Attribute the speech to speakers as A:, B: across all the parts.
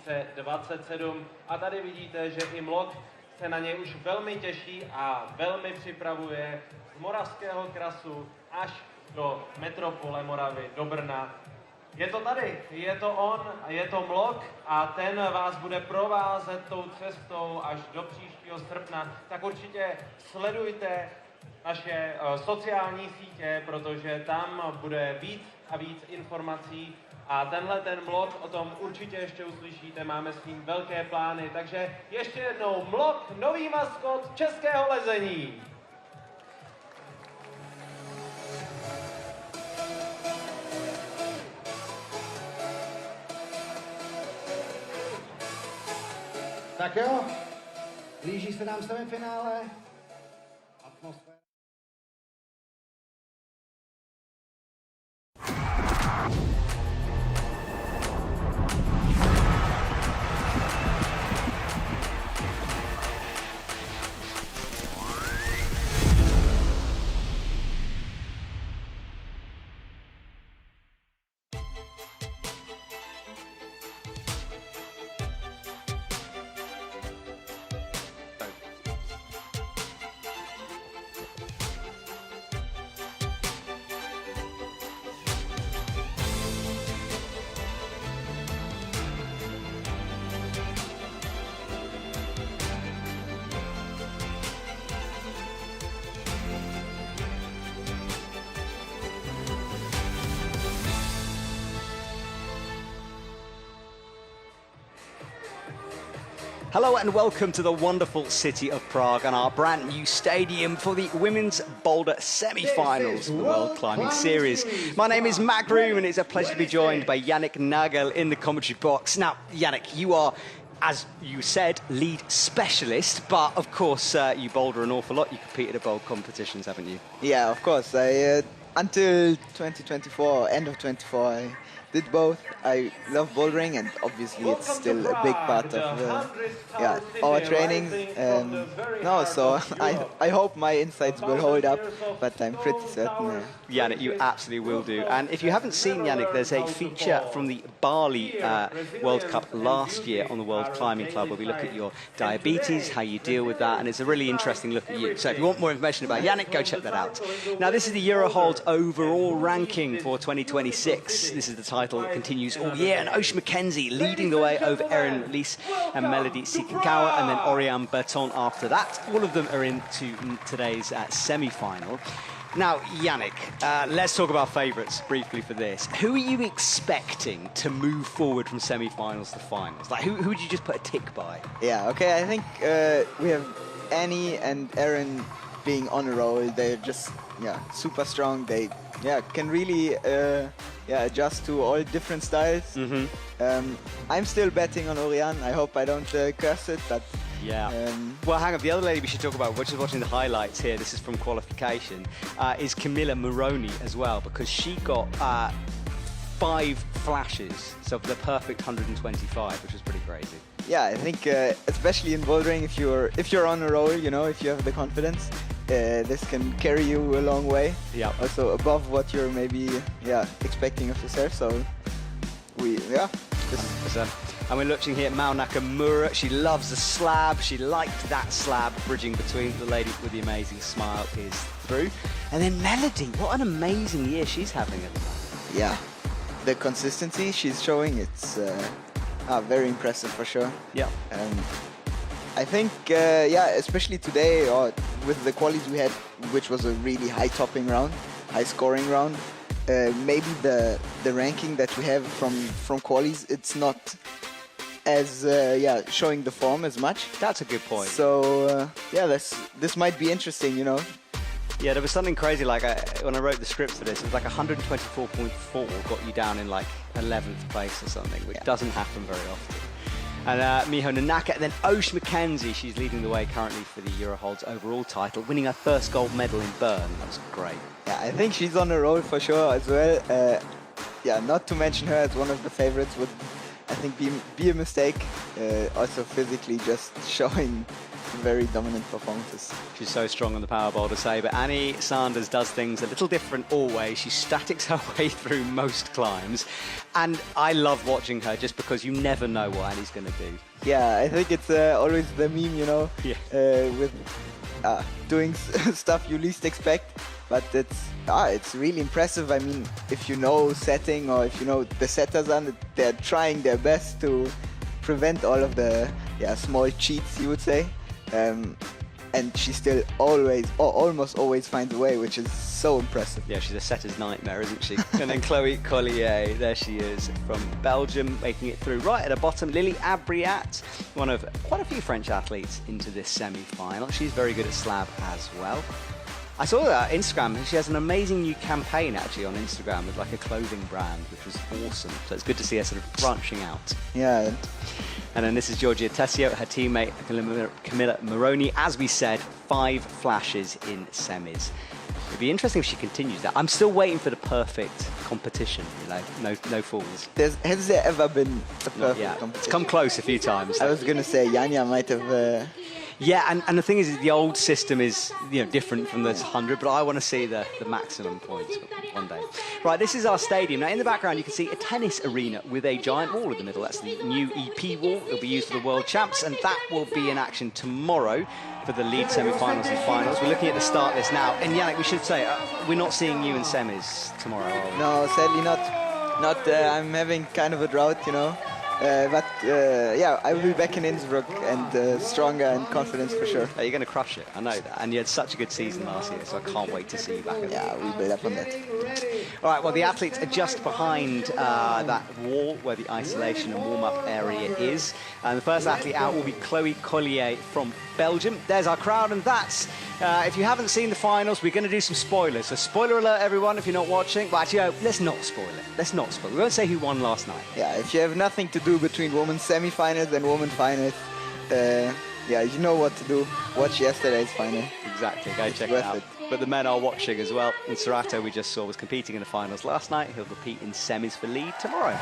A: 2027 a tady vidíte, že i Mlok se na něj už velmi těší a velmi připravuje z Moravského krasu až do metropole Moravy, do Brna. Je to tady, je to on, je to Mlok a ten vás bude provázet tou cestou až do příštího srpna. Tak určitě sledujte naše sociální sítě, protože tam bude víc a víc informací a ten Mlok, o tom určitě ještě uslyšíte, máme s ním velké plány. Takže ještě jednou Mlok, nový maskot českého lezení.
B: Tak jo, blíží se nám semifinále. Atmosféra.
C: Hello and welcome to the wonderful city of Prague and our brand new stadium for the Women's Boulder semi-finals of the World Climbing Series. My name is Mac Room and it's a pleasure to be joined by Yannick Nagel in the commentary box. Now, Yannick, you are, as you said, lead specialist, but of course you boulder an awful lot. You competed at bold competitions, haven't you?
D: Yeah, of course. I until 2024, end of 24, I did both. I love bouldering, and obviously it's still a big part of our training. So I hope my insights will hold up, but I'm pretty certain.
C: Yannick, you absolutely will do. And if you haven't seen Yannick, there's a feature from the Bali World Cup last year on the World Climbing Club where we look at your diabetes, how you deal with that, and it's a really interesting look at you. So if you want more information about Yannick, go check that out. Now, this is the Eurohold overall ranking for 2026. This is the title that continues all year, and Ocean Mackenzie leading the way over Erin Lees and Melody Sikikawa, and then Oriane Berton after that. All of them are into today's semi-final. Now, Yannick, let's talk about favourites briefly for this. Who are you expecting to move forward from semi-finals to finals? Like, who would you just put a tick by?
D: Yeah, okay, I think we have Annie and Erin being on a roll. They're just, super strong. They, can really, adjust to all different styles. Mm-hmm. I'm still betting on Oriane. I hope I don't curse it, but...
C: Yeah. Well, hang on. The other lady we should talk about, which is watching the highlights here, this is from qualification, is Camilla Moroni as well, because she got 5 flashes, so the perfect 125, which was pretty crazy.
D: Yeah, I think especially in bouldering, if you're on a roll, if you have the confidence, this can carry you a long way.
C: Yeah.
D: Also above what you're maybe expecting of yourself. So
C: And we're looking here at Mao Nakamura. She loves the slab. She liked that slab. Bridging between the lady with the amazing smile is through. And then Melody, what an amazing year she's having at the moment.
D: Yeah, the consistency she's showing, it's very impressive for sure.
C: Yeah.
D: I think, especially today, or with the qualities we had, which was a really high topping round, high scoring round, maybe the ranking that we have from qualies, it's not as showing the form as much.
C: That's a good point.
D: So this might be interesting,
C: Yeah, there was something crazy, like when I wrote the script for this, it was like 124.4 got you down in like 11th place or something, which doesn't happen very often. And Miho Nanaka, and then Ocean Mackenzie, she's leading the way currently for the Eurohold's overall title, winning her first gold medal in Bern. That was great.
D: Yeah, I think she's on a roll for sure as well. Not to mention her as one of the favorites would, I think, be a mistake. Also physically just showing very dominant performances.
C: She's so strong on the power boulder, say, but Annie Sanders does things a little different always. She statics her way through most climbs, and I love watching her just because you never know what Annie's going to do.
D: Yeah, I think it's always the meme, you know,
C: Yeah.
D: with doing stuff you least expect, but it's really impressive. I mean, if you know setting or if you know the setters on it, they're trying their best to prevent all of the small cheats, you would say, and she still always or almost always finds a way, which is so impressive.
C: Yeah, she's a setter's nightmare, isn't she? And then Chloe Collier, there she is from Belgium, making it through. Right at the bottom, Lily Abriat, one of quite a few French athletes into this semi-final. She's very good at slab as well. I saw that on Instagram. She has an amazing new campaign actually on Instagram with like a clothing brand, which was awesome. So it's good to see her sort of branching out.
D: Yeah.
C: And then this is Georgia Tessio, her teammate Camilla Moroni. As we said, 5 flashes in semis. It'd be interesting if she continues that. I'm still waiting for the perfect competition, you know, no fools.
D: Has there ever been a perfect competition?
C: It's come close a few times.
D: I was going to say Janja might have...
C: Yeah, and the thing is, the old system is different from this 100, but I want to see the maximum points one day. Right, this is our stadium. Now, in the background, you can see a tennis arena with a giant wall in the middle. That's the new EP wall. It'll be used for the World Champs, and that will be in action tomorrow for the lead semi-finals and finals. We're looking at the start list now. And Yannick, we should say, we're not seeing you in semis tomorrow, are we?
D: No, sadly not. I'm having kind of a drought, you know. But I will be back in Innsbruck and stronger and confident for sure.
C: You're going to crush it, I know that. And you had such a good season last year, so I can't wait to see you back.
D: Yeah, we'll build up on that.
C: All right, well, the athletes are just behind that wall where the isolation and warm-up area is. And the first athlete out will be Chloe Collier from Belgium. There's our crowd, and that's, if you haven't seen the finals, we're going to do some spoilers. So spoiler alert, everyone, if you're not watching. But actually, let's not spoil it. Let's not spoil it. We won't say who won last night.
D: Yeah, if you have nothing to do between women's semi-finals and women's finals, you know what to do. Watch yesterday's final.
C: Exactly, go check it out. But the men are watching as well. And Serato, we just saw, was competing in the finals last night. He'll repeat in semis for lead tomorrow.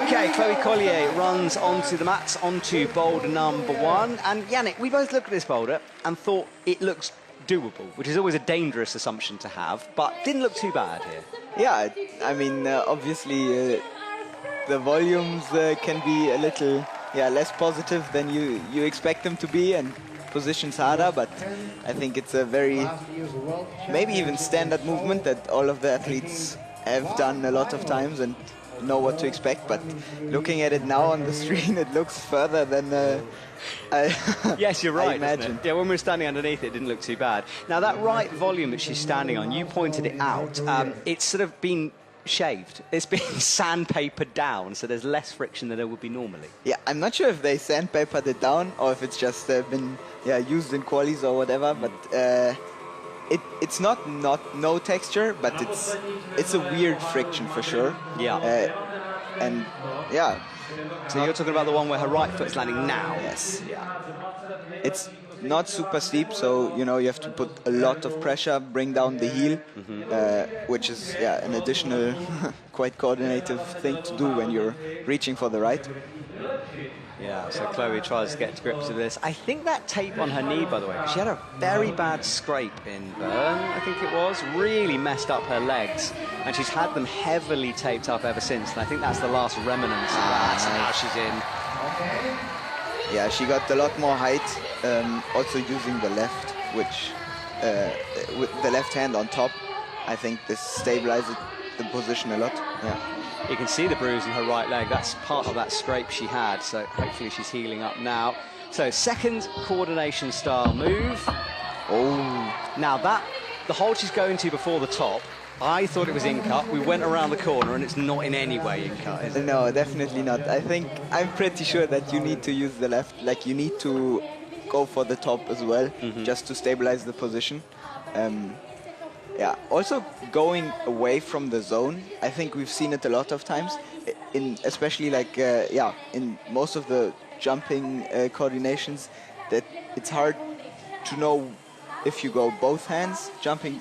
C: Okay, Chloe Collier runs onto the mats, onto boulder number 1. And Yannick, we both looked at this boulder and thought it looks doable, which is always a dangerous assumption to have, but didn't look too bad here.
D: Yeah, I mean, obviously the volumes can be a little less positive than you expect them to be, and positions harder, but I think it's a very, maybe even standard movement that all of the athletes have done a lot of times and know what to expect. But looking at it now on the screen, it looks further than
C: yes, you're right.
D: I imagine.
C: Yeah, when we were standing underneath it didn't look too bad. Now that right volume that she's standing on, you pointed it out, it's sort of been shaved. It's been sandpapered down, so there's less friction than there would be normally.
D: Yeah, I'm not sure if they sandpapered it down or if it's just been used in qualies or whatever, but it's not no texture, but it's a weird friction for sure.
C: Yeah.
D: And yeah.
C: So you're talking about the one where her right foot's landing now?
D: Yes. Yeah. It's not super steep, so you have to put a lot of pressure, bring down the heel, which is an additional quite coordinative thing to do when you're reaching for the right.
C: Yeah, so Chloe tries to get to grips with this. I think that tape on her knee, by the way, she had a very bad scrape in Bern, I think it was, really messed up her legs, and she's had them heavily taped up ever since, and I think that's the last remnants of that, so now she's in.
D: Yeah, she got a lot more height, also using the left, which, with the left hand on top, I think this stabilizes the position a lot. Yeah.
C: You can see the bruise in her right leg. That's part of that scrape she had, so hopefully she's healing up now. So second coordination style move.
D: Oh.
C: Now the hold she's going to before the top, I thought it was in cut. We went around the corner and it's not in any way in cut, is it?
D: No, definitely not. I'm pretty sure that you need to use the left, like you need to go for the top as well, just to stabilize the position. Also going away from the zone, I think we've seen it a lot of times, especially like, in most of the jumping coordinations, that it's hard to know if you go both hands, jumping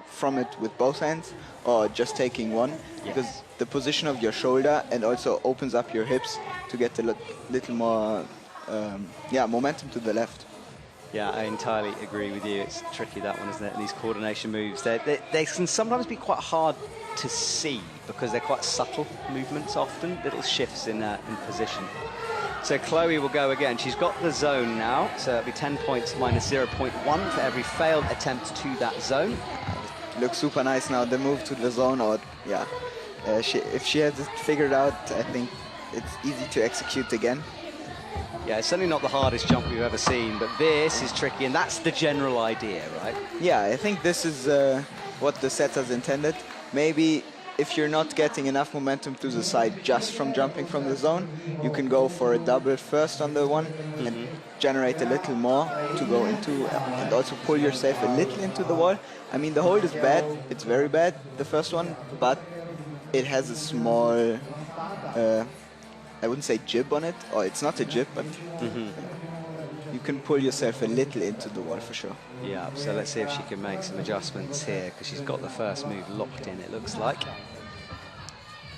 D: from it with both hands, or just taking one, because the position of your shoulder and also opens up your hips to get a little more momentum to the left.
C: Yeah, I entirely agree with you. It's tricky, that one, isn't it? And these coordination moves, they can sometimes be quite hard to see because they're quite subtle movements often, little shifts in position. So Chloe will go again. She's got the zone now, so it'll be 10 points minus 0.1 for every failed attempt to that zone.
D: Looks super nice now, the move to the zone, or yeah. If she has it figured out, I think it's easy to execute again.
C: Yeah, it's certainly not the hardest jump we've ever seen, but this is tricky, and that's the general idea, right?
D: Yeah, I think this is what the setters intended. Maybe if you're not getting enough momentum to the side just from jumping from the zone, you can go for a double first on the one and generate a little more to go into, and also pull yourself a little into the wall. I mean, the hold is bad, it's very bad, the first one, but it has a small, I wouldn't say jib on it, or it's not a jib, but you can pull yourself a little into the wall for sure.
C: Yeah, so let's see if she can make some adjustments here, because she's got the first move locked in, it looks like.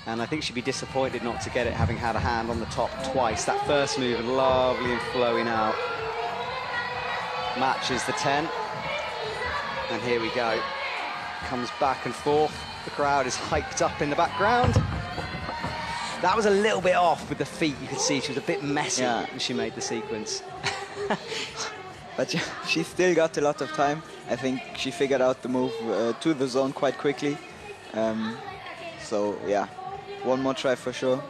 C: And I think she'd be disappointed not to get it, having had a hand on the top twice. That first move, lovely and flowing out. Matches the 10. And here we go. Comes back and forth. The crowd is hyped up in the background. That was a little bit off with the feet. You could see she was a bit messy when she made the sequence.
D: But she still got a lot of time. I think she figured out the move to the zone quite quickly. So yeah, one more try for sure.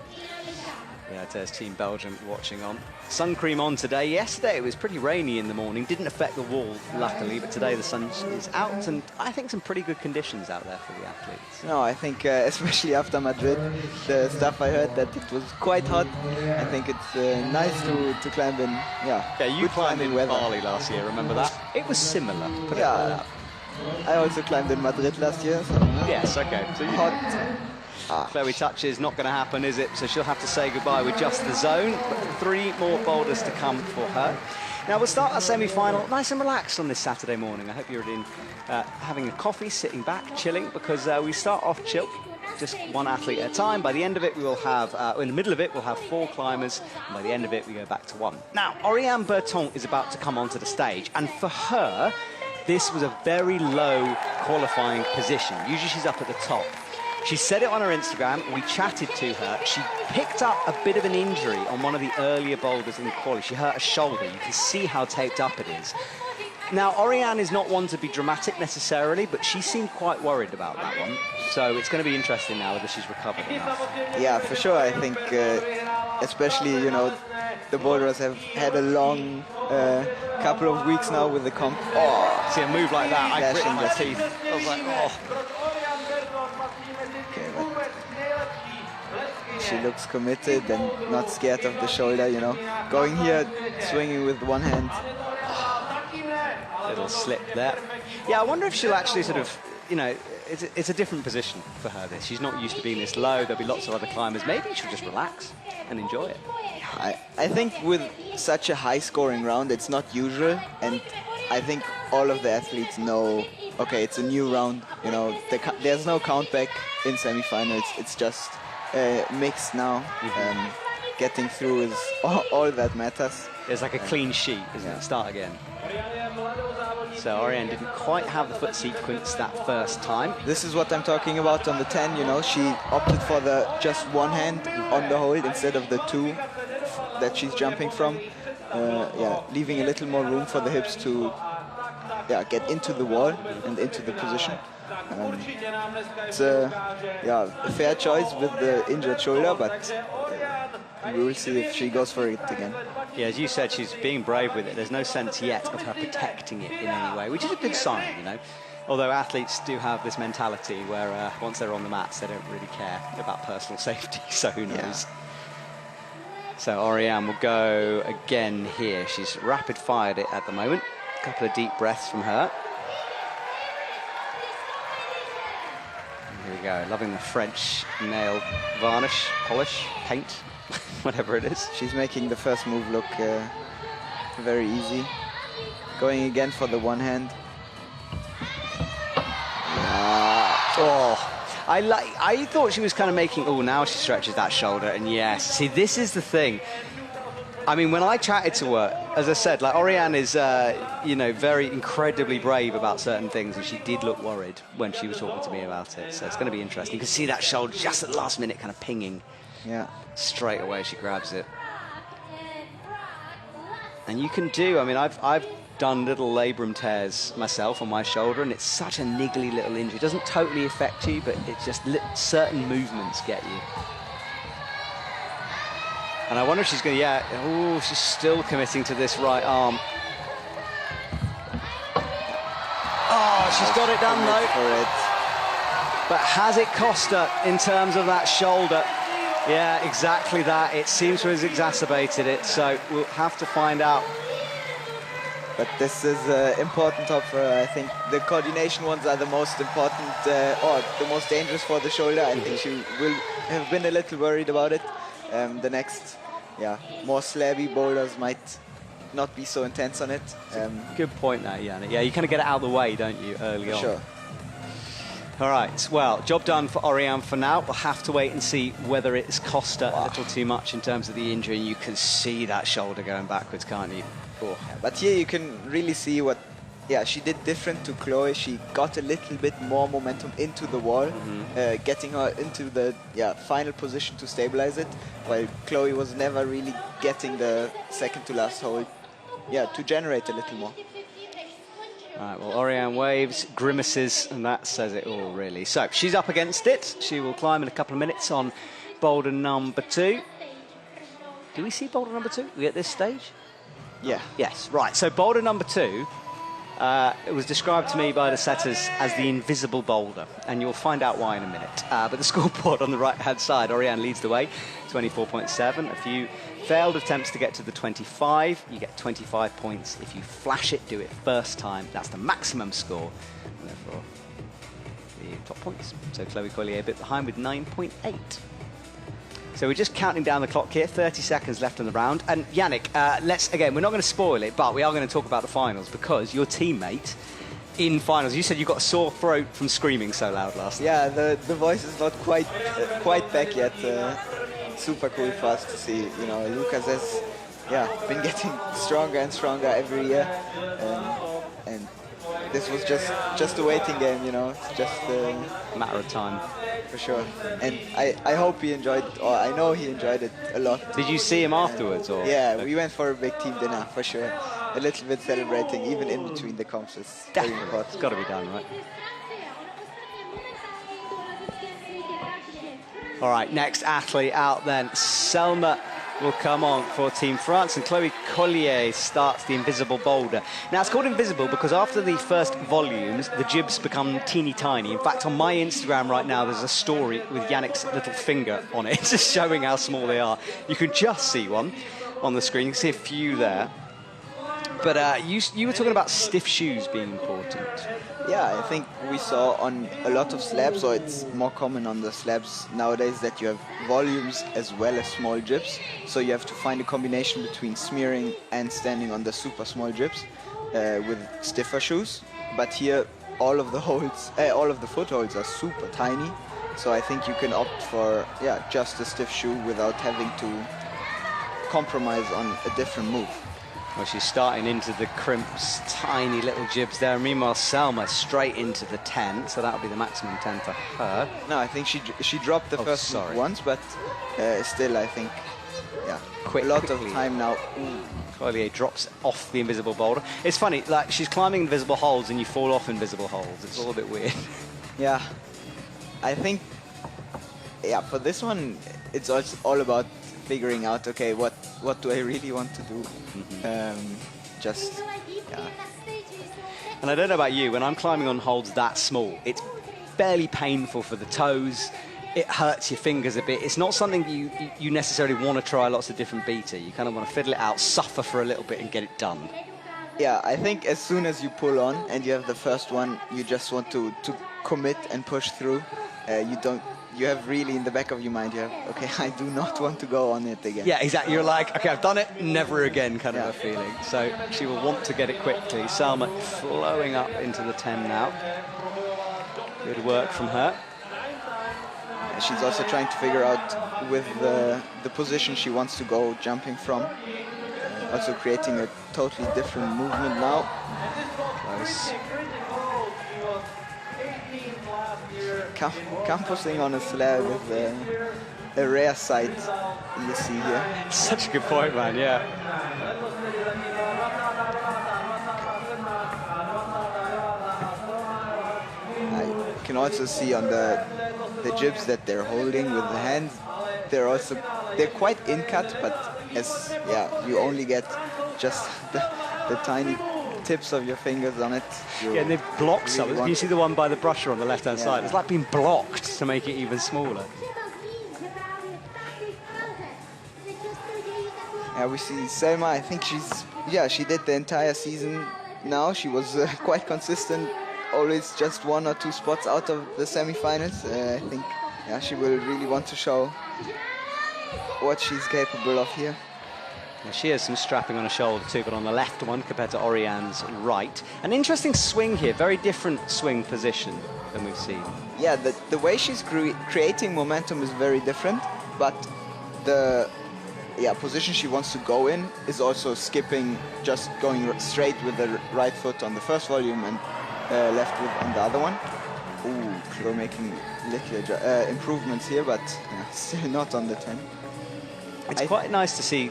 C: Yeah, there's Team Belgium watching on. Sun cream on today. Yesterday it was pretty rainy in the morning. Didn't affect the wall, luckily, but today the sun is out, and I think some pretty good conditions out there for the athletes.
D: No, I think especially after Madrid, the stuff I heard that it was quite hot. I think it's nice to climb in.
C: Yeah, you climbed in Bali last year, remember that? It was similar. Put it like that.
D: I also climbed in Madrid last year. So.
C: Yes, okay. So
D: hot.
C: Chloe touches, not going to happen, is it? So she'll have to say goodbye with just the zone. But 3 more boulders to come for her. Now we'll start our semi-final nice and relaxed on this Saturday morning. I hope you're in having a coffee, sitting back, chilling, because we start off chill, just one athlete at a time. By the end of it, we will have, in the middle of it, we'll have 4 climbers, and by the end of it, we go back to 1. Now, Oriane Berton is about to come onto the stage, and for her, this was a very low qualifying position. Usually she's up at the top. She said it on her Instagram, we chatted to her. She picked up a bit of an injury on one of the earlier boulders in the quali. She hurt her shoulder. You can see how taped up it is. Now, Oriane is not one to be dramatic necessarily, but she seemed quite worried about that one. So it's going to be interesting now whether she's recovered enough.
D: Yeah, for sure. I think, especially, you know, the boulders have had a long couple of weeks now with the comp.
C: Oh, see a move like that, I grit my teeth. I was like, oh.
D: She looks committed and not scared of the shoulder, you know. Going here, swinging with one hand.
C: Little slip there. Yeah, I wonder if she'll actually sort of, you know, it's a different position for her, this. She's not used to being this low. There'll be lots of other climbers. Maybe she'll just relax and enjoy it.
D: I think with such a high-scoring round, it's not usual. And I think all of the athletes know, okay, it's a new round. You know, there's no count back in semifinals. It's just mixed now. Getting through is all that matters.
C: There's like a clean sheet, isn't it? Start again. So Oriane didn't quite have the foot sequence that first time.
D: This is what I'm talking about on the 10, you know. She opted for the just one hand on the hold instead of the 2 that she's jumping from. Yeah, leaving a little more room for the hips to get into the wall and into the position. It's a fair choice with the injured shoulder, but we will see if she goes for it again.
C: Yeah, as you said, she's being brave with it. There's no sense yet of her protecting it in any way, which is a good sign, you know. Although athletes do have this mentality where once they're on the mats, they don't really care about personal safety, so who knows. Yeah. So Oriane will go again here. She's rapid-fired it at the moment. A couple of deep breaths from her. Here we go, loving the French nail varnish, polish, paint, whatever it is.
D: She's making the first move look very easy. Going again for the one hand.
C: Oh, I thought she was kind of making, oh, now she stretches that shoulder, and yes. See, this is the thing. I mean, when I chatted to her, as I said, like Oriane is, you know, very incredibly brave about certain things, and she did look worried when she was talking to me about it. So it's going to be interesting. You can see that shoulder just at the last minute kind of pinging.
D: Yeah.
C: Straight away she grabs it. And you can do, I mean, I've done little labrum tears myself on my shoulder, and it's such a niggly little injury. It doesn't totally affect you, but it's just certain movements get you. And I wonder if she's going to, yeah, oh, she's still committing to this right arm. Oh, she's got it done though. But has it cost her in terms of that shoulder? Yeah, exactly that. It seems to have exacerbated it, so we'll have to find out.
D: But this is important of, I think the coordination ones are the most important, or the most dangerous for the shoulder. I think she will have been a little worried about it. The next, yeah, more slabby boulders might not be so intense on it.
C: Good point there, Yannick. Yeah, you kind of get it out of the way, don't you, early on?
D: Sure.
C: All right, well, job done for Oriane for now. We'll have to wait and see whether it's cost her a little too much in terms of the injury. You can see that shoulder going backwards, can't you?
D: Oh. But here you can really see what, yeah, she did different to Chloe. She got a little bit more momentum into the wall, getting her into the final position to stabilize it, while Chloe was never really getting the second to last hold, to generate a little more.
C: All right, well, Oriane waves, grimaces, and that says it all, really. So she's up against it. She will climb in a couple of minutes on boulder number 2. Do we see boulder number 2 at this stage?
D: Yeah.
C: Yes, right. So boulder number 2, it was described to me by the setters as the invisible boulder, and you'll find out why in a minute. But the scoreboard on the right-hand side, Oriane leads the way, 24.7. A few failed attempts to get to the 25. You get 25 points. If you flash it, do it first time. That's the maximum score. And therefore, the top points. So Chloe Collier a bit behind with 9.8. So we're just counting down the clock here, 30 seconds left in the round. And Yannick, we're not going to spoil it, but we are going to talk about the finals, because your teammate in finals, you said you got a sore throat from screaming so loud last night.
D: Yeah, the voice is not quite back yet. Super cool for us to see. You know, Lucas has been getting stronger and stronger every year, and this was just a waiting game. You know, it's just
C: a matter of time.
D: For sure. And I hope he enjoyed, or I know he enjoyed it a lot.
C: Did you see him afterwards? Or?
D: Yeah, we went for a big team dinner, for sure. A little bit celebrating, even in between the comps. It's very important.
C: It's got to be done, right? All right, next athlete out then. Selma will come on for Team France, and Chloe Collier starts the invisible boulder. Now, it's called invisible because after the first volumes, the jibs become teeny tiny. In fact, on my Instagram right now, there's a story with Yannick's little finger on it, just showing how small they are. You can just see one on the screen. You can see a few there. But you were talking about stiff shoes being important.
D: Yeah, I think we saw on a lot of slabs, or it's more common on the slabs nowadays, that you have volumes as well as small jibs. So you have to find a combination between smearing and standing on the super small jibs with stiffer shoes. But here, all of the footholds are super tiny. So I think you can opt for just a stiff shoe without having to compromise on a different move.
C: Well, she's starting into the crimps, tiny little jibs there. Meanwhile, Selma straight into the 10, so that'll be the maximum 10 for her.
D: No, I think she dropped the first move once, but still, I think, a lot of time now.
C: Collier drops off the invisible boulder. It's funny, like, she's climbing invisible holds and you fall off invisible holds. It's all a bit weird.
D: Yeah, I think, for this one, it's all about figuring out, okay, what do I really want to do?
C: And I don't know about you, when I'm climbing on holds that small, it's fairly painful for the toes. It hurts your fingers a bit. It's not something you necessarily want to try lots of different beta. You kind of want to fiddle it out, suffer for a little bit and get it done.
D: Yeah, I think as soon as you pull on and you have the first one, you just want to commit and push through. You have really in the back of your mind, okay, I do not want to go on it again.
C: Yeah, exactly. You're like, okay, I've done it, never again kind of a feeling. So she will want to get it quickly. Selma flowing up into the 10 now. Good work from her.
D: She's also trying to figure out with the position she wants to go jumping from. Also creating a totally different movement now.
C: Close.
D: Campusing on a slab with a rare sight you see here.
C: Such a good point, man, yeah.
D: I can also see on the jibs that they're holding with the hands, they're quite in cut, but as you only get just the tiny tips of your fingers on it.
C: Yeah, and they've blocked some.
D: really
C: You see the one by the brusher on the left-hand
D: Yeah.
C: side. It's like being blocked to make it even smaller.
D: Yeah, we see Selma. I think she did the entire season now. She was quite consistent, always just 1 or 2 spots out of the semi-finals. I think she will really want to show what she's capable of here.
C: Well, she has some strapping on her shoulder too, but on the left one compared to Oriane's right. An interesting swing here, very different swing position than we've seen.
D: Yeah, the way she's creating momentum is very different, but the position she wants to go in is also skipping, just going straight with the right foot on the first volume and left foot on the other one. Ooh, Chloe making little improvements here, but still not on the 10.
C: It's quite nice to see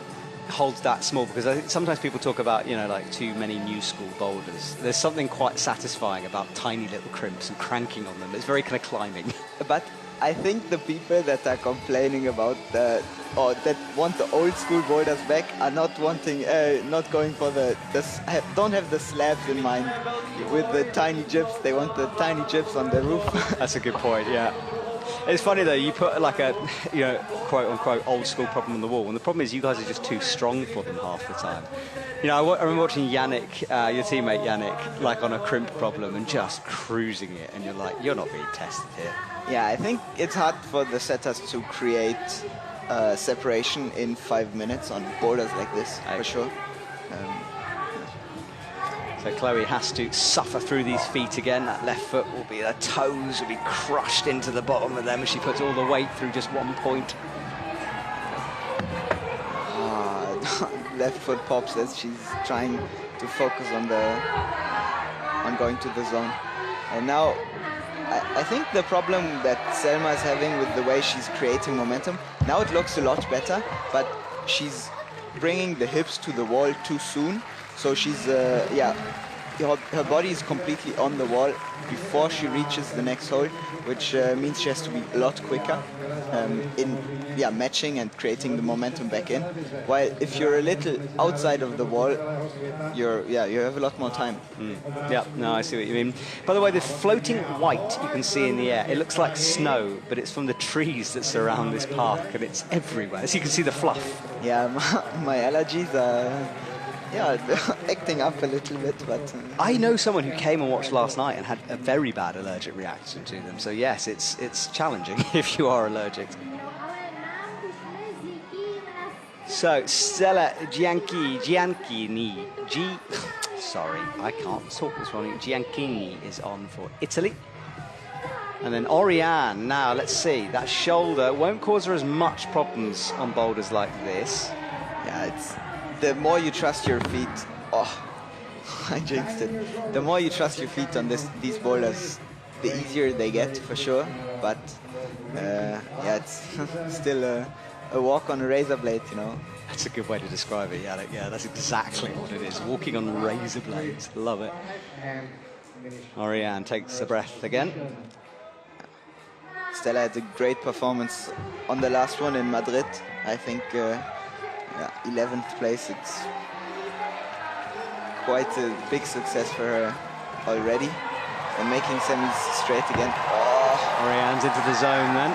C: holds that small, because I think sometimes people talk about, you know, like too many new school boulders. There's something quite satisfying about tiny little crimps and cranking on them. It's very kind of climbing.
D: But I think the people that are complaining about or that want the old school boulders back are not wanting, not going for don't have the slabs in mind with the tiny jibs. They want the tiny jibs on the roof.
C: That's a good point, yeah. It's funny though, you put like a, you know, quote unquote old school problem on the wall, and the problem is you guys are just too strong for them half the time. You know, I remember watching Yannick, your teammate Yannick, like on a crimp problem and just cruising it, and you're like, you're not being tested here.
D: Yeah, I think it's hard for the setters to create separation in 5 minutes on boulders like this, for sure.
C: So Chloe has to suffer through these feet again. That left foot will be, her toes will be crushed into the bottom of them as she puts all the weight through just 1 point.
D: Left foot pops as she's trying to focus on going to the zone. And now, I think the problem that Selma is having with the way she's creating momentum, now it looks a lot better, but she's bringing the hips to the wall too soon. So she's, her body is completely on the wall before she reaches the next hole, which means she has to be a lot quicker in matching and creating the momentum back in. While if you're a little outside of the wall, you have a lot more time.
C: Yeah, no, I see what you mean. By the way, the floating white you can see in the air, it looks like snow, but it's from the trees that surround this park, and it's everywhere. So you can see the fluff.
D: Yeah, my allergies are acting up a little bit, but...
C: I know someone who came and watched last night and had a very bad allergic reaction to them. So yes, it's challenging if you are allergic. So Stella Gianchini, sorry, I can't talk this morning. Gianchini is on for Italy. And then Oriane, now let's see, that shoulder won't cause her as much problems on boulders like this.
D: Yeah, it's... The more you trust your feet, I jinxed it. The more you trust your feet on these boulders, the easier they get, for sure. But it's still a walk on a razor blade, you know.
C: That's a good way to describe it, Yannick. Yeah, that's exactly what it is. Walking on razor blades. Love it. Oriane takes a breath again.
D: Stella had a great performance on the last one in Madrid. I think 11th place. It's quite a big success for her already. And making semis straight again.
C: Oriane's into the zone then.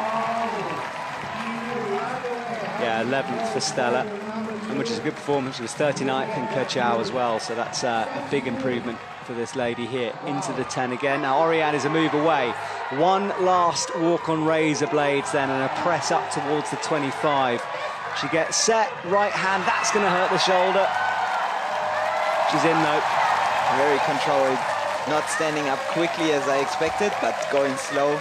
C: Yeah, 11th for Stella, which is a good performance. She was 39th in Kirchhoff as well, so that's a big improvement for this lady here. Into the 10 again. Now Oriane is a move away. One last walk on razor blades then, and a press up towards the 25. She gets set, right hand, that's going to hurt the shoulder. She's in though.
D: Very controlled, not standing up quickly as I expected, but going slow.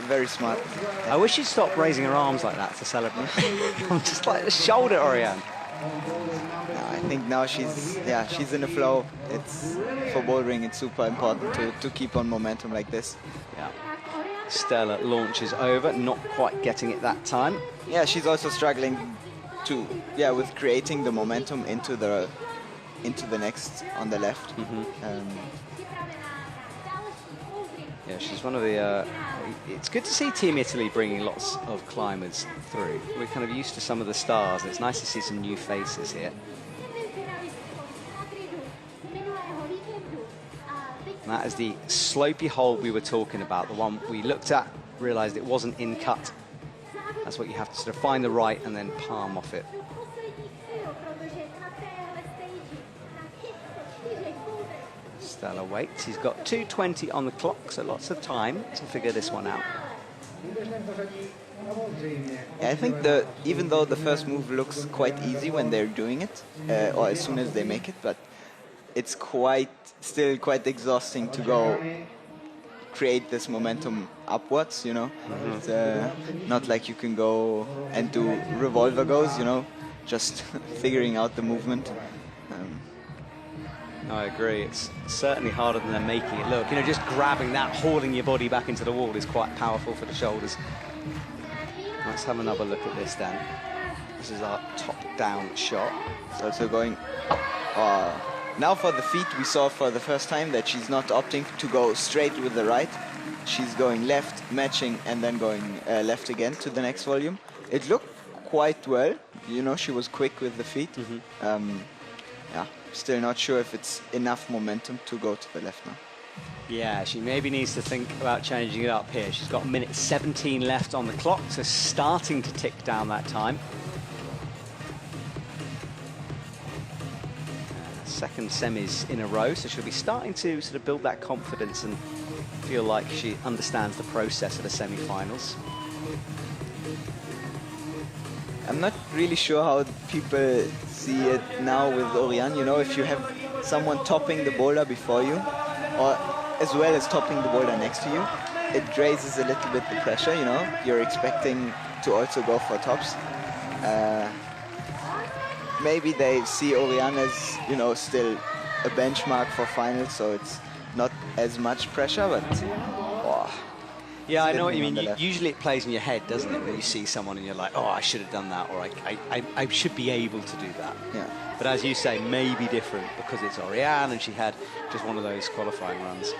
D: very smart.
C: I wish she'd stop raising her arms like that to celebrate. Just like the shoulder, Oriane.
D: No, I think now she's in the flow. It's for bouldering. It's super important to keep on momentum like this.
C: Yeah. Stella launches over, not quite getting it that time.
D: Yeah, she's also struggling with creating the momentum into the next on the left.
C: Yeah, she's one of the... it's good to see Team Italy bringing lots of climbers through. We're kind of used to some of the stars, and it's nice to see some new faces here. And that is the slopey hold we were talking about, the one we looked at, realised it wasn't in cut. That's what you have to sort of find the right and then palm off it. Stella waits. He's got 2:20 on the clock, so lots of time to figure this one out.
D: Yeah, I think even though the first move looks quite easy when they're doing it, or as soon as they make it, but it's still quite exhausting to go create this momentum upwards, you know. It's not like you can go and do revolver goes, you know, just figuring out the movement.
C: I agree. It's certainly harder than they're making it look. You know, just grabbing that, hauling your body back into the wall is quite powerful for the shoulders. Let's have another look at this then. This is our top-down shot.
D: It's also going... now for the feet, we saw for the first time that she's not opting to go straight with the right. She's going left, matching, and then going left again to the next volume. It looked quite well. You know, she was quick with the feet. Yeah, still not sure if it's enough momentum to go to the left now.
C: Yeah, she maybe needs to think about changing it up here. She's got 1:17 left on the clock, so starting to tick down that time. Second semis in a row, so she'll be starting to sort of build that confidence and feel like she understands the process of the semi-finals.
D: I'm not really sure how people see it now with Oriane. You know, if you have someone topping the boulder before you, or as well as topping the boulder next to you, it raises a little bit the pressure, you know. You're expecting to also go for tops. Maybe they see Oriane as, you know, still a benchmark for finals, so it's not as much pressure, but...
C: Yeah, I know what you mean. Usually it plays in your head, doesn't it, when you see someone and you're like, oh, I should have done that, or I should be able to do that.
D: Yeah.
C: But as you say, maybe different because it's Oriane and she had just one of those qualifying runs.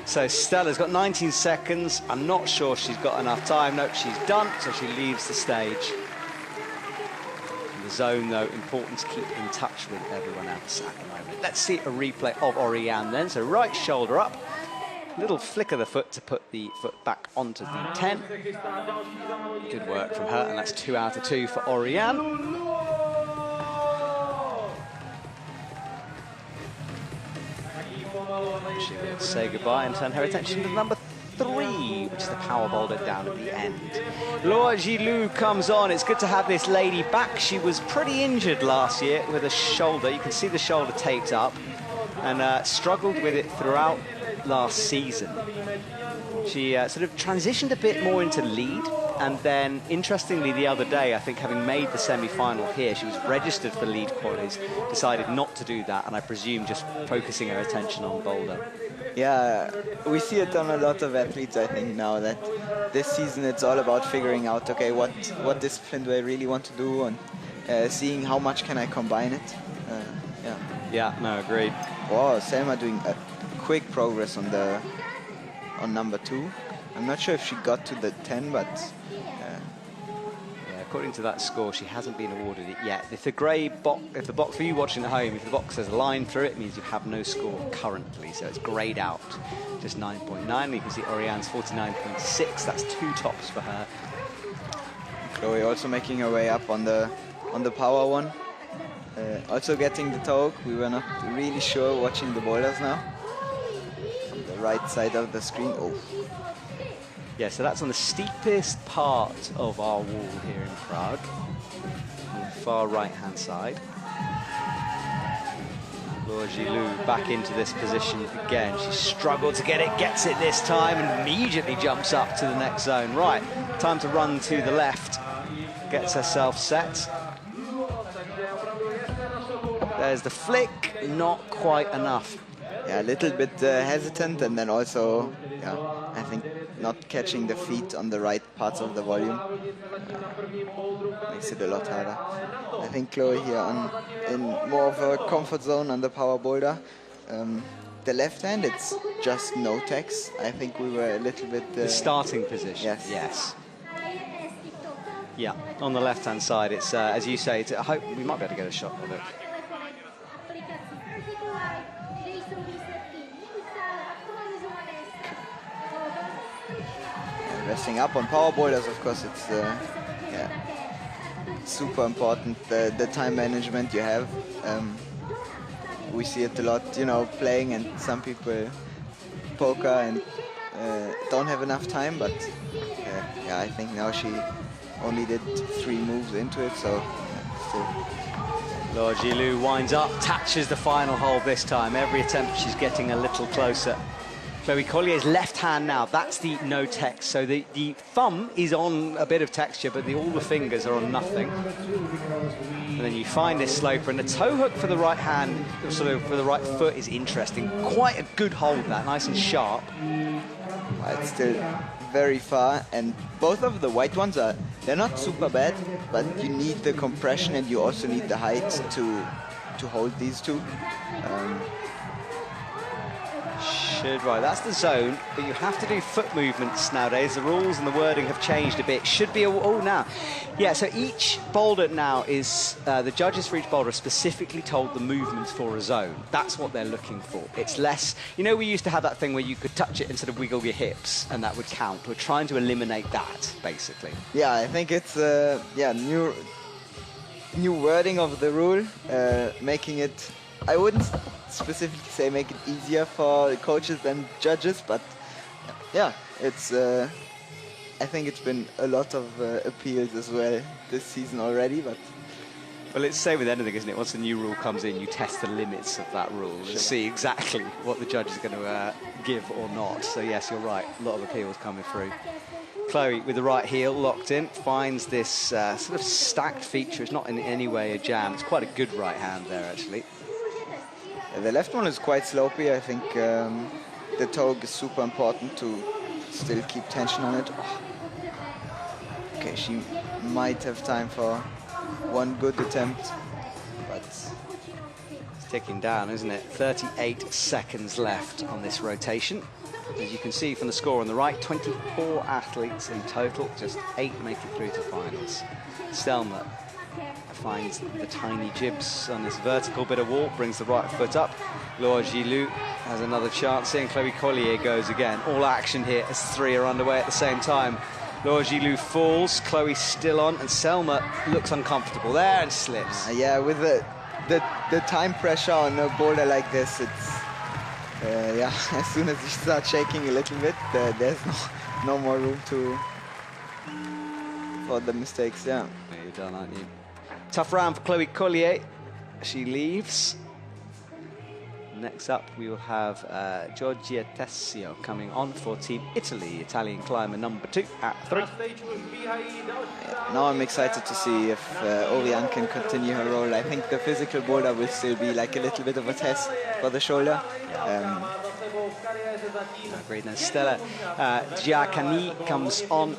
C: So Stella's got 19 seconds. I'm not sure she's got enough time. Nope, she's done, so she leaves the stage. In the zone, though, important to keep in touch with everyone else at the moment. Let's see a replay of Oriane then. So right shoulder up. Little flick of the foot to put the foot back onto the 10. Good work from her, and that's 2 out of 2 for Oriane. She will say goodbye and turn her attention to number 3, which is the power boulder down at the end. Laura Gilou comes on. It's good to have this lady back. She was pretty injured last year with a shoulder. You can see the shoulder taped up, and struggled with it throughout last season. She sort of transitioned a bit more into lead, and then interestingly the other day, I think having made the semi-final here, she was registered for lead qualies, decided not to do that, and I presume just focusing her attention on boulder.
D: Yeah, we see it on a lot of athletes, I think, now, that this season it's all about figuring out, okay, what discipline do I really want to do, and seeing how much can I combine it.
C: Yeah, no, agreed.
D: Wow, Selma doing a quick progress on number 2. I'm not sure if she got to the 10, but
C: yeah, according to that score, she hasn't been awarded it yet. If the grey box, for you watching at home, if the box has a line through it, it means you have no score currently, so it's greyed out, just 9.9. You can see Oriane's 49.6. That's 2 tops for her.
D: Chloe also making her way up on the power one. Also getting the talk. We were not really sure watching the boulders now. On the right side of the screen. Oh.
C: Yeah, so that's on the steepest part of our wall here in Prague, on the far right-hand side. Laura Gilou back into this position again. She struggled to get it, gets it this time, and immediately jumps up to the next zone. Right, time to run to the left. Gets herself set. There's the flick, not quite enough.
D: Yeah, a little bit hesitant, and then also, yeah, I think not catching the feet on the right parts of the volume makes it a lot harder. I think Chloe here in more of a comfort zone on the power boulder. The left hand, it's just no text. I think we were a little bit...
C: the starting position.
D: Yes.
C: Yes. Yeah, on the left-hand side, it's, as you say, I hope we might be able to get a shot of it.
D: Resting up on power boulders, of course, it's yeah, super important, the time management you have. We see it a lot, you know, playing, and some people poker and don't have enough time, but yeah, I think now she only did 3 moves into it, so still.
C: Laura Gilou winds up, touches the final hole this time. Every attempt she's getting a little closer. Chloe Collier's left hand now, that's the no text. So the thumb is on a bit of texture, but all the fingers are on nothing. And then you find this sloper, and the toe hook for the right hand, sort of for the right foot, is interesting. Quite a good hold, that, nice and sharp.
D: It's still very far, and both of the white ones they're not super bad, but you need the compression and you also need the height to hold these two.
C: Right, that's the zone, but you have to do foot movements nowadays. The rules and the wording have changed a bit. Should be now. Yeah, so each boulder now is, the judges for each boulder are specifically told the movements for a zone. That's what they're looking for. It's less, you know, we used to have that thing where you could touch it and sort of wiggle your hips and that would count. We're trying to eliminate that, basically.
D: Yeah, I think it's, yeah, new wording of the rule, making it, I wouldn't specifically say make it easier for coaches and judges, but yeah, it's I think it's been a lot of appeals as well this season already. But
C: well, it's the same with anything, isn't it? Once a new rule comes in, you test the limits of that rule and see exactly what the judge is going to give or not. So yes, you're right, a lot of appeals coming through. Chloe with the right heel locked in, finds this sort of stacked feature. It's not in any way a jam. It's quite a good right hand there, actually.
D: The left one is quite slopey. I think the toe is super important to still keep tension on it. Oh. Okay, she might have time for one good attempt, but
C: it's ticking down, isn't it? 38 seconds left on this rotation. As you can see from the score on the right, 24 athletes in total, just 8 make it through to finals. Stelma finds the tiny jibs on this vertical bit of wall, brings the right foot up. Laura Gilou has another chance here, and Chloe Collier goes again. All action here as 3 are underway at the same time. Laura Gilou falls, Chloe still on, and Selma looks uncomfortable there and slips.
D: Yeah, with the time pressure on a boulder like this, it's yeah, as soon as you start shaking a little bit, there's no more room for the mistakes. Yeah.
C: You're done, aren't you? Tough round for Chloe Collier. She leaves. Next up, we will have Giorgia Tessio coming on for Team Italy, Italian climber number 2 at 3.
D: Now I'm excited to see if Oriane can continue her role. I think the physical boulder will still be like a little bit of a test for the shoulder.
C: Great. Then Stella Giacani comes on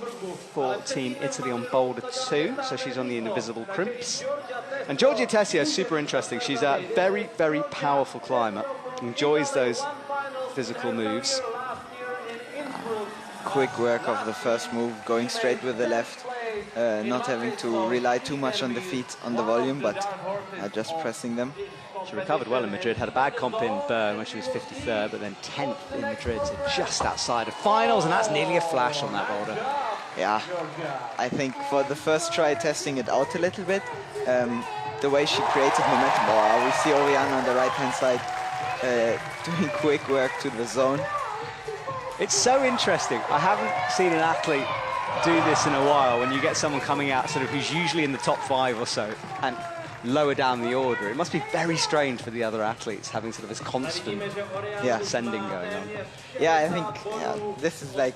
C: for Team Italy on boulder 2, so she's on the invisible crimps. And Giorgia Tessio is super interesting. She's a very, very powerful climber, enjoys those physical moves.
D: Quick work of the first move, going straight with the left, not having to rely too much on the feet, on the volume, but just pressing them.
C: She recovered well in Madrid, had a bad comp in Bern when she was 53rd, but then 10th in Madrid, so just outside of finals, and that's nearly a flash on that boulder.
D: Yeah, I think for the first try, testing it out a little bit, the way she created momentum, we see Oriane on the right-hand side doing quick work to the zone.
C: It's so interesting. I haven't seen an athlete do this in a while, when you get someone coming out sort of who's usually in the top 5 or so, and lower down the order. It must be very strange for the other athletes having sort of this constant ascending going on.
D: Yeah, I think this is like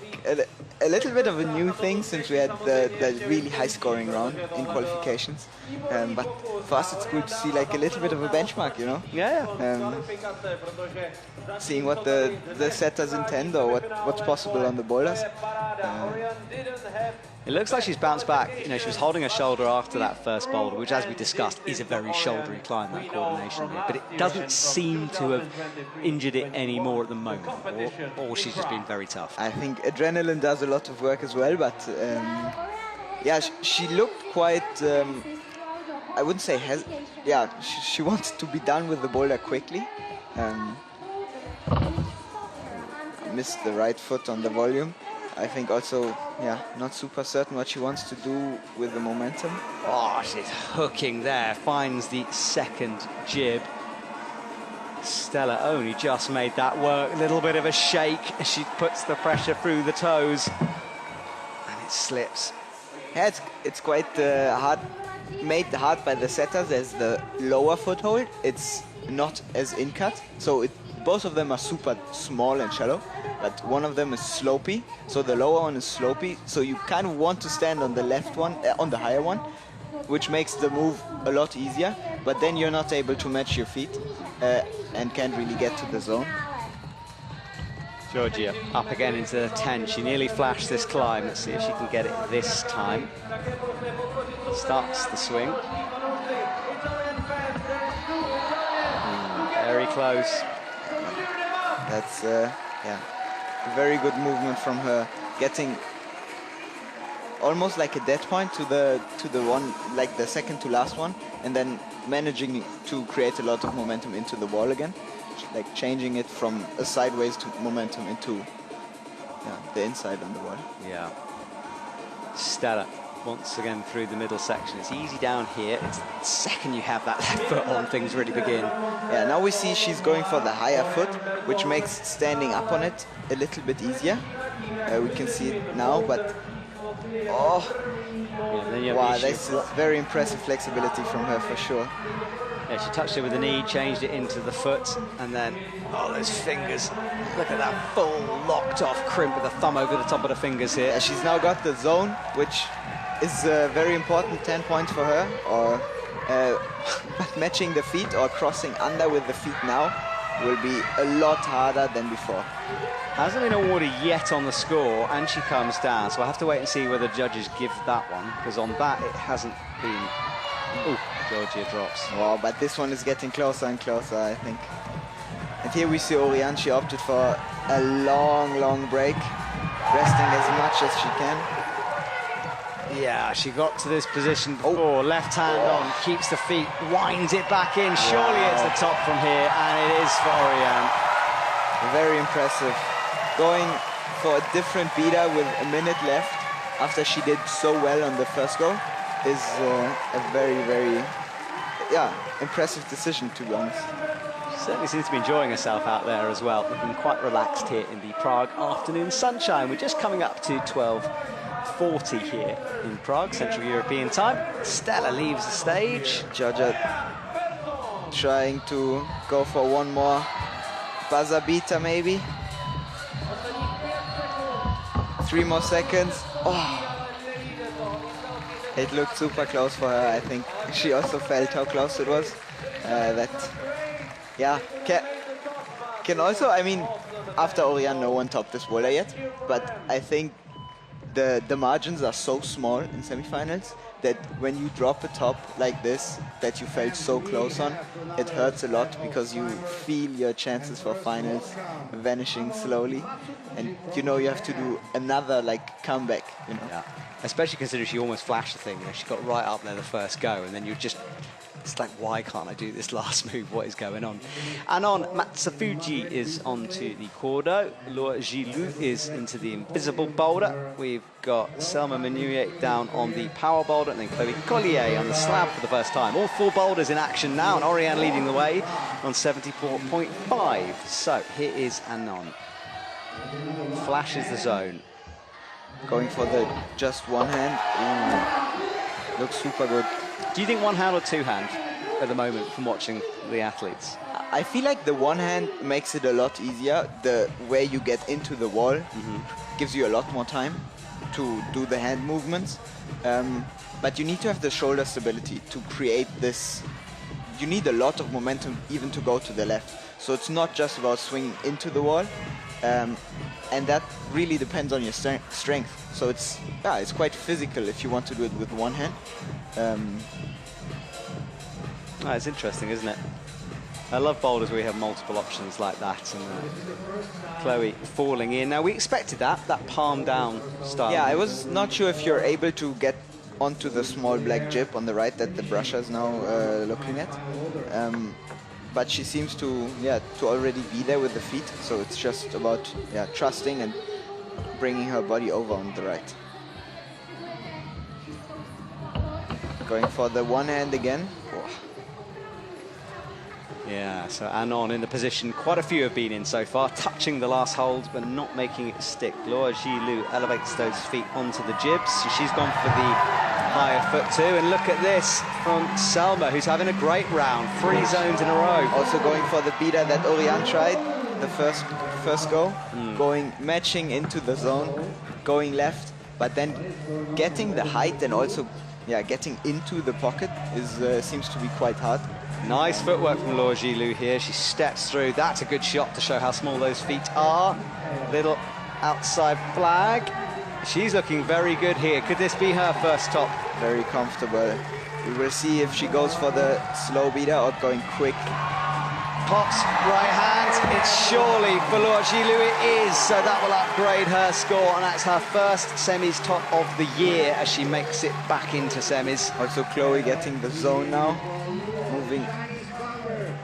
D: a little bit of a new thing since we had the really high scoring round in qualifications. But for us it's good to see like a little bit of a benchmark, you know?
C: Yeah.
D: Seeing what the setters intend or what's possible on the boulders.
C: It looks like she's bounced back. You know, she was holding her shoulder after that first boulder, which, as we discussed, is a very shouldery climb, that coordination here. But it doesn't seem to have injured it anymore at the moment, or she's just been very tough.
D: I think adrenaline does a lot of work as well, but yeah, she looked quite, I wouldn't say, she wanted to be done with the boulder quickly. Missed the right foot on the volume. I think also, not super certain what she wants to do with the momentum.
C: Oh, she's hooking there, finds the second jib. Stella only just made that work. A little bit of a shake as she puts the pressure through the toes. And it slips.
D: Yeah, it's quite hard, made hard by the setters as the lower foothold. It's not as in-cut, so both of them are super small and shallow, but one of them is slopey, so the lower one is slopey, so you kind of want to stand on the left one, on the higher one, which makes the move a lot easier, but then you're not able to match your feet and can't really get to the zone.
C: Georgia up again into the 10. She nearly flashed this climb. Let's see if she can get it this time. Starts the swing. Very close.
D: That's a very good movement from her, getting almost like a dead point to the one, like the second to last one, and then managing to create a lot of momentum into the wall again, like changing it from a sideways to momentum into the inside on the wall.
C: Yeah. Stella once again through the middle section. It's easy down here. It's the second you have that left foot on, things really begin.
D: Yeah, now we see she's going for the higher foot, which makes standing up on it a little bit easier. We can see it now, but wow, this is very impressive flexibility from her for sure.
C: Yeah, she touched it with the knee, changed it into the foot, and then, those fingers. Look at that full locked off crimp with the thumb over the top of the fingers here.
D: Yeah, she's now got the zone, which is a very important 10 points for her, or but matching the feet or crossing under with the feet now will be a lot harder than before.
C: Hasn't been awarded yet on the score, and she comes down, so I'll have to wait and see whether judges give that one, because on that it hasn't been. Oh, Georgia drops.
D: Wow, but this one is getting closer and closer, I think. And here we see Oriane. She opted for a long break, resting as much as she can.
C: Yeah, she got to this position before, left hand on, keeps the feet, winds it back in. Surely it's the top from here, and it is for Oriane.
D: Very impressive. Going for a different beater with a minute left after she did so well on the first go is a very impressive decision, to be honest.
C: She certainly seems to be enjoying herself out there as well, looking quite relaxed here in the Prague afternoon sunshine. We're just coming up to 12:40 here in Prague, Central European time. Stella leaves the stage.
D: Georgia trying to go for one more buzzer beater, maybe. 3 more seconds. It looked super close for her. I think she also felt how close it was. Can also, I mean, after Oriane, no one topped this boulder yet, but I think the margins are so small in semifinals that when you drop a top like this that you felt so close on, it hurts a lot because you feel your chances for finals vanishing slowly, and you know you have to do another comeback, you know.
C: Yeah. Especially considering she almost flashed the thing. You know, she got right up there the first go, and then you just, it's like, why can't I do this last move? What is going on? Anon Matsufuji is onto the Cordo. Laura Gilou is into the invisible boulder. We've got Selma Menuet down on the power boulder, and then Chloe Collier on the slab for the first time. All 4 boulders in action now, and Oriane leading the way on 74.5. So here is Anon. Flashes the zone.
D: Going for the just one hand. Ooh. Looks super good.
C: Do you think one hand or two hand? at the moment from watching the athletes?
D: I feel like the one hand makes it a lot easier. The way you get into the wall gives you a lot more time to do the hand movements. But you need to have the shoulder stability to create this. You need a lot of momentum even to go to the left. So it's not just about swinging into the wall. And that really depends on your strength. So it's quite physical if you want to do it with one hand.
C: It's interesting, isn't it? I love boulders where we have multiple options like that. And Chloe falling in. Now, we expected that palm down style.
D: Yeah, I was not sure if you're able to get onto the small black jib on the right that the brusher is now looking at. But she seems to already be there with the feet. So it's just about trusting and bringing her body over on the right. Going for the one hand again.
C: Yeah, so Anon in the position quite a few have been in so far, touching the last hold but not making it stick. Laura Gilou elevates those feet onto the jibs. She's gone for the higher foot too, and look at this from Salma, who's having a great round, 3 zones in a row.
D: Also going for the beater that Oriane tried, the first go, matching into the zone, going left, but then getting the height and also getting into the pocket seems to be quite hard.
C: Nice footwork from Laura Gilou here. She steps through. That's a good shot to show how small those feet are. Little outside flag. She's looking very good here. Could this be her first top?
D: Very comfortable. We will see if she goes for the slow beater or going quick.
C: Pops right hand. It's surely for Laura Gilou. It is. So that will upgrade her score, and that's her first semis top of the year as she makes it back into semis.
D: Also Chloe getting the zone now. Moving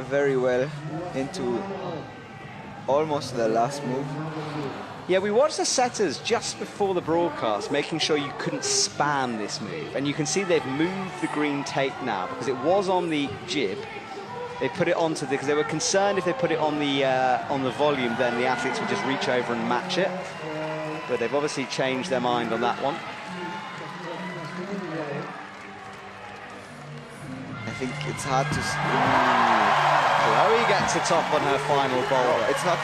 D: very well into almost the last move.
C: Yeah, we watched the setters just before the broadcast, making sure you couldn't spam this move. And you can see they've moved the green tape now because it was on the jib. They put it onto because they were concerned if they put it on the volume, then the athletes would just reach over and match it. But they've obviously changed their mind on that one.
D: I think it's hard to...
C: Chloe gets a top on her final boulder.
D: It's not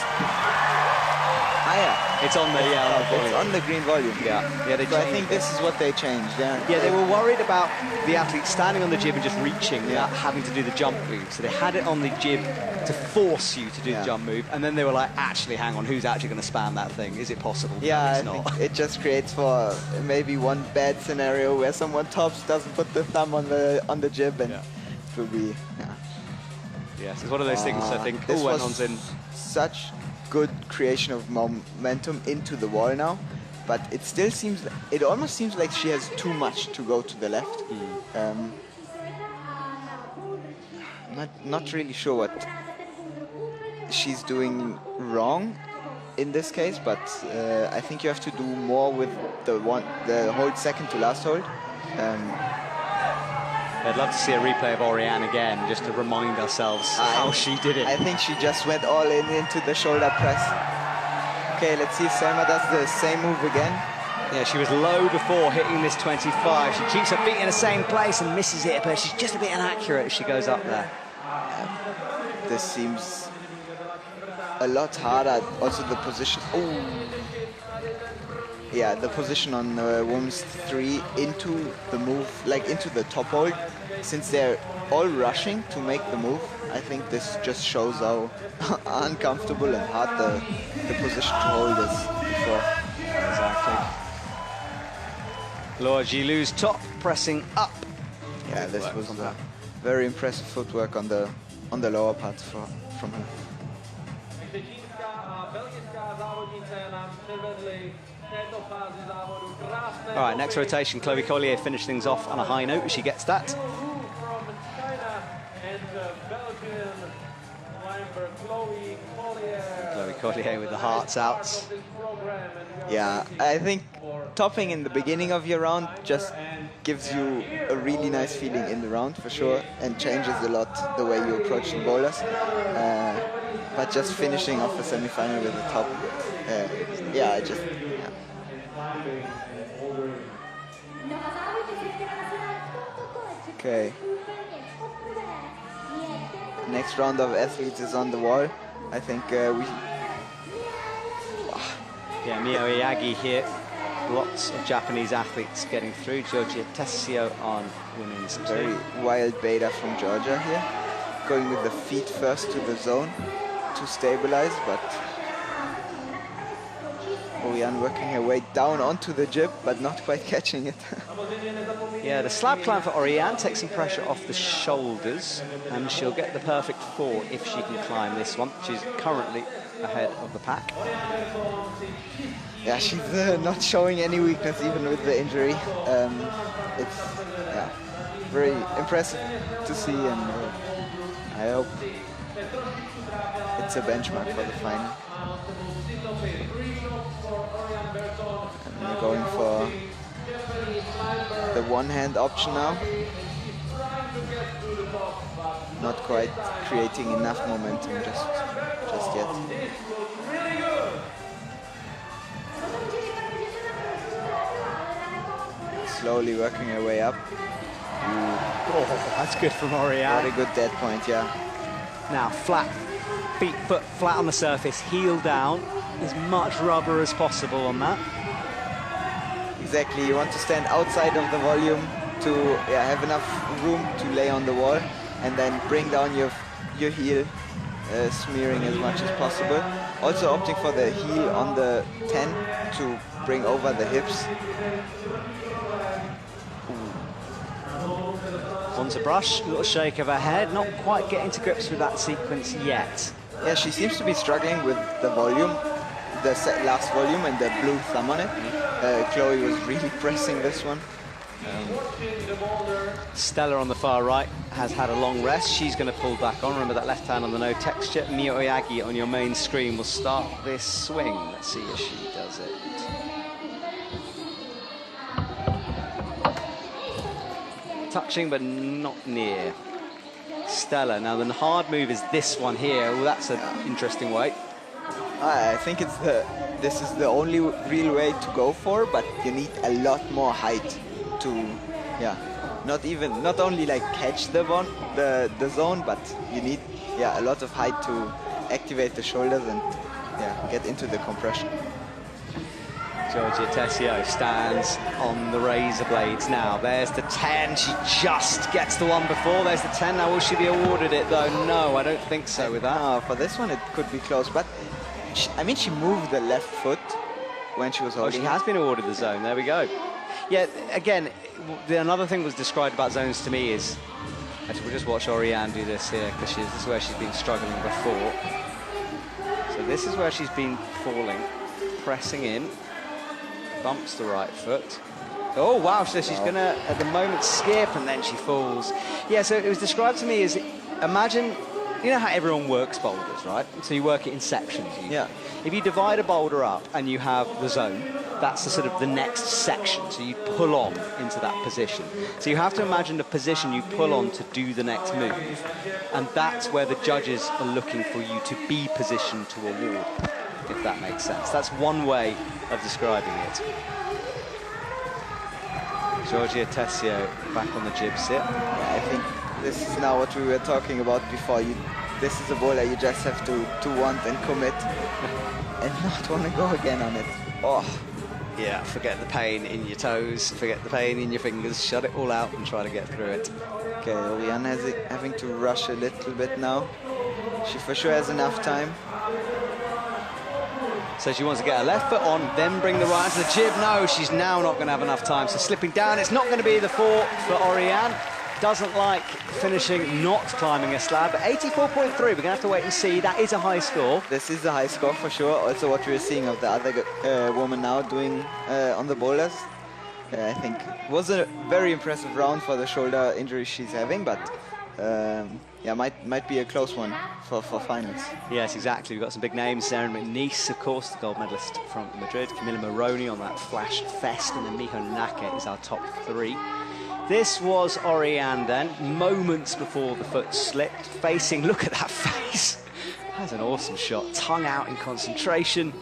D: higher.
C: It's on the
D: it's on the green volume.
C: Yeah,
D: so I think this is what they changed. Yeah,
C: they were worried about the athlete standing on the jib and just reaching without having to do the jump move. So they had it on the jib to force you to do the jump move, and then they were like, actually, hang on, who's actually going to spam that thing? Is it possible?
D: Yeah,
C: no, it's
D: I
C: not.
D: think it just creates for maybe one bad scenario where someone tops, doesn't put the thumb on the jib, and it will be.
C: Yes, it's one of those things. I think.
D: This was
C: Anon's in.
D: Such good creation of momentum into the wall now, but it still seems, it almost seems like she has too much to go to the left. Not really sure what she's doing wrong in this case, but I think you have to do more with the hold second to last hold.
C: I'd love to see a replay of Oriane again, just to remind ourselves how she did it.
D: I think she just went all in into the shoulder press. Okay, let's see if Selma does the same move again.
C: Yeah, she was low before hitting this 25. She keeps her feet in the same place and misses it, but she's just a bit inaccurate as she goes up there.
D: This seems a lot harder. Also the position. Yeah, the position on women's 3 into the move, like into the top hold. Since they're all rushing to make the move, I think this just shows how uncomfortable and hard the position to hold is before.
C: Exactly. Laura Gilou's top pressing up.
D: Yeah, this was very impressive footwork on the lower part from her.
C: All right, next rotation, Chloe Collier finished things off on a high note as she gets that. Chloe Collier with the hearts out.
D: Yeah, I think topping in the beginning of your round just gives you a really nice feeling in the round for sure, and changes a lot the way you approach the boulders. But just finishing off the semi-final with the top, Okay. next round of athletes is on the wall. I think we...
C: Yeah, Mio Iyagi here. Lots of Japanese athletes getting through. Georgia Tessio on women's
D: Very wild beta from Georgia here. Going with the feet first to the zone to stabilize, but Oriane working her way down onto the jib, but not quite catching it.
C: Yeah, the slab climb for Oriane takes some pressure off the shoulders, and she'll get the perfect 4 if she can climb this one. She's currently ahead of the pack.
D: Yeah, she's not showing any weakness even with the injury. It's very impressive to see, and I hope it's a benchmark for the final. And we're going for the one-hand option now. Not quite creating enough momentum just yet. Slowly working her way up.
C: Oh, that's good from Oriane.
D: Very good dead point, yeah.
C: Now, flat, foot flat on the surface, heel down. As much rubber as possible on that.
D: Exactly, you want to stand outside of the volume to have enough room to lay on the wall, and then bring down your heel, smearing as much as possible. Also opting for the heel on the 10 to bring over the hips.
C: Onto brush, little shake of her head, not quite getting to grips with that sequence yet.
D: Yeah, she seems to be struggling with the volume, the last volume, and the blue thumb on it. Chloe was really pressing this one.
C: Stella on the far right has had a long rest. She's going to pull back on. Remember that left hand on the no texture. Mio Iyagi on your main screen will start this swing. Let's see if she does it. Touching, but not near. Stella. Now, the hard move is this one here. Well, that's an interesting weight.
D: I think this is the only real way to go for, but you need a lot more height to, not only like catch the zone, but you need, a lot of height to activate the shoulders and, get into the compression.
C: Georgia Tessio stands on the razor blades now. There's the 10. She just gets the one before. There's the 10. Now, will she be awarded it, though? No, I don't think so with that.
D: No, for this one, it could be close. But, she moved the left foot when she was holding.
C: She has been awarded the zone. There we go. Yeah, again, another thing was described about zones to me is... Actually, we'll just watch Oriane do this here, because this is where she's been struggling before. So this is where she's been falling, pressing in. Bumps the right foot. Oh, wow, so she's going to, at the moment, skip, and then she falls. Yeah, so it was described to me as, imagine, you know how everyone works boulders, right? So you work it in sections.
D: Yeah.
C: If you divide a boulder up and you have the zone, that's the sort of the next section. So you pull on into that position. So you have to imagine the position you pull on to do the next move. And that's where the judges are looking for you to be positioned to award, if that makes sense. That's one way of describing it. Georgia Tessio back on the jib sit.
D: Yeah, I think this is now what we were talking about before. This is a boulder you just have to want and commit and not want to go again on it. Oh.
C: Yeah, forget the pain in your toes, forget the pain in your fingers, shut it all out and try to get through it.
D: Okay, Oriane having to rush a little bit now. She for sure has enough time.
C: So she wants to get her left foot on, then bring the right hand to the jib. No, she's now not going to have enough time. So slipping down, it's not going to be the 4 for Oriane. Doesn't like finishing, not climbing a slab. 84.3, we're going to have to wait and see. That is a high score.
D: This is a high score for sure. Also what we're seeing of the other woman now doing on the boulders. I think it was a very impressive round for the shoulder injury she's having, but might be a close one for finals.
C: Yes, exactly. We've got some big names. Sarah McNeice, of course, the gold medalist from Madrid. Camilla Moroni on that Flash Fest, and then Miho Nake is our top 3. This was Oriane then, moments before the foot slipped, facing, look at that face. That's an awesome shot, tongue out in concentration.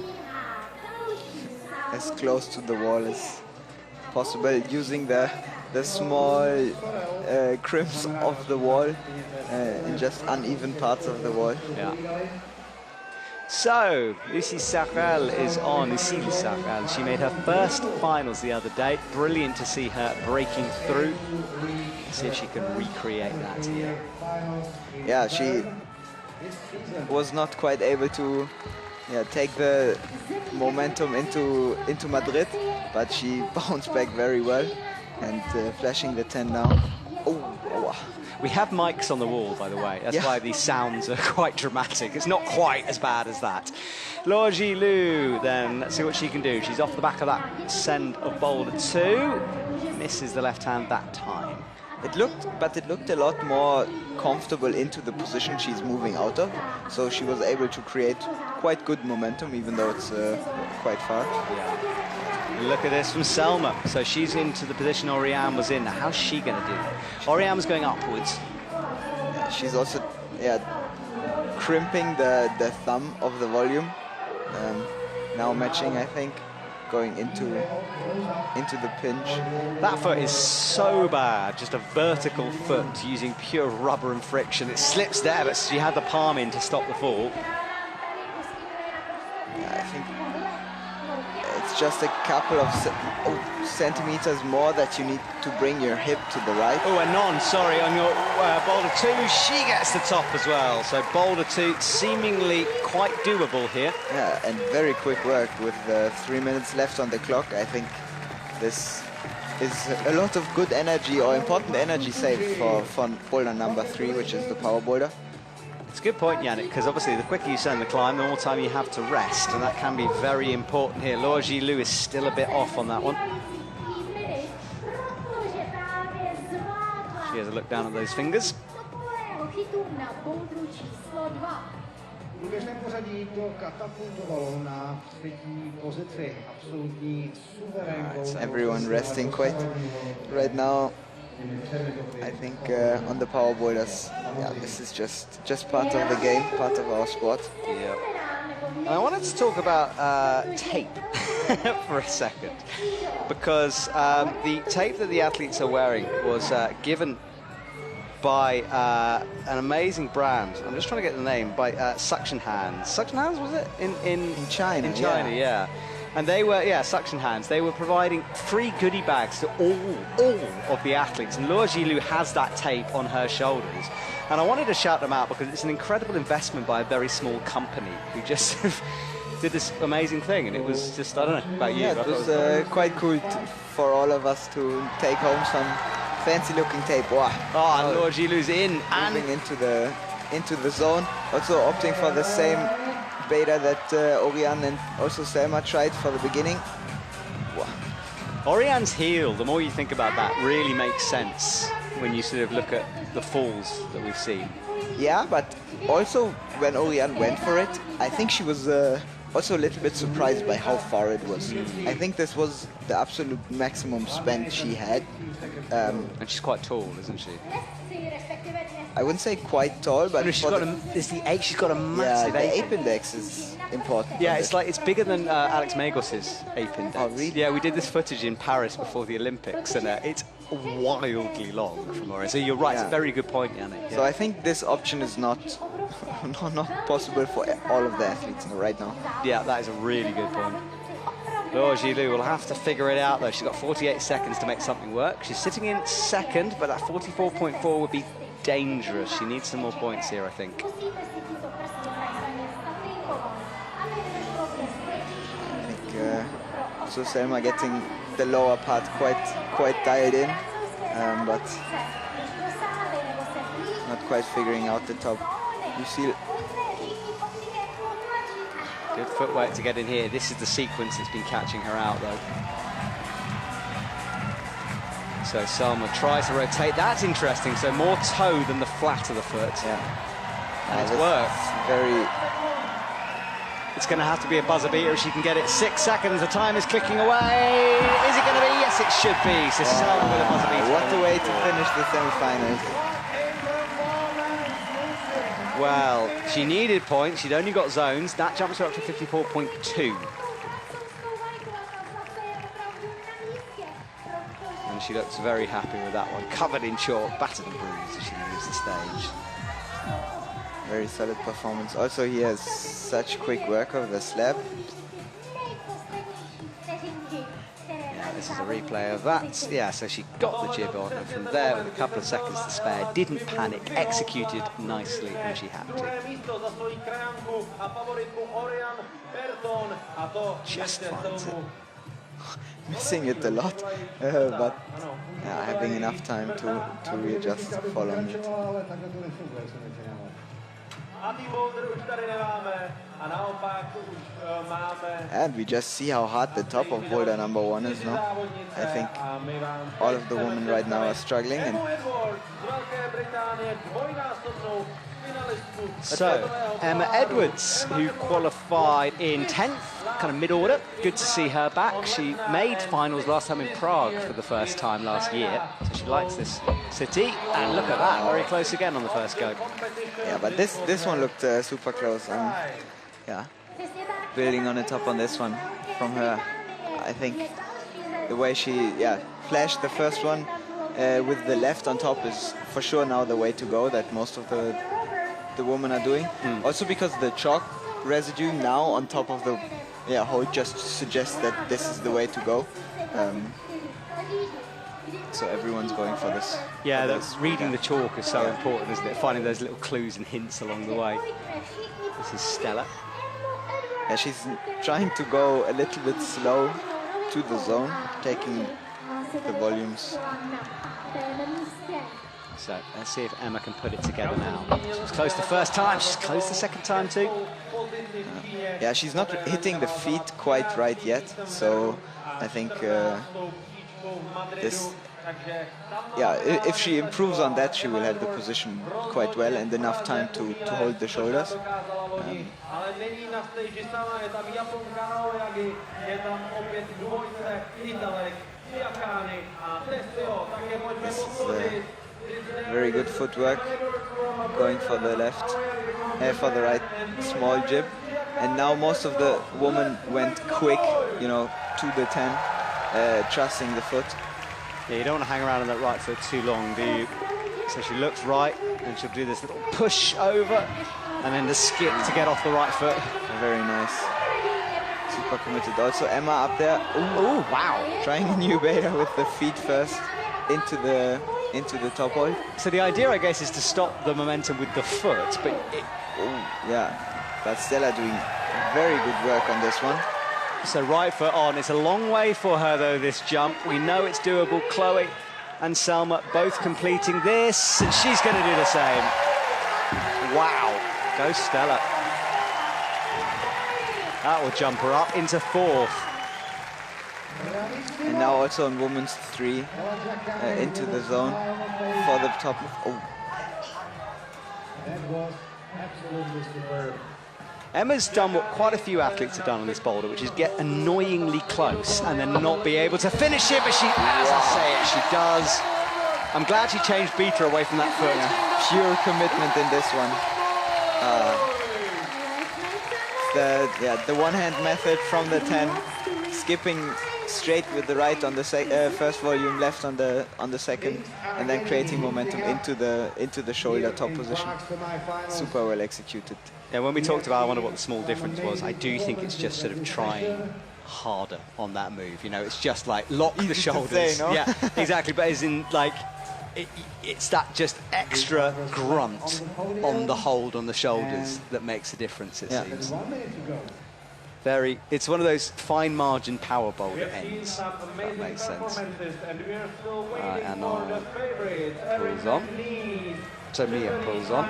D: As close to the wall as possible, using the small crimps of the wall in just uneven parts of the wall.
C: Yeah. So, Lucie Sarel is on, Lucille Sarel. She made her first finals the other day. Brilliant to see her breaking through. See if she can recreate that here.
D: Yeah, she was not quite able to take the momentum into Madrid, but she bounced back very well and flashing the 10 now. Oh.
C: We have mics on the wall, by the way. That's why these sounds are quite dramatic. It's not quite as bad as that. Laura Gilou, then, let's see what she can do. She's off the back of that send of Boulder 2. Misses the left hand that time.
D: It looked a lot more comfortable into the position she's moving out of. So she was able to create quite good momentum, even though it's quite far.
C: Yeah. Look at this from Selma. So she's into the position Oriane was in. Now, how's she going to do? Oriane was going upwards.
D: Yeah, she's also crimping the thumb of the volume. Now matching, I think, going into the pinch.
C: That foot is so bad, just a vertical foot using pure rubber and friction. It slips there, but she had the palm in to stop the fall.
D: Yeah, I think it's just a couple of centimeters more that you need to bring your hip to the right.
C: Oh, and non, sorry, on your Boulder 2, she gets the top as well. So Boulder 2 seemingly quite doable here.
D: Yeah, and very quick work with 3 minutes left on the clock. I think this is a lot of good energy or important energy saved for boulder number 3, which is the power boulder.
C: It's a good point, Yannick, because obviously the quicker you send the climb, the more time you have to rest, and that can be very important here. Laura Gilou is still a bit off on that one. She has a look down at those fingers.
D: Everyone resting quite right now. I think on the power boulders, this is just part of the game, part of our sport.
C: Yeah. And I wanted to talk about tape for a second, because the tape that the athletes are wearing was given by an amazing brand. I'm just trying to get the name, by Suction Hands. Suction Hands, was it? In
D: China.
C: In China, yeah. And they were, Suction Hands. They were providing free goodie bags to all of the athletes. And Laura Gilou has that tape on her shoulders. And I wanted to shout them out because it's an incredible investment by a very small company who just did this amazing thing. And it was just, I don't know about you.
D: Yeah, it was quite cool for all of us to take home some fancy-looking tape. Wow.
C: Oh, and Laura Gilou's in.
D: Moving into the zone. Also opting for the same beta that Oriane and also Selma tried for the beginning. Wow.
C: Oriane's heel, the more you think about that, really makes sense when you sort of look at the falls that we've seen.
D: Yeah, but also when Oriane went for it, I think she was also a little bit surprised by how far it was. I think this was the absolute maximum spend she had.
C: And she's quite tall, isn't she?
D: I wouldn't say quite tall, but
C: she's got a massive
D: the
C: ape.
D: ape index is important.
C: Yeah, it's bigger than Alex Megos's ape index.
D: Oh, really?
C: Yeah, we did this footage in Paris before the Olympics, and it's wildly long from Oriane. So you're right, it's a very good point, Yannick.
D: So I think this option is not possible for all of the athletes right now.
C: Yeah, that is a really good point. Laura Gilou will have to figure it out, though. She's got 48 seconds to make something work. She's sitting in second, but that 44.4 would be dangerous. She needs some more points here, I think.
D: I think so Selma getting the lower part quite dialed in, but not quite figuring out the top. You see.
C: Good footwork to get in here. This is the sequence that's been catching her out, though. So Selma tries to rotate. That's interesting. So more toe than the flat of the foot.
D: Yeah.
C: And it's worked. It's going to have to be a buzzer beater if she can get it. 6 seconds. The time is clicking away. Is it going to be? Yes, it should be. So Selma with a buzzer beater.
D: What a way to finish the semi-finals.
C: Well, she needed points. She'd only got zones. That jumps her up to 54.2. she looks very happy with that one. Covered in chalk, battered and bruised as she leaves the stage.
D: Very solid performance. Also, he has such quick work of the slab.
C: Yeah, this is a replay of that. Yeah, so she got the jib on, and from there, with a couple of seconds to spare, didn't panic, executed nicely when she had to. Just finds it.
D: Missing it a lot, but yeah, having enough time to readjust, fall on it. And we just see how hard the top of Boulder #1 is now. I think all of the women right now are struggling. And
C: so, Emma Edwards, who qualified in 10th, kind of mid-order. Good to see her back. She made finals last time in Prague for the first time last year, so she likes this city. And look at that, very close again on the first go.
D: yeah, but this one looked super close. Yeah, building on the top on this one from her. I think the way she flashed the first one with the left on top is for sure now the way to go, that most of the women are doing. Also because the chalk residue now on top of the hole just suggests that this is the way to go. So everyone's going for this.
C: Yeah, that's reading the chalk is so important, isn't it? Finding those little clues and hints along the way. This is Stella.
D: Yeah, she's trying to go a little bit slow to the zone, taking the volumes.
C: So let's see if Emma can put it together now. She was close the first time, she's close the second time too.
D: Yeah, she's not hitting the feet quite right yet, so I think if she improves on that, she will have the position quite well and enough time to hold the shoulders. This is very good footwork, going for the left, for the right small jib. And now most of the women went quick, to the 10, trusting the foot.
C: Yeah, you don't want to hang around on that right foot too long, do you? So she looks right, and she'll do this little push over, and then the skip to get off the right foot.
D: Very nice. Super committed. Also Emma up there.
C: Ooh, wow.
D: Trying a new beta with the feet first into the top hole.
C: So the idea, I guess, is to stop the momentum with the foot, but
D: but Stella doing very good work on this one.
C: So right foot on. It's a long way for her, though, this jump. We know it's doable. Chloe and Selma both completing this, and she's going to do the same. Wow. Go Stella. That will jump her up into 4th.
D: And now also on women's 3, into the zone for the top.
B: That was absolutely superb.
C: Emma's done what quite a few athletes have done on this boulder, which is get annoyingly close and then not be able to finish it, but she, as I say it, she does. I'm glad she changed beta away from that foot.
D: Yeah, pure commitment in this one. The one-hand method from the 10, skipping straight with the right on the first volume, left on the second, and then creating momentum into the shoulder top position. Super well executed.
C: Yeah, when we talked about, I wonder what the small difference was. I do think it's just sort of trying harder on that move. It's just like lock the shoulders.
D: Say, no?
C: Yeah, exactly. But as in like, it's that just extra grunt on the hold on the shoulders that makes a difference. It seems. It's one of those fine margin power boulder ends. That makes sense. And pulls on. So Mia pulls on.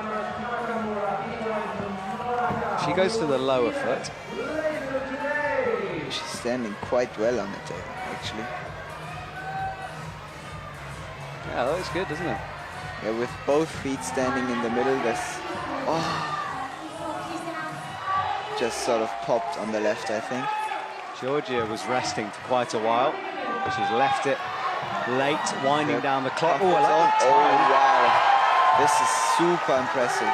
C: She goes to the lower foot.
D: She's standing quite well on it, actually.
C: Yeah, that looks good, doesn't it?
D: Yeah, with both feet standing in the middle, just sort of popped on the left, I think.
C: Georgia was resting for quite a while. She's left it late, winding down the clock. Oh,
D: wow. This is super impressive.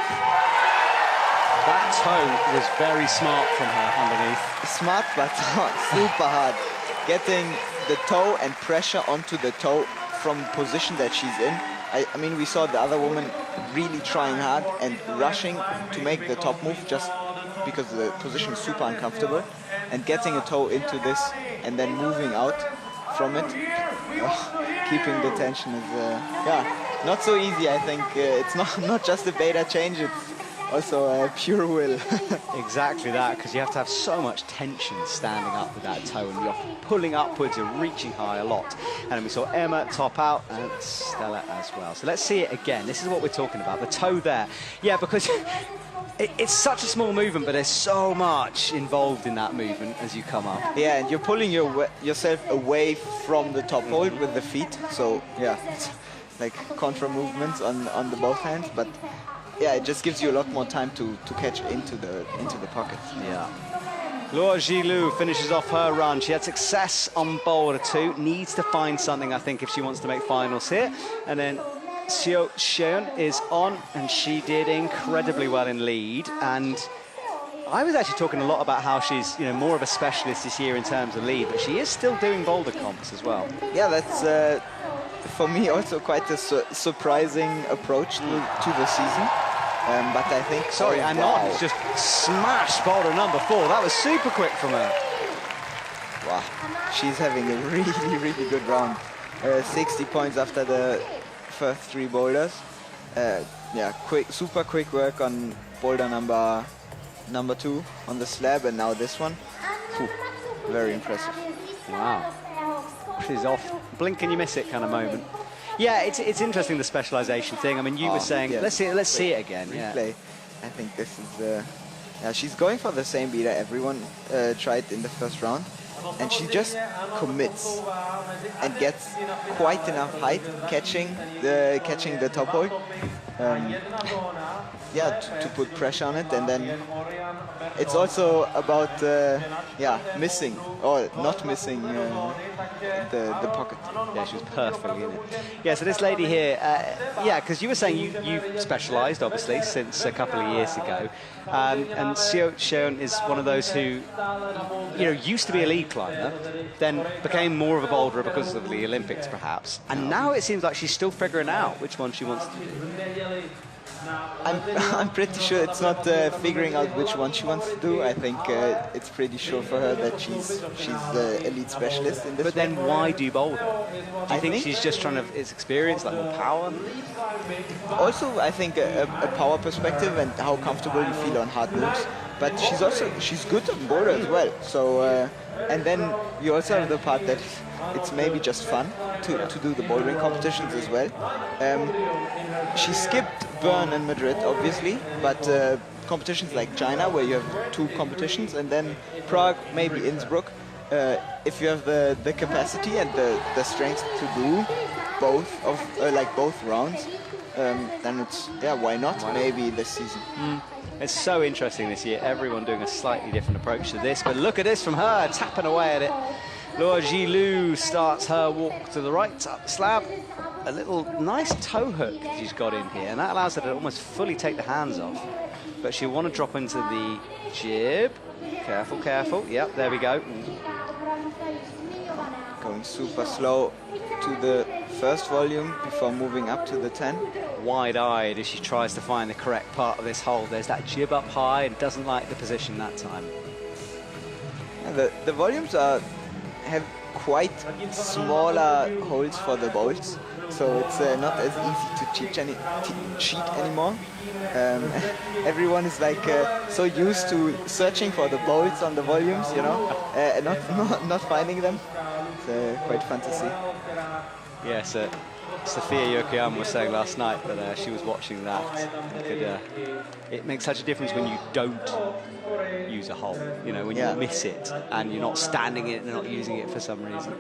C: That toe was very smart from her underneath.
D: Smart, but super hard. Getting the toe and pressure onto the toe from position that she's in. I mean, we saw the other woman really trying hard and rushing to make the top move just because the position is super uncomfortable, and getting a toe into this and then moving out from it, keeping the tension is not so easy. I think it's not just a beta change, it's also pure will.
C: Exactly that, because you have to have so much tension standing up with that toe, and you're pulling upwards, you're reaching high a lot. And then we saw Emma top out and Stella as well. So let's see it again. This is what we're talking about, the toe there. Yeah, because it's such a small movement, but there's so much involved in that movement as you come up.
D: Yeah, and you're pulling yourself away from the top hold with the feet. So yeah, it's like contra movements on the both hands, but yeah, it just gives you a lot more time to catch into the pocket.
C: Yeah. Luo Jilu finishes off her run. She had success on Boulder 2. Needs to find something, I think, if she wants to make finals here. And then Xiao Xian is on, and she did incredibly well in lead. And I was actually talking a lot about how she's, more of a specialist this year in terms of lead, but she is still doing Boulder comps as well.
D: Yeah, that's for me also quite a surprising approach to the season. But I think...
C: Sorry, and
D: wow.
C: just smashed Boulder number 4. That was super quick from her.
D: Wow, she's having a really, really good round. 60 points after the first 3 boulders. Yeah, super quick work on boulder number 2 on the slab, and now this one. Whew, very impressive.
C: Wow. She's off. Blink and you miss it kind of moment. Yeah, it's interesting, the specialization thing. I mean, you were saying,
D: yeah.
C: let's see it again.
D: Replay. Yeah. I think this is... yeah, she's going for the same beat that everyone tried in the first round. And she just commits and gets quite enough height catching the top hold. Yeah, to put pressure on it, and then it's also about missing or not missing the pocket.
C: Yeah, she was perfectly in it. Yeah, so this lady here, because you were saying you've specialised obviously since a couple of years ago, and Xiao Xian is one of those who used to be a lead climber, then became more of a boulderer because of the Olympics perhaps, and now it seems like she's still figuring out which one she wants to do.
D: I'm pretty sure it's not figuring out which one she wants to do. I think it's pretty sure for her that she's the elite specialist in this.
C: But then why do Boulder? Do you think she's just trying to, it's experience, like more power?
D: Also, I think a power perspective and how comfortable you feel on hard moves. But she's good on Boulder as well. So and then you also have the part that it's maybe just fun to do the bouldering competitions as well. She skipped Bern and Madrid, obviously, but competitions like China, where you have 2 competitions, and then Prague, maybe Innsbruck, if you have the capacity and the strength to do both rounds, then it's, why not? Maybe this season.
C: It's so interesting this year, everyone doing a slightly different approach to this, but look at this from her, tapping away at it. Luo Jilu starts her walk to the right, up the slab. A little nice toe hook she's got in here, and that allows her to almost fully take the hands off. But she'll want to drop into the jib. Careful, careful. Yep, there we go.
D: Going super slow to the first volume before moving up to the 10.
C: Wide-eyed as she tries to find the correct part of this hold. There's that jib up high and doesn't like the position that time.
D: Yeah, the volumes have quite smaller holes for the bolts, so it's not as easy to cheat anymore. Everyone is like so used to searching for the bolts on the volumes, and not finding them. It's quite fun to see.
C: Yes, Sophia Yokoyama was saying last night that she was watching that. It makes such a difference when you don't use a hole, when you miss it and you're not standing it and not using it for some reason.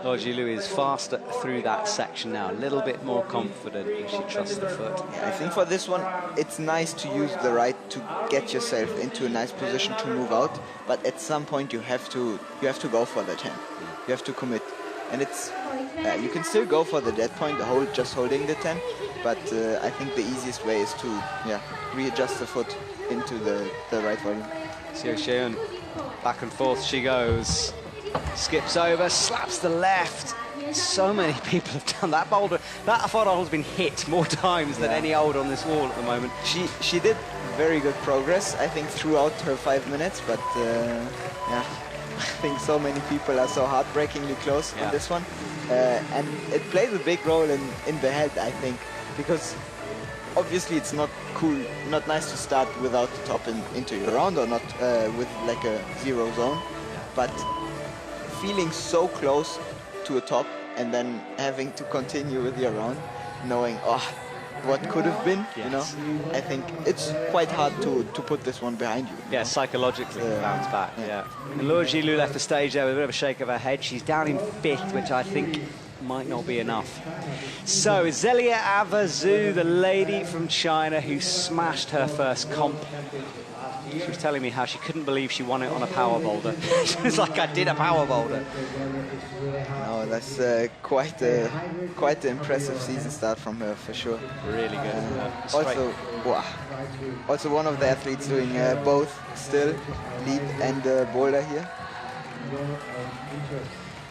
C: Luo Jilu is faster through that section now, a little bit more confident as she trusts the foot.
D: I think for this one, it's nice to use the right to get yourself into a nice position to move out, but at some point you have to go for the 10. You have to commit. And it's you can still go for the dead point, just holding the 10, but I think the easiest way is to readjust the foot into the right volume.
C: Xiao Xian, back and forth she goes. Skips over, slaps the left. So many people have done that boulder. That photo has been hit more times than any old on this wall at the moment.
D: She did very good progress, I think, throughout her 5 minutes, but yeah, I think so many people are so heartbreakingly close on this one. And it plays a big role in the head, I think, because obviously it's not cool, not nice to start without the top into your round, or not with like a zero zone, but feeling so close to a top and then having to continue with your round, knowing, oh, what could have been, you know? I think it's quite hard to put this one behind you.
C: Yeah, psychologically bounce back, yeah. And Laura Gilou left the stage there with a bit of a shake of her head. She's down in 5th, which I think might not be enough. So, Zelia Avazu, the lady from China who smashed her first comp. She was telling me how she couldn't believe she won it on a power boulder. She was like, I did a power boulder.
D: No, that's quite an impressive season start from her, for sure.
C: Really good.
D: Also one of the athletes doing both still, lead and boulder here.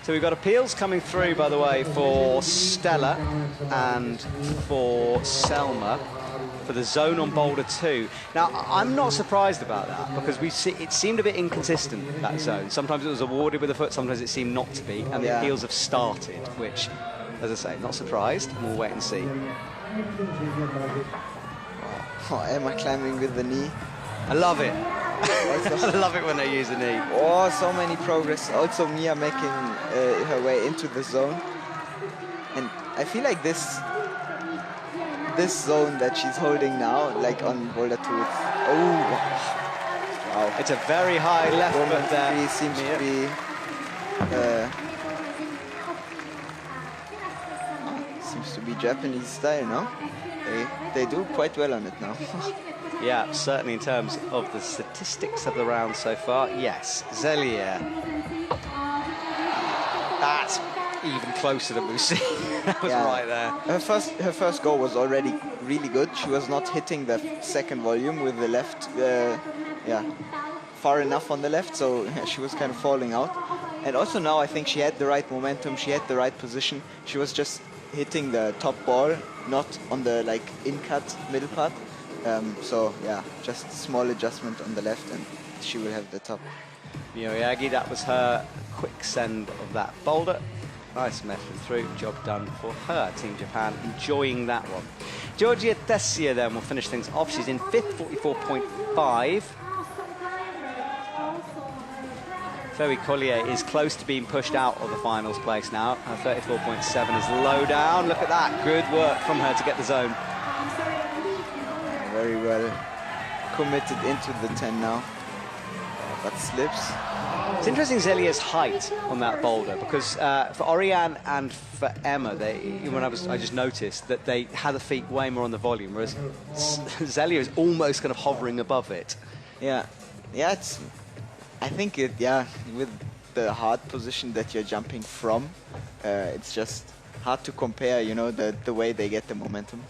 C: So we've got appeals coming through, by the way, for Stella and for Selma for the zone on Boulder 2. Now, I'm not surprised about that, because it seemed a bit inconsistent, that zone. Sometimes it was awarded with a foot, sometimes it seemed not to be, and the appeals have started, which, as I say, not surprised, and we'll wait and see.
D: Oh, Emma climbing with the knee.
C: I love it. I love it when they use the knee.
D: Oh, so many progress. Also Mia making her way into the zone. And I feel like this zone that she's holding now, like on Boulder 2, wow.
C: It's a very high left foot there.
D: Seems to be seems to be Japanese style, no? They do quite well on it now.
C: Yeah, certainly in terms of the statistics of the round so far, yes. Zelia. That's even closer than we've seen. That was right there.
D: Her first goal was already really good. She was not hitting the second volume with the left, far enough on the left, so she was kind of falling out. And also now I think she had the right momentum, she had the right position. She was just hitting the top ball, not on the like in-cut middle part. So yeah, just a small adjustment on the left and she will have the top.
C: Miyoyagi, that was her quick send of that boulder. Nice method through, job done for her. Team Japan enjoying that one. Georgia Tessia then will finish things off. She's in 5th, 44.5. Chloe Collier is close to being pushed out of the finals place now. Her 34.7 is low down. Look at that, good work from her to get the zone.
D: Very well committed into the 10 now, but slips.
C: It's interesting Zelia's height on that boulder, because for Oriane and for Emma, I just noticed that they had the feet way more on the volume, whereas Zelia is almost kind of hovering above it.
D: Yeah, I think with the hard position that you're jumping from, it's just hard to compare, you know, the way they get the momentum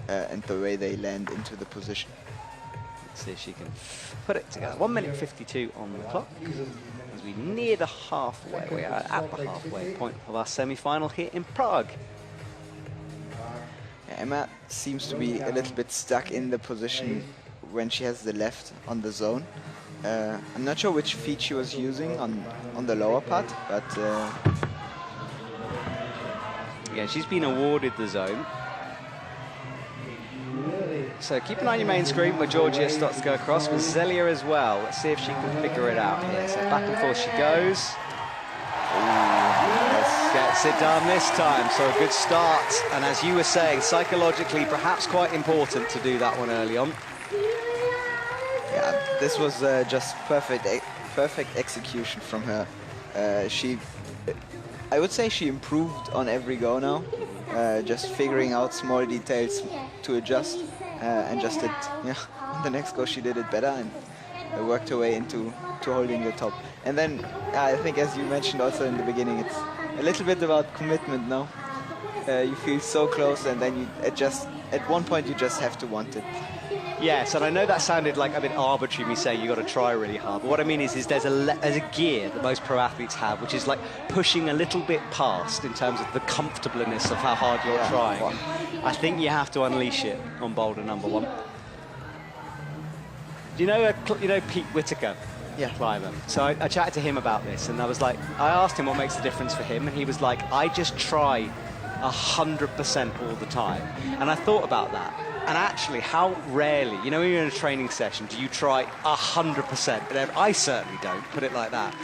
D: and the way they land into the position.
C: Let's see if she can put it together. 1 minute 52 on the clock. As we near the halfway, we are at the halfway point of our semi-final here in Prague.
D: Emma seems to be a little bit stuck in the position when she has the left on the zone. I'm not sure which feet she was using on the lower part, but
C: yeah, she's been awarded the zone. So keep an eye on your main screen where Georgia starts to go across, with Zelia as well. Let's see if she can figure it out here. So back and forth she goes. Gets it done this time, so a good start. And as you were saying, psychologically perhaps quite important to do that one early on.
D: Yeah, this was just perfect execution from her. I would say she improved on every go now, just figuring out small details to adjust, and just did, on the next go she did it better and worked her way into holding the top. And then I think, as you mentioned also in the beginning, it's a little bit about commitment now. You feel so close and then you adjust at one point you just have to want it.
C: Yes, and I know that sounded like a bit arbitrary, me saying you got to try really hard. But what I mean is there's a gear that most pro athletes have, which is like pushing a little bit past in terms of the comfortableness of how hard you're trying. I think you have to unleash it on Boulder #1. Do you know Pete Whitaker?
D: Yeah.
C: Climber. So I chatted to him about this, and I asked him what makes the difference for him, and he was like, I just try 100% all the time. And I thought about that. And actually, how rarely, when you're in a training session, do you try 100%? And I certainly don't, put it like that.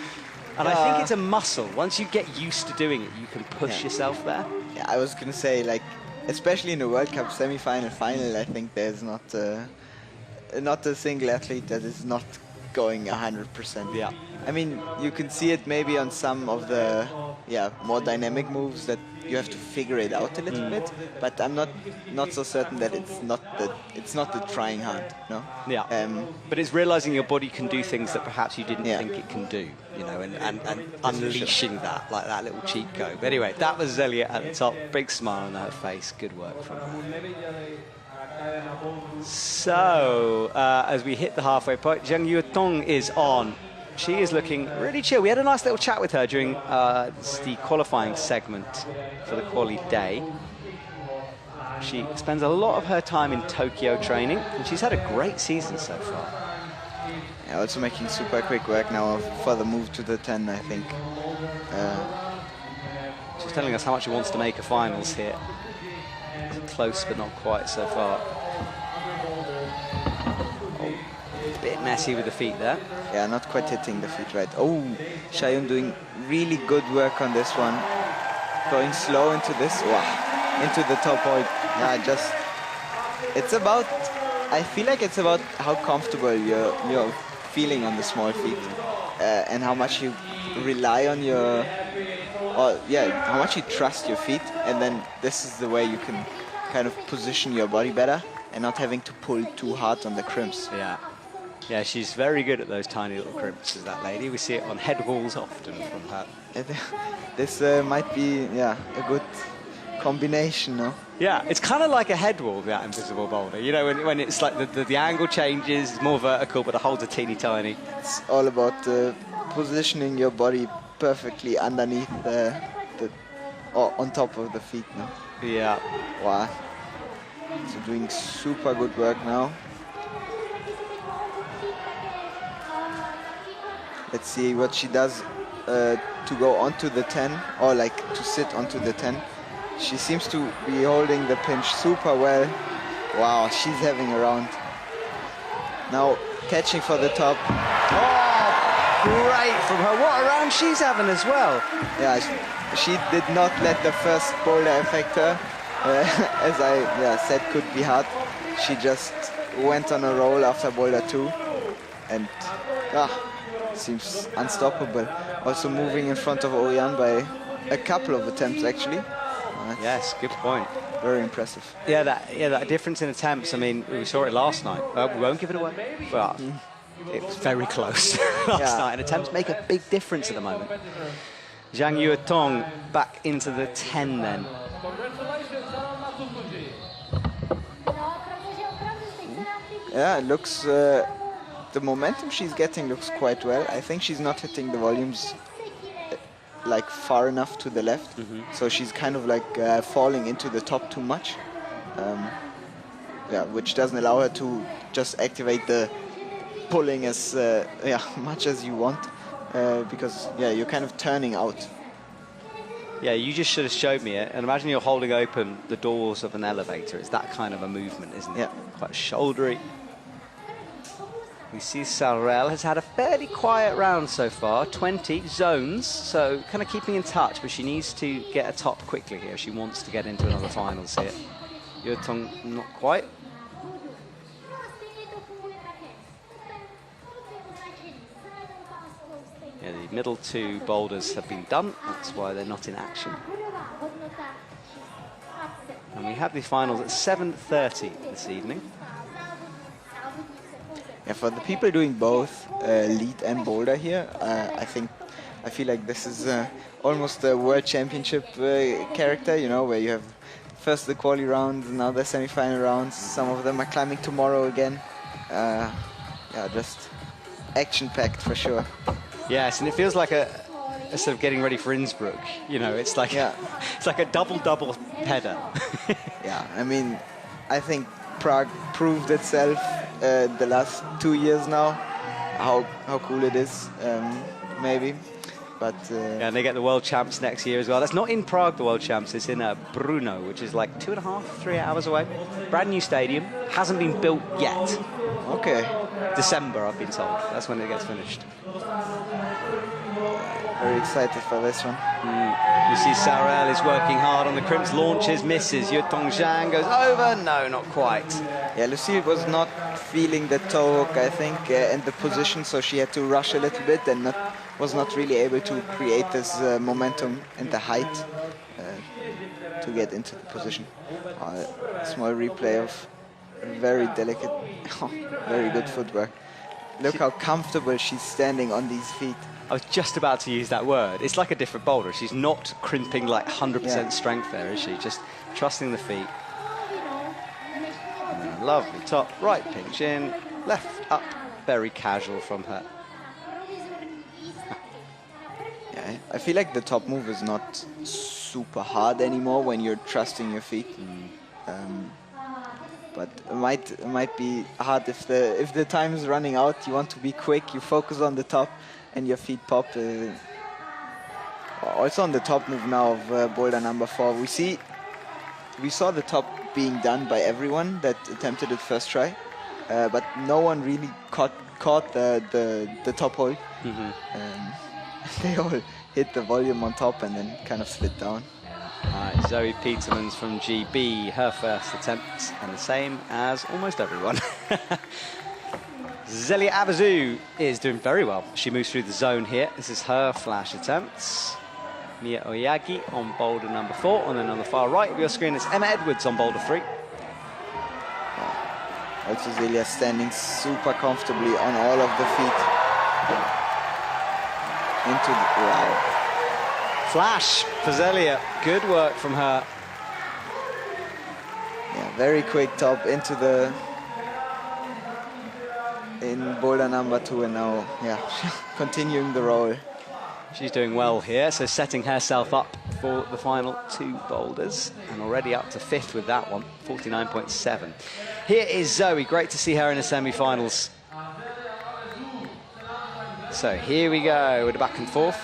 C: And I think it's a muscle. Once you get used to doing it, you can push yourself there.
D: Yeah, I was going to say, like, especially in the World Cup semi-final, final, I think there's not a single athlete that is not going 100%.
C: Yeah.
D: I mean, you can see it maybe on some of the more dynamic moves that you have to figure it out a little bit, but I'm not so certain that it's not the trying hard, no?
C: Yeah. But it's realizing your body can do things that perhaps you didn't think it can do, and unleashing that, like that little cheat code. But anyway, that was Zelia at the top, big smile on her face, good work from her. So, as we hit the halfway point, Zhang Yuetong is on. She is looking really chill. We had a nice little chat with her during the qualifying segment for the quali day. She spends a lot of her time in Tokyo training, and she's had a great season so far.
D: Yeah, also making super quick work now for the move to the 10, I think.
C: She's telling us how much she wants to make a finals here. Close, but not quite so far. A bit messy with the feet there.
D: Yeah, not quite hitting the feet right. Oh, Shayun doing really good work on this one. Going slow into this. Wow. Into the top point. Yeah, I feel like it's about how comfortable you're feeling on the small feet. And how much you rely on how much you trust your feet. And then this is the way you can kind of position your body better and not having to pull too hard on the crimps.
C: Yeah. Yeah, she's very good at those tiny little crimps, is that lady. We see it on head walls often from her.
D: This might be, a good combination, no?
C: Yeah, it's kind of like a head wall, that invisible boulder. When it's like the angle changes, it's more vertical, but the holes are teeny tiny.
D: It's all about positioning your body perfectly underneath or on top of the feet, no?
C: Yeah.
D: Wow. So doing super good work now. Let's see what she does to go onto the 10, or like to sit onto the 10. She seems to be holding the pinch super well. Wow, she's having a round. Now catching for the top.
C: Oh, great from her. What a round she's having as well.
D: Yeah, she did not let the first boulder affect her. As I said, could be hard. She just went on a roll after boulder 2. And seems unstoppable. Also moving in front of Oriane by a couple of attempts, actually.
C: Yes, good point.
D: Very impressive.
C: Yeah, that difference in attempts. I mean, we saw it last night. We won't give it away, but it was very close last night. And attempts make a big difference at the moment. Zhang Yuetong back into the 10 then.
D: Yeah, it looks. The momentum she's getting looks quite well. I think she's not hitting the volumes like far enough to the left, so she's kind of like falling into the top too much. Which doesn't allow her to just activate the pulling as much as you want, because you're kind of turning out.
C: Yeah, you just should have showed me it. And imagine you're holding open the doors of an elevator. It's that kind of a movement, isn't it?
D: Yeah.
C: Quite shouldery. We see Sarel has had a fairly quiet round so far, 20 zones, so kind of keeping in touch, but she needs to get a top quickly here. She wants to get into another finals here. Yuetong, not quite. Yeah, the middle 2 boulders have been done, that's why they're not in action. And we have the finals at 7:30 this evening.
D: Yeah, for the people doing both lead and boulder here, I feel like this is almost a world championship character, where you have first the quali rounds, now the semi-final rounds. Some of them are climbing tomorrow again. Yeah, just action-packed for sure.
C: Yes, and it feels like a sort of getting ready for Innsbruck. You know, it's like it's like a double header.
D: Yeah, I mean, I think Prague proved itself the last 2 years now. How cool it is, maybe. But
C: yeah, and they get the world champs next year as well. That's not in Prague, the world champs. It's in Brno, which is like 2.5, 3 hours away. Brand new stadium, hasn't been built yet.
D: okay.
C: December, I've been told. That's when it gets finished.
D: Very excited for this one.
C: You see Sarel is working hard on the crimps, launches, misses. Yu Tongjiang goes over. No, not quite.
D: Yeah, Lucille was not feeling the toe hook, I think, and the position, so she had to rush a little bit and was not really able to create this momentum and the height to get into the position. Small replay of very delicate, very good footwork. Look how comfortable she's standing on these feet.
C: I was just about to use that word. It's like a different boulder. She's not crimping like 100% strength there, is she? Just trusting the feet. And lovely top, right pinch in, left up, very casual from her.
D: Yeah, I feel like the top move is not super hard anymore when you're trusting your feet. But it might be hard if the time is running out. You want to be quick. You focus on the top, and your feet pop. Also on the top move now of boulder number 4, we saw the top being done by everyone that attempted it first try, but no one really caught the top hold. They all hit the volume on top and then kind of slid down.
C: Zoe Petermans from GB, her first attempt, and the same as almost everyone. Zelia Avazu is doing very well. She moves through the zone here. This is her flash attempts. Mia Oyagi on boulder number 4, and then on the far right of your screen it's Emma Edwards on boulder 3.
D: Also Zelia standing super comfortably on all of the feet. Into the, wow.
C: Flash for Zelia, good work from her.
D: Yeah, very quick top into the in boulder number 2, and now continuing the roll.
C: She's doing well here, so setting herself up for the final 2 boulders, and already up to 5th with that one, 49.7. Here is Zoe, great to see her in the semi-finals. So here we go with a back and forth.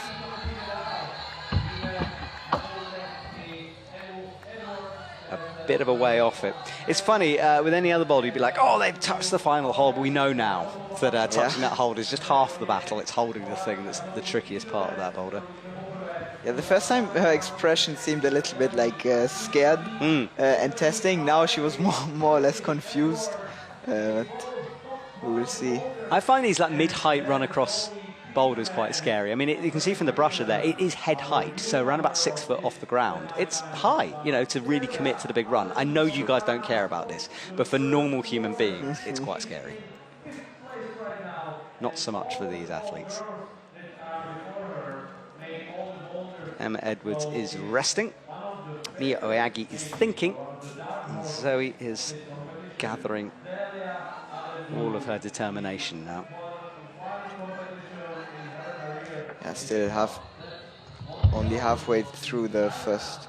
C: A bit of a way off it. It's funny, with any other boulder, you'd be like, oh, they've touched the final hole, but we know now that touching that hold is just half the battle. It's holding the thing that's the trickiest part of that boulder.
D: Yeah, the first time her expression seemed a little bit like scared and testing. Now she was more or less confused. But we will see.
C: I find these like mid-height run across boulders quite scary. I mean, you can see from the brusher there, it is head height, so around about 6 foot off the ground. It's high, you know, to really commit to the big run. I know you guys don't care about this, but for normal human beings, it's quite scary. Not so much for these athletes. Emma Edwards is resting. Mia Oyagi is thinking. And Zoe is gathering all of her determination now.
D: Yeah, still only halfway through the first,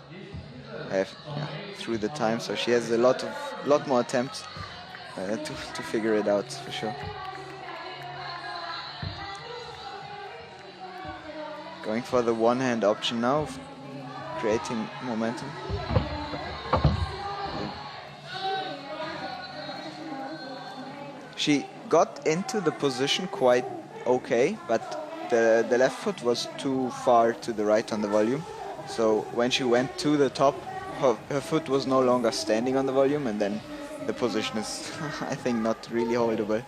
D: through the time. So she has a lot more attempts to figure it out for sure. Going for the one-hand option now, creating momentum. She got into the position quite okay, but the left foot was too far to the right on the volume. So when she went to the top, her foot was no longer standing on the volume, and then the position is, I think, not really holdable.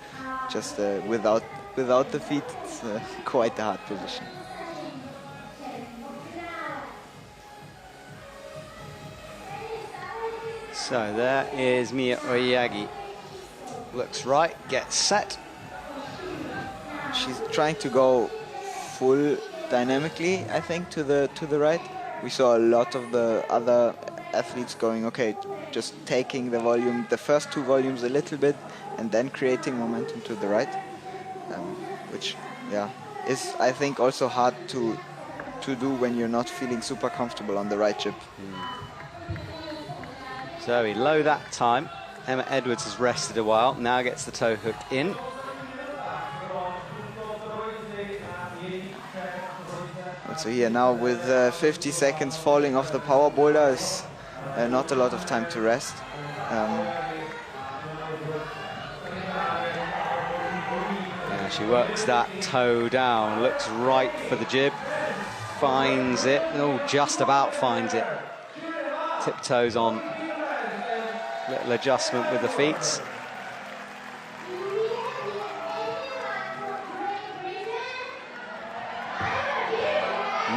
D: Just without the feet, it's quite a hard position.
C: So there is Mia Oyagi. Looks right, gets set.
D: She's trying to go full dynamically, I think, to the right. We saw a lot of the other athletes going, okay, just taking the volume, the first two volumes a little bit, and then creating momentum to the right, which, yeah, is, I think, also hard to do when you're not feeling super comfortable on the right chip.
C: Zoe, low that time. Emma Edwards has rested a while, now gets the toe hook in.
D: So here now with 50 seconds falling off the power boulder is not a lot of time to rest.
C: Yeah, she works that toe down, looks right for the jib, finds it, oh, just about finds it. Tiptoes on, little adjustment with the feet.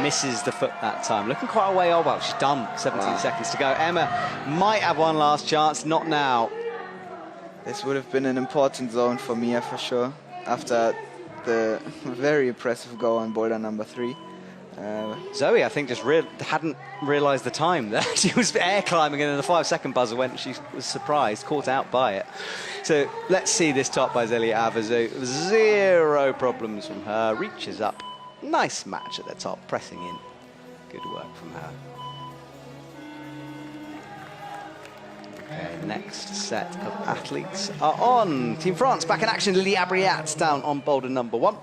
C: Misses the foot that time. Looking quite a way over. She's done. 17 seconds to go. Emma might have one last chance. Not now.
D: This would have been an important zone for Mia for sure. After the very impressive go on boulder number 3.
C: Zoe, I think, just hadn't realised the time there. She was air climbing and then the 5-second buzzer went and she was surprised, caught out by it. So let's see this top by Zelia Avazu. 0 problems from her. Reaches up. Nice match at the top, pressing in. Good work from her. Okay, next set of athletes are on. Team France back in action. Lily Abriat down on boulder number 1.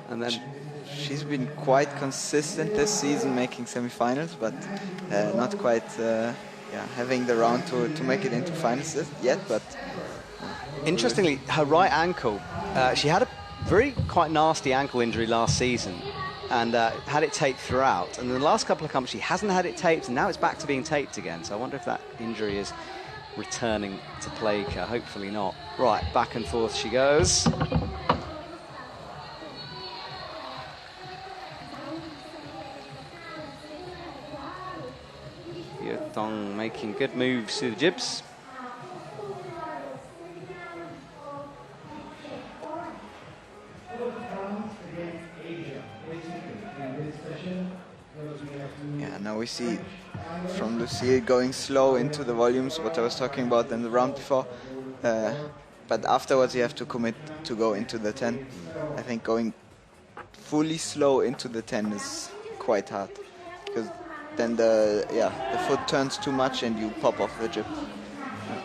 C: And then
D: she's been quite consistent this season, making semi-finals, but not quite having the round to make it into finals yet. But
C: interestingly, her right ankle, she had a quite nasty ankle injury last season and had it taped throughout, and in the last couple of comps she hasn't had it taped, and now it's back to being taped again, so I wonder if that injury is returning to plague her. Hopefully not. Right, back and forth she goes. Yutong making good moves to the jibs.
D: Yeah, now we see from Lucille going slow into the volumes, what I was talking about in the round before. But afterwards you have to commit to go into the 10. I think going fully slow into the 10 is quite hard, because then the foot turns too much and you pop off the jib.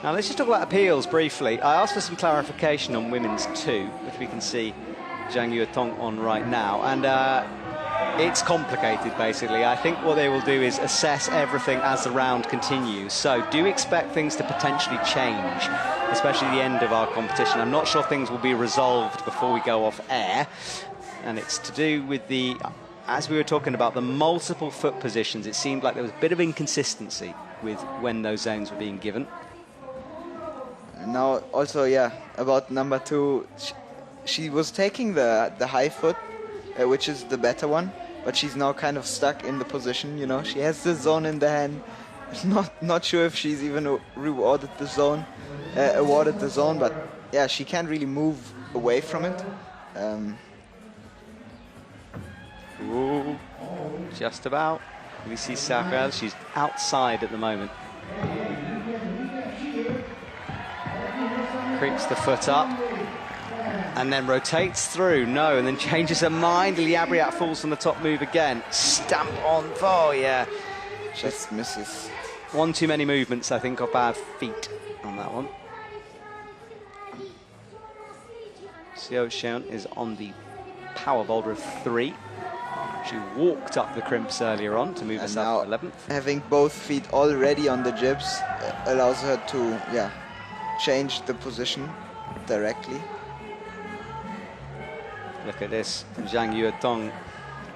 C: Now let's just talk about appeals briefly. I asked for some clarification on women's 2, which we can see Zhang Yuetong on right now, and it's complicated basically. I think what they will do is assess everything as the round continues. So do expect things to potentially change, especially the end of our competition. I'm not sure things will be resolved before we go off air, and it's to do with the, as we were talking about, the multiple foot positions. It seemed like there was a bit of inconsistency with when those zones were being given.
D: And now also, about number 2, she was taking the high foot, which is the better one, but she's now kind of stuck in the position, you know. She has the zone in the hand. Not sure if she's even awarded the zone, but yeah, she can't really move away from it.
C: Ooh, just about. We see Sarel, she's outside at the moment. Creeps the foot up and then rotates through, no, and then changes her mind. Liabriat falls from the top move again. Stamp on, oh yeah.
D: Just misses.
C: One too many movements, I think, of bad feet on that one. Xiao Xian is on the power boulder of 3. She walked up the crimps earlier on to move us up to 11th.
D: Having both feet already on the jibs allows her to, change the position directly.
C: Look at this from Zhang Yuetong.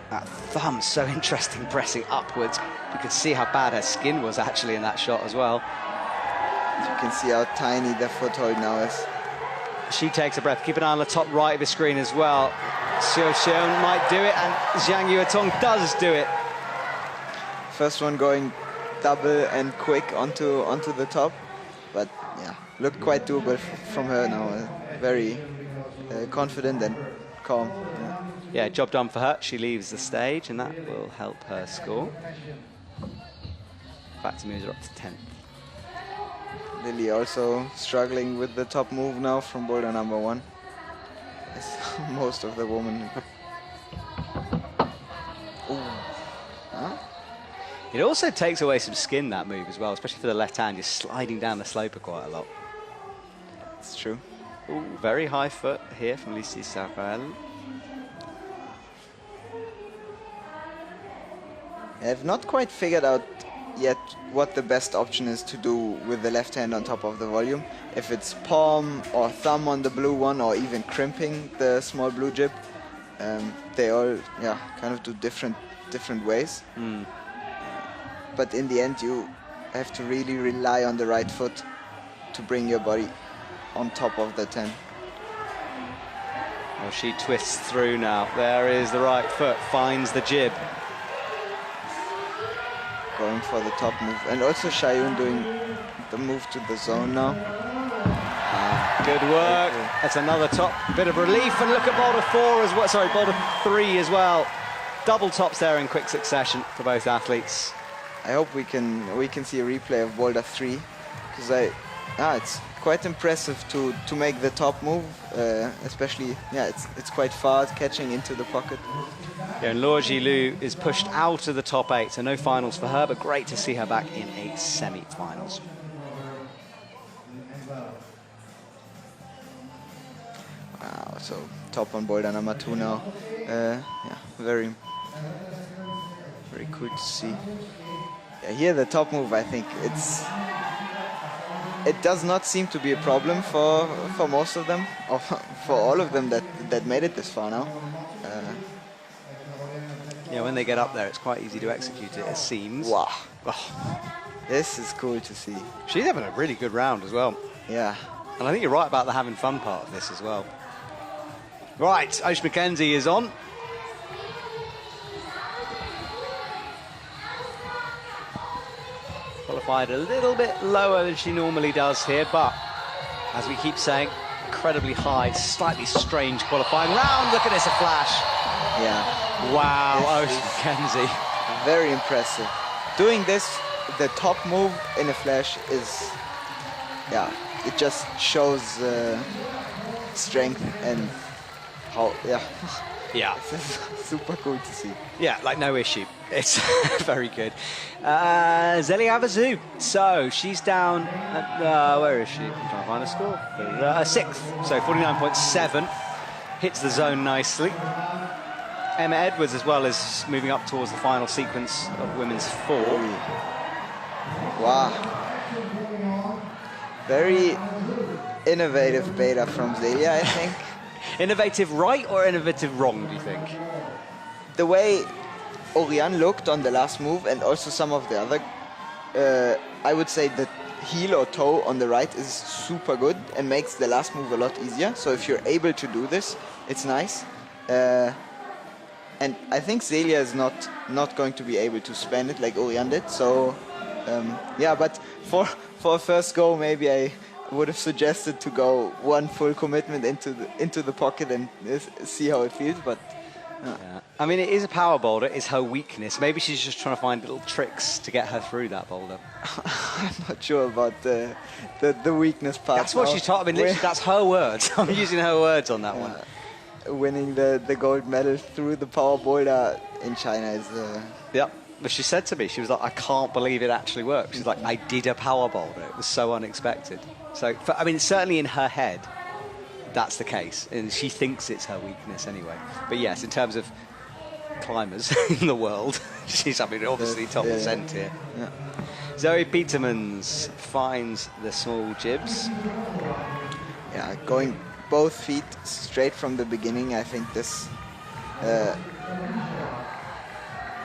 C: That thumb, so interesting, pressing upwards. You can see how bad her skin was actually in that shot as well.
D: You can see how tiny the foothold now is.
C: She takes a breath. Keep an eye on the top right of the screen as well. Xiao Xian might do it, and Zhang Yuetong does do it.
D: First one going double and quick onto the top, but yeah, looked quite doable from her now. Very confident and calm.
C: Yeah, job done for her. She leaves the stage, and that will help her score. factor moves are up to 10th.
D: Lily also struggling with the top move now from Boulder number 1. As most of the women. Ooh. Huh?
C: It also takes away some skin, that move as well, especially for the left hand. You're sliding down the sloper quite a lot.
D: It's true.
C: Ooh, very high foot here from Lucie Sarel.
D: I've not quite figured out yet what the best option is to do with the left hand on top of the volume. If it's palm or thumb on the blue one, or even crimping the small blue jib. They all, kind of do different ways. But in the end, you have to really rely on the right foot to bring your body on top of the 10.
C: Well, she twists through now. There is the right foot, finds the jib.
D: Going for the top move. And also Shayun doing the move to the zone now.
C: Good work. That's another top. Bit of relief. And look at Boulder 4 as well. Sorry, Boulder 3 as well. Double tops there in quick succession for both athletes.
D: I hope we can see a replay of Boulder 3, because it's quite impressive to make the top move, especially it's quite fast catching into the pocket.
C: Yeah, and Luo Jilu is pushed out of the top 8, so no finals for her, but great to see her back in a semi-finals.
D: Wow, so top on Boulder number 2 now. Very cool to see. Yeah, here the top move, I think it does not seem to be a problem for most of them, or for all of them that made it this far now.
C: Yeah, when they get up there, it's quite easy to execute it, it seems.
D: Wow.
C: Oh.
D: This is cool to see.
C: She's having a really good round as well.
D: Yeah.
C: And I think you're right about the having fun part of this as well. Right, Osh McKenzie is on. Qualified a little bit lower than she normally does here, but as we keep saying, incredibly high, slightly strange qualifying round. Look at this, a flash.
D: Yeah.
C: Wow, Osh McKenzie.
D: Very impressive. Doing this, the top move in a flash is, it just shows strength and how,
C: Yeah.
D: This is super cool to see.
C: Yeah, like no issue. It's very good. Zeli Avazu. So she's down at, where is she? I'm trying to find a score. 6th, so 49.7. Hits the zone nicely. Emma Edwards as well is moving up towards the final sequence of women's 4.
D: Wow. Very innovative beta from Zelia, I think.
C: Innovative right or innovative wrong, do you think?
D: The way Oriane looked on the last move, and also some of the other, I would say the heel or toe on the right is super good and makes the last move a lot easier. So if you're able to do this, it's nice. And I think Zelia is not going to be able to spend it like Oriane did. So but for a first go, maybe I would have suggested to go one full commitment into the pocket and see how it feels. But
C: yeah. I mean, it is a power boulder. It's her weakness. Maybe she's just trying to find little tricks to get her through that boulder.
D: I'm not sure about the weakness part.
C: That's what she's talking. I mean, literally, that's her words. I'm using her words on that one.
D: Winning the gold medal through the power boulder in China is.
C: Yep. But she said to me, she was like, I can't believe it actually worked. She's like, I did a power boulder. It was so unexpected. So, I mean, certainly in her head, that's the case. And she thinks it's her weakness anyway. But yes, in terms of climbers in the world, she's, I mean, obviously top percent here.
D: Yeah.
C: Zoe Petermans finds the small jibs.
D: Yeah, going both feet straight from the beginning. I think this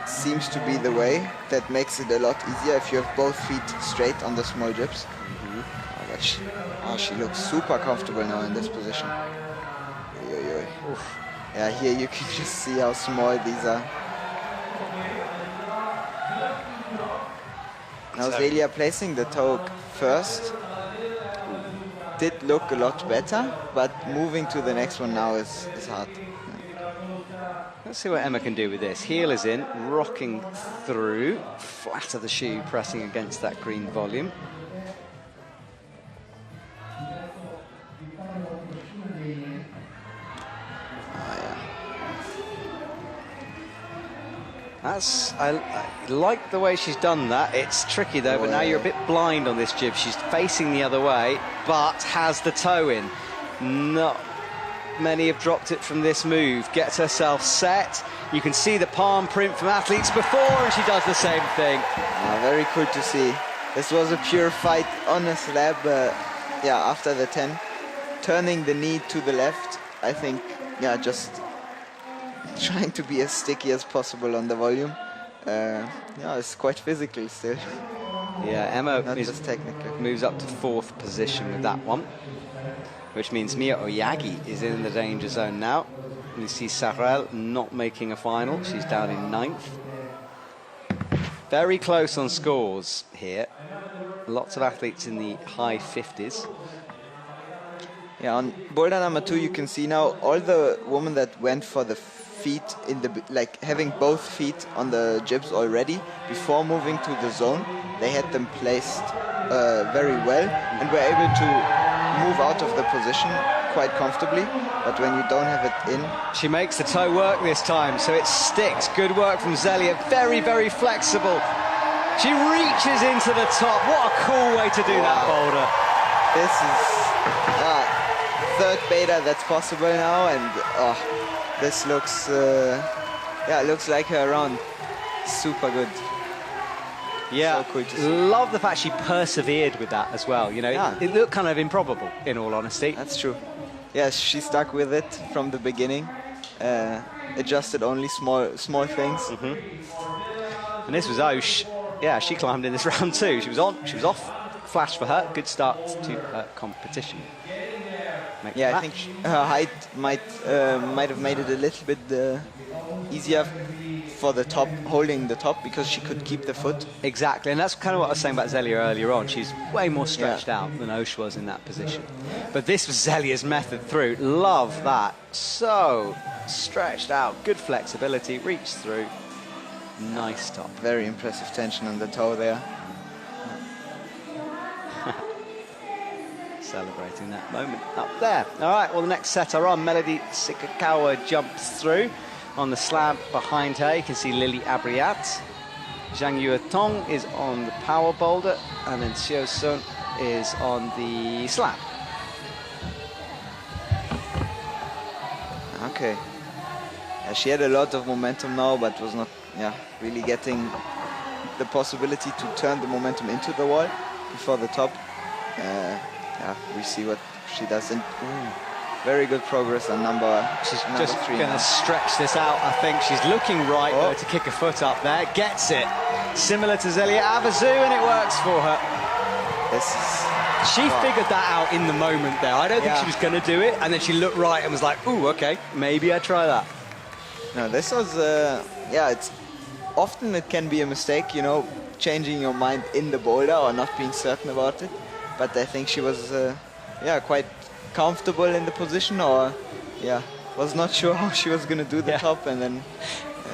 D: seems to be the way that makes it a lot easier if you have both feet straight on the small jibs. But she looks super comfortable now in this position. Yeah, here you can just see how small these are. Now Zelia placing the toe first did look a lot better, but moving to the next one now is hard.
C: Let's see what Emma can do with this. Heel is in, rocking through, flat of the shoe, pressing against that green volume. I like the way she's done that. It's tricky though, but now you're a bit blind on this jib. She's facing the other way, but has the toe in. Not many have dropped it from this move. Gets herself set. You can see the palm print from athletes before, and she does the same thing.
D: Very cool to see. This was a pure fight on a slab. Yeah, after the 10, turning the knee to the left. I think, yeah, just trying to be as sticky as possible on the volume. Yeah, it's quite physical still.
C: Yeah, Emma
D: not just technical.
C: Moves up to 4th position with that one, which means Mia Oyagi is in the danger zone now. You see Sarel not making a final. She's down in 9th. Very close on scores here. Lots of athletes in the high 50s.
D: Yeah, on boulder number 2, you can see now all the women that went for the feet in the, like having both feet on the jibs already before moving to the zone. They had them placed very well and were able to move out of the position quite comfortably. But when you don't have it in,
C: she makes the toe work this time, so it sticks. Good work from Zelia. Very, very flexible. She reaches into the top. What a cool way to do that boulder.
D: This is third beta that's possible now, and this looks, yeah, it looks like her round. Super good.
C: Yeah,
D: so cool to see.
C: Love the fact she persevered with that as well. You know,
D: yeah.
C: It looked kind of improbable, in all honesty.
D: That's true. Yeah, she stuck with it from the beginning. Adjusted only small things.
C: Mm-hmm. And this was Osh. Yeah, she climbed in this round too. She was on, she was off. Flash for her. Good start to her competition.
D: Yeah, I think her height might have made it a little bit easier for the top, holding the top, because she could keep the foot.
C: Exactly, and that's kind of what I was saying about Zelia earlier on. She's way more stretched out than Osh was in that position. But this was Zelia's method through. Love that. So stretched out, good flexibility, reached through. Nice top.
D: Very impressive tension on the toe there.
C: Celebrating that moment up there. All right, well, the next set are on. Melody Sikakawa jumps through on the slab behind her. You can see Lily Abriat. Zhang Yuetong is on the power boulder, and then Xiao Sun is on the slab.
D: Okay. Yeah, she had a lot of momentum now, but was not really getting the possibility to turn the momentum into the wall before the top. Yeah, we see what she does. And very good progress on number.
C: She's just going to stretch this out. I think she's looking right though, to kick a foot up there. Gets it. Similar to Zelia Avazu, and it works for her. She figured that out in the moment there. I don't think she was going to do it, and then she looked right and was like, ooh, okay, maybe I try that.
D: No, this was, it's often it can be a mistake, you know, changing your mind in the boulder or not being certain about it. But I think she was, quite comfortable in the position, or, was not sure how she was going to do the top, and then...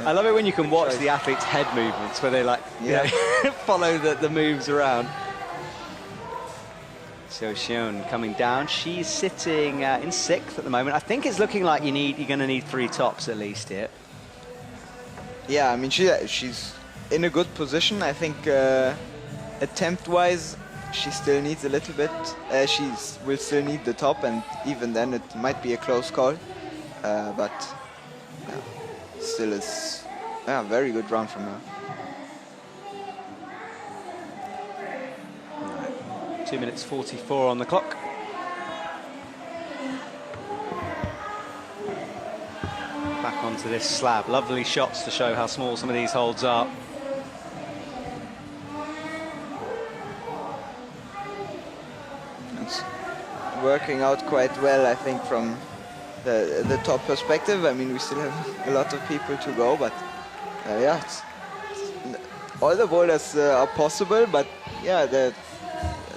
C: I love it when you can watch the athletes' head movements, where they like, you know, follow the moves around. So Xion coming down. She's sitting in 6th at the moment. I think it's looking like you're going to need 3 tops at least here.
D: Yeah, I mean, she's in a good position. I think attempt-wise, she still needs a little bit. She will still need the top, and even then it might be a close call. But still is very good round from her.
C: 2 minutes 44 on the clock. Back onto this slab. Lovely shots to show how small some of these holds are.
D: It's working out quite well, I think, from the top perspective. I mean, we still have a lot of people to go, but all the boulders are possible, but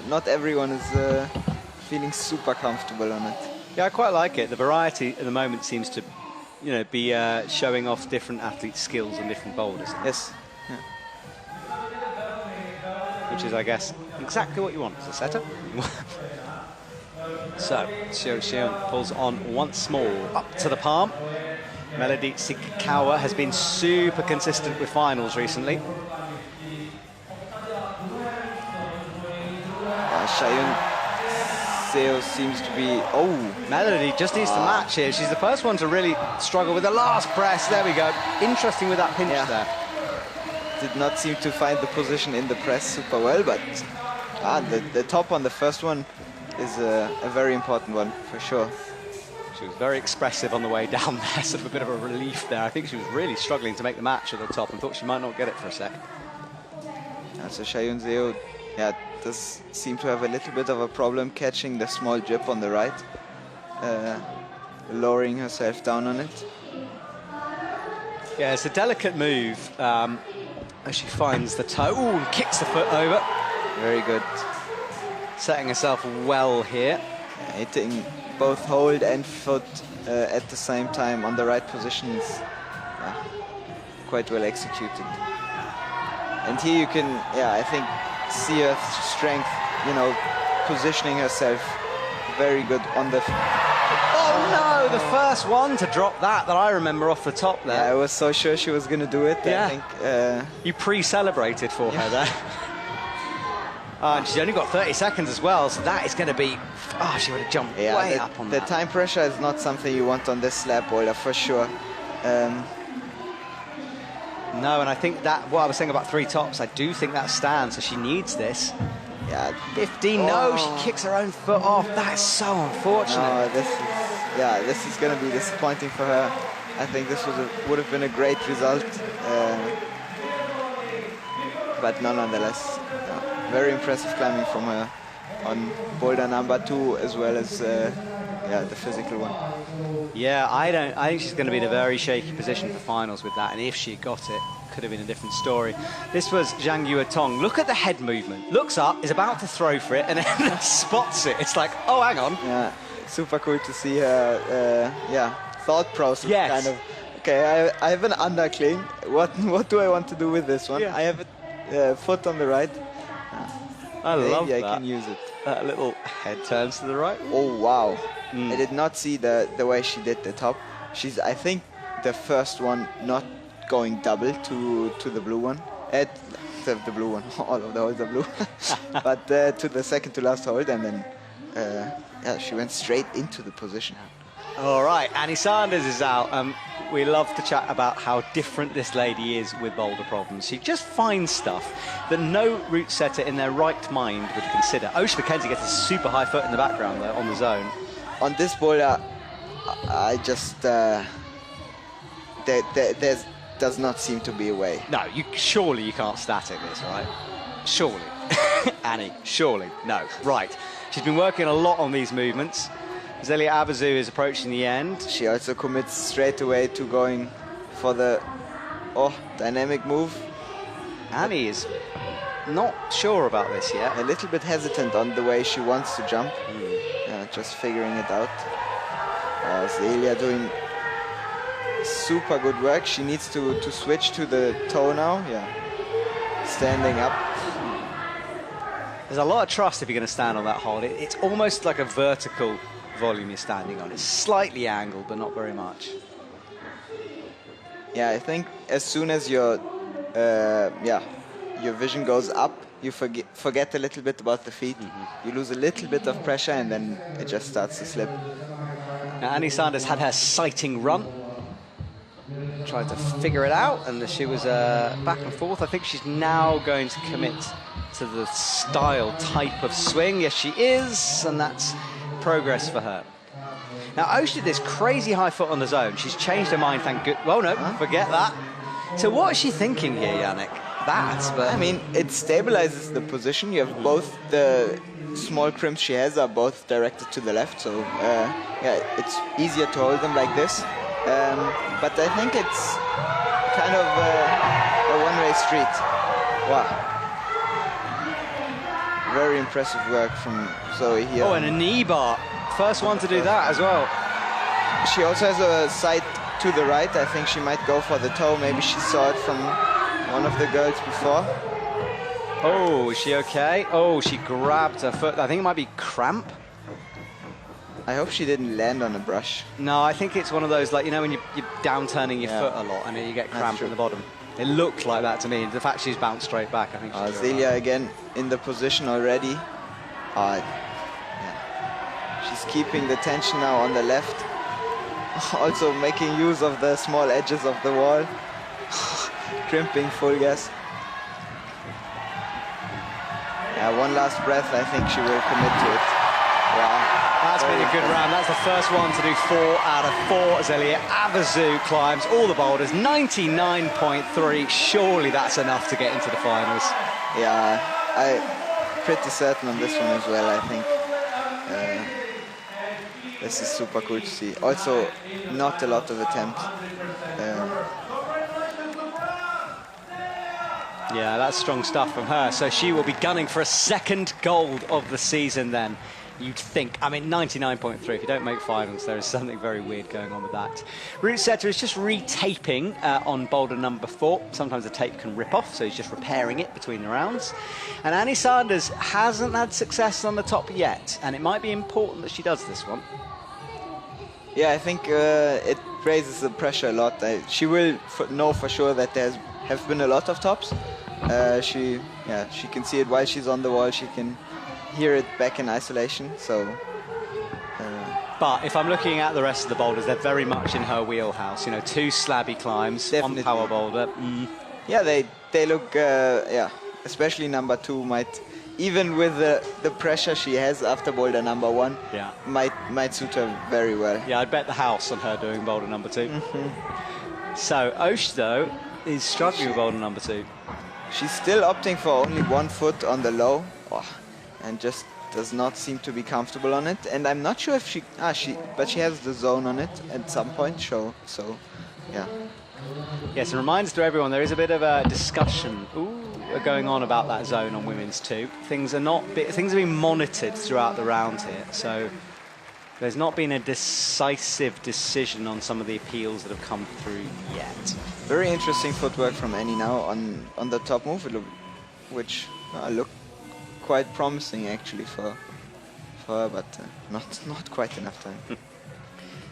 D: not everyone is feeling super comfortable on it.
C: Yeah, I quite like it. The variety at the moment seems to you know, be showing off different athletes' skills and different boulders.
D: Yes.
C: Which is, I guess, exactly what you want as a setter. So, Xiao pulls on once more, up to the palm. Melody Sikawa has been super consistent with finals recently.
D: Xiao Seo seems to be... Oh!
C: Melody just needs to match here. She's the first one to really struggle with the last press. There we go. Interesting with that pinch there.
D: Did not seem to find the position in the press super well, but the top on the first one is a very important one, for sure.
C: She was very expressive on the way down there, sort of a bit of a relief there. I think she was really struggling to make the match at the top and thought she might not get it for a sec.
D: So Xiao Seo, does seem to have a little bit of a problem catching the small jib on the right, lowering herself down on it.
C: Yeah, it's a delicate move as she finds the toe. Ooh, and kicks the foot over.
D: Very good.
C: Setting herself well here.
D: Hitting both hold and foot at the same time on the right positions. Quite well executed. And here you can, I think, see her strength, you know, positioning herself very good on the...
C: Oh no, the first one to drop that I remember off the top there.
D: Yeah, I was so sure she was going to do it.
C: Yeah.
D: I think,
C: you pre-celebrated for her there. And she's only got 30 seconds as well, so that is going to be... Oh, she would have jumped way up on that.
D: The time pressure is not something you want on this slab boulder, for sure.
C: No, and I think that, what I was saying about 3 tops, I do think that stands, so she needs this.
D: Yeah.
C: 15, no, she kicks her own foot off. That is so unfortunate.
D: No, this is going to be disappointing for her. I think this would have been a great result. But nonetheless, very impressive climbing from her on boulder number 2, as well as the physical one.
C: Yeah, I think she's going to be in a very shaky position for finals with that, and if she got it, could have been a different story. This was Zhang Yuetong. Look at the head movement. Looks up, is about to throw for it, and then spots it. It's like, oh, hang on.
D: Yeah, super cool to see her, thought process.
C: Yes.
D: Kind of. Okay, I have an undercling. What do I want to do with this one?
C: Yeah.
D: I have a foot on the right.
C: I love that.
D: Maybe I can use it.
C: That little head turns to the right.
D: Oh, wow. I did not see the way she did the top. She's, I think, the first one not going double to the blue one. The blue one. All of the holds are blue. But to the second to last hold, and then she went straight into the position.
C: All right, Annie Sanders is out. We love to chat about how different this lady is with boulder problems. She just finds stuff that no route setter in their right mind would consider. Ocean McKenzie gets a super high foot in the background there on the zone.
D: On this boulder, I just there does not seem to be a way.
C: No, surely you can't static this, right? Surely. Annie, surely. No. Right. She's been working a lot on these movements. Zelia Abazu is approaching the end.
D: She also commits straight away to going for the dynamic move.
C: Annie is not sure about this yet.
D: A little bit hesitant on the way she wants to jump. Just figuring it out. Zelia doing super good work. She needs to switch to the toe now. Yeah, standing up.
C: There's a lot of trust if you're going to stand on that hold. It's almost like a vertical volume you're standing on. It's slightly angled, but not very much.
D: Yeah, I think as soon as your vision goes up, you forget a little bit about the feet. You lose a little bit of pressure, and then it just starts to slip.
C: Now, Annie Sanders had her sighting run. Tried to figure it out, and she was back and forth. I think she's now going to commit to the style type of swing. Yes, she is, and that's progress for her. Now, Osh did this crazy high foot on the zone. She's changed her mind, thank good. Oh no, forget that. So what is she thinking here, Yannick?
D: I mean, it stabilizes the position. You have both the small crimps she has are both directed to the left, so it's easier to hold them like this. But I think it's kind of a one-way street. Wow. Very impressive work from Zoe here.
C: Oh, and a knee bar. First one to do that as well.
D: She also has a side to the right. I think she might go for the toe. Maybe she saw it from one of the girls before.
C: Oh, is she okay? Oh, she grabbed her foot. I think it might be cramp.
D: I hope she didn't land on a brush.
C: No, I think it's one of those, like, you know, when you're down-turning your foot a lot and you get cramp at the bottom. It looked like that to me. The fact she's bounced straight back, I think she's
D: Zelia again in the position already. Yeah. She's keeping the tension now on the left. Also making use of the small edges of the wall. Crimping full gas. Yeah, one last breath. I think she will commit to it. Wow.
C: That's been a good round. That's the first one to do 4 out of 4. Zelia Abazu climbs all the boulders, 99.3. Surely that's enough to get into the finals.
D: Yeah, I'm pretty certain on this one as well, I think. This is super cool to see. Also, not a lot of attempts.
C: Yeah, that's strong stuff from her. So she will be gunning for a second gold of the season then. You'd think. I mean, 99.3. If you don't make finals, there is something very weird going on with that. Root Setter is just retaping on boulder number 4. Sometimes the tape can rip off, so he's just repairing it between the rounds. And Annie Sanders hasn't had success on the top yet, and it might be important that she does this one.
D: Yeah, I think it raises the pressure a lot. She will know for sure that there have been a lot of tops. She can see it while she's on the wall. She can hear it back in isolation. So,
C: but if I'm looking at the rest of the boulders, they're very much in her wheelhouse. You know, 2 slabby climbs,
D: definitely.
C: 1 power boulder.
D: Yeah, they look. Especially number 2 might, even with the pressure she has after boulder number 1, might suit her very well.
C: Yeah, I'd bet the house on her doing boulder number 2. So Osh though is struggling with boulder number 2.
D: She's still opting for only 1 foot on the low. And just does not seem to be comfortable on it. And I'm not sure if but she has the zone on it at some point. So yeah.
C: Yes, a reminder to everyone, there is a bit of a discussion going on about that zone on women's 2. Things are being monitored throughout the round here. So there's not been a decisive decision on some of the appeals that have come through yet.
D: Very interesting footwork from Annie now on the top move, which looked quite promising actually for her, but not quite enough time.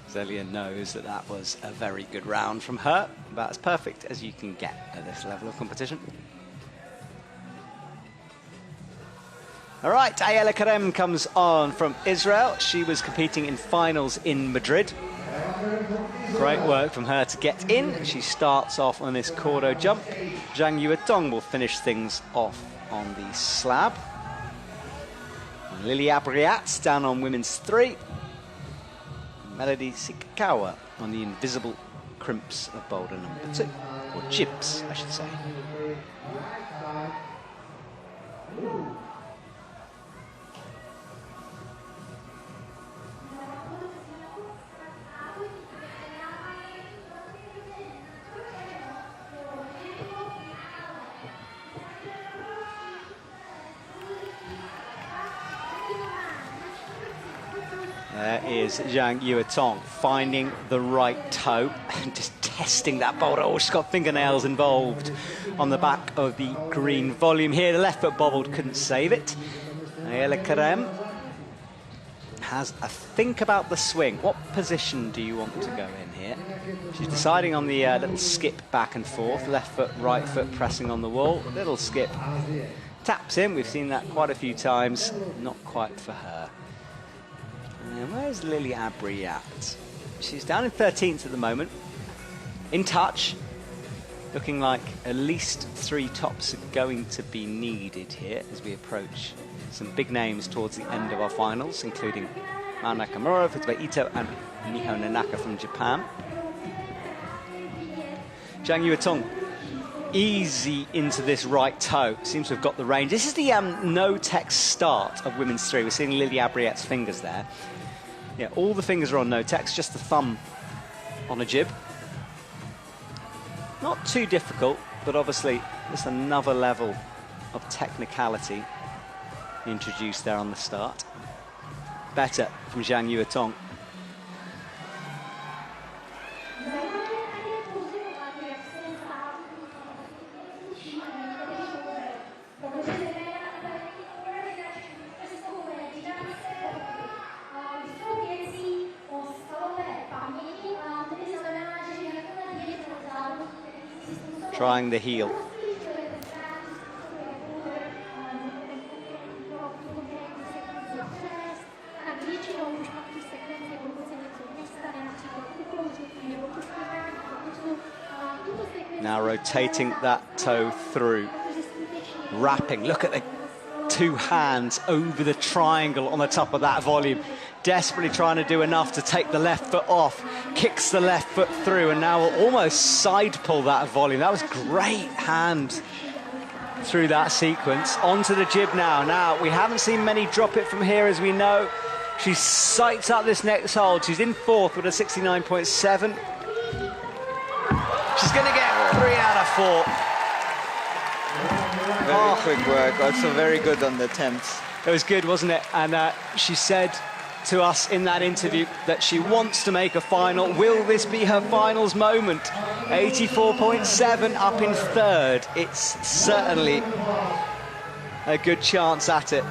C: Zelia knows that was a very good round from her, about as perfect as you can get at this level of competition. All right, Ayala Karem comes on from Israel. She was competing in finals in Madrid. Great work from her to get in. She starts off on this cordo jump. Zhang Yuetong will finish things off on the slab. Lily Abriat down on women's 3. Melody Sikawa on the invisible crimps of boulder number 2. Or jibs, I should say. There is Zhang Yuetong finding the right toe and just testing that boulder. Oh, she's got fingernails involved on the back of the green volume here. The left foot bobbled, couldn't save it. Ayala Karem has a think about the swing. What position do you want to go in here? She's deciding on the little skip back and forth. Left foot, right foot pressing on the wall. Little skip. Taps in. We've seen that quite a few times. Not quite for her. And where's Lily Abri at? She's down in 13th at the moment. In touch. Looking like at least 3 tops are going to be needed here as we approach some big names towards the end of our finals, including Mao Nakamura, Futaba Ito, and Miho Nanaka from Japan. Zhang Yuetong easy into this right toe. Seems to have got the range. This is the no-tech start of women's 3. We're seeing Lily Abriet's fingers there. Yeah, all the fingers are on no-techs, just the thumb on a jib. Not too difficult, but obviously just another level of technicality introduced there on the start. Better from Zhang Yuetong. trying the heel. Now rotating that toe through, wrapping. Look at the two hands over the triangle on the top of that volume. Desperately trying to do enough to take the left foot off. Kicks the left foot through and now will almost side pull that volume. That was great hand through that sequence. Onto the jib now. Now, we haven't seen many drop it from here, as we know. She sights up this next hold. She's in fourth with a 69.7. She's going to get 3 out of 4.
D: Very quick work, also very good on the attempts.
C: It was good, wasn't it? And she said to us in that interview that she wants to make a final. Will this be her finals moment? 84.7 up in third. It's certainly a good chance at it.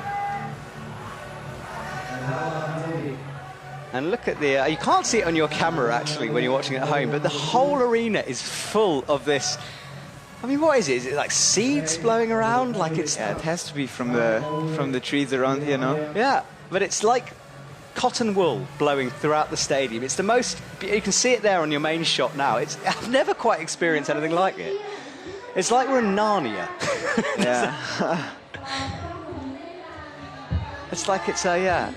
C: And look at the, you can't see it on your camera actually when you're watching at home, but the whole arena is full of this. I mean, what is it? Is it like seeds blowing around? Like it's...
D: Yeah, it has to be from the trees around here, no?
C: Yeah, but it's like cotton wool blowing throughout the stadium. It's the most... You can see it there on your main shot now. I've never quite experienced anything like it. It's like we're in Narnia.
D: Yeah.
C: It's like it's a,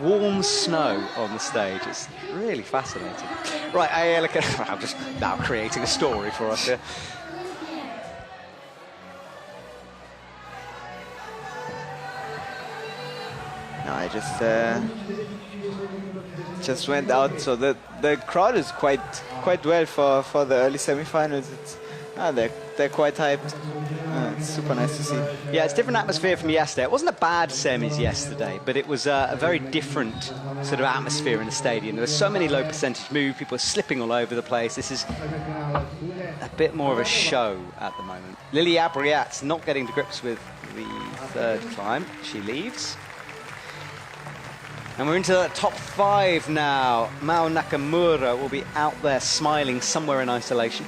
C: warm snow on the stage. It's really fascinating. Right, look at... I'm just now creating a story for us here.
D: No, I just went out, so the crowd is quite well for the early semi-finals. They're quite hyped. It's super nice to see.
C: Yeah, it's a different atmosphere from yesterday. It wasn't a bad semis yesterday, but it was a very different sort of atmosphere in the stadium. There were so many low percentage moves, people were slipping all over the place. This is a bit more of a show at the moment. Lily Abriat's not getting to grips with the third climb. She leaves. And we're into the top 5 now. Mao Nakamura will be out there smiling somewhere in isolation.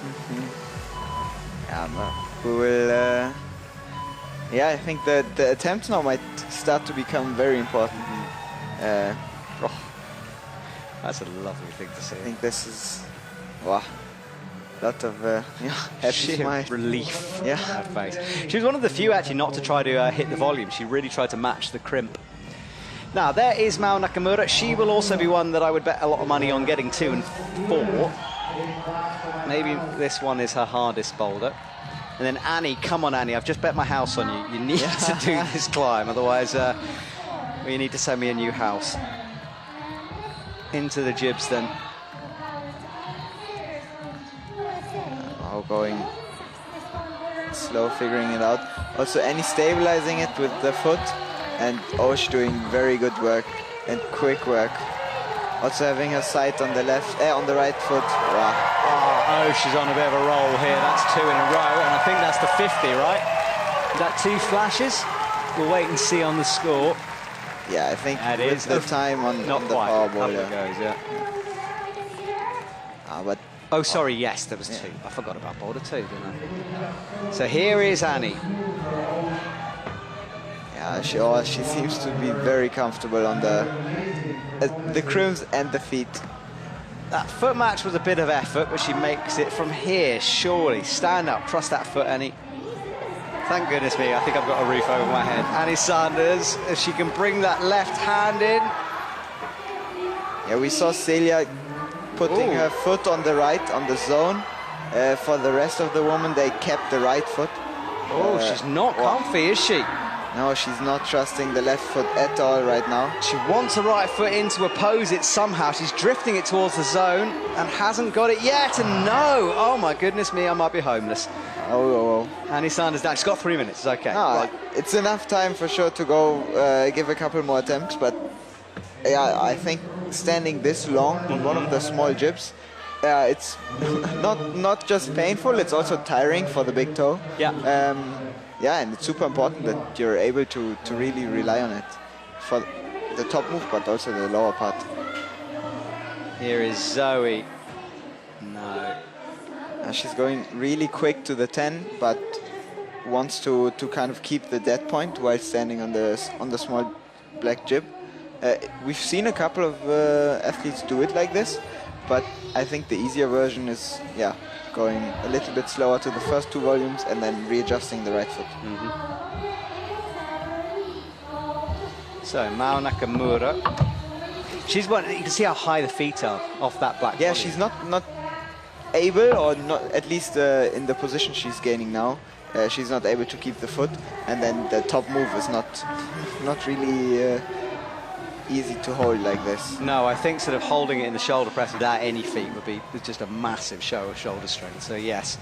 D: We will... yeah, I think the attempts now might start to become very important.
C: That's a lovely thing to see.
D: I think this is... Wow. A lot of happy smile.
C: Relief.
D: Yeah.
C: Her face. She was one of the few actually not to try to hit the volume. She really tried to match the crimp. Now, there is Mao Nakamura. She will also be one that I would bet a lot of money on getting 2 and 4. Maybe this one is her hardest boulder. And then Annie, come on Annie, I've just bet my house on you. You need to do this climb, otherwise we need to send me a new house. Into the jibs then.
D: Now going slow, figuring it out. Also Annie stabilizing it with the foot. And Osh doing very good work and quick work. Also having her sight on the on the right foot. Wow.
C: Osh is on a bit of a roll here. That's 2 in a row, and I think that's the 50, right? Is that 2 flashes? We'll wait and see on the score.
D: Yeah, I think with the time on the power boulder.
C: Goes, yeah.
D: But
C: oh, sorry, yes, there was 2. I forgot about boulder 2, didn't I? So here is Annie.
D: Yeah, she seems to be very comfortable on the crimps and the feet.
C: That foot match was a bit of effort, but she makes it from here, surely. Stand up, trust that foot, Annie. Thank goodness me, I think I've got a roof over my head. Annie Sanders, if she can bring that left hand in.
D: Yeah, we saw Celia putting her foot on the right, on the zone. For the rest of the woman, they kept the right foot.
C: Oh, she's not comfy, is she?
D: No, she's not trusting the left foot at all right now.
C: She wants the right foot in to oppose it somehow. She's drifting it towards the zone and hasn't got it yet. And no! Oh my goodness me, I might be homeless.
D: Oh.
C: Annie Sanders down. She's got 3 minutes. It's okay.
D: No, right. It's enough time for sure to go give a couple more attempts. But yeah, I think standing this long on one of the small jibs, it's not just painful. It's also tiring for the big toe.
C: Yeah.
D: Yeah, and it's super important that you're able to really rely on it for the top move, but also the lower part.
C: Here is Zoe. No.
D: She's going really quick to the 10, but wants to kind of keep the dead point while standing on the small black jib. We've seen a couple of athletes do it like this, but I think the easier version is, yeah, going a little bit slower to the first 2 volumes and then readjusting the right foot.
C: So Mao Nakamura, she's one. You can see how high the feet are off that black.
D: Yeah,
C: body.
D: she's not able, or not at least in the position she's gaining now. She's not able to keep the foot, and then the top move is not really easy to hold like this.
C: No, I think sort of holding it in the shoulder press without any feet would be just a massive show of shoulder strength. So yes.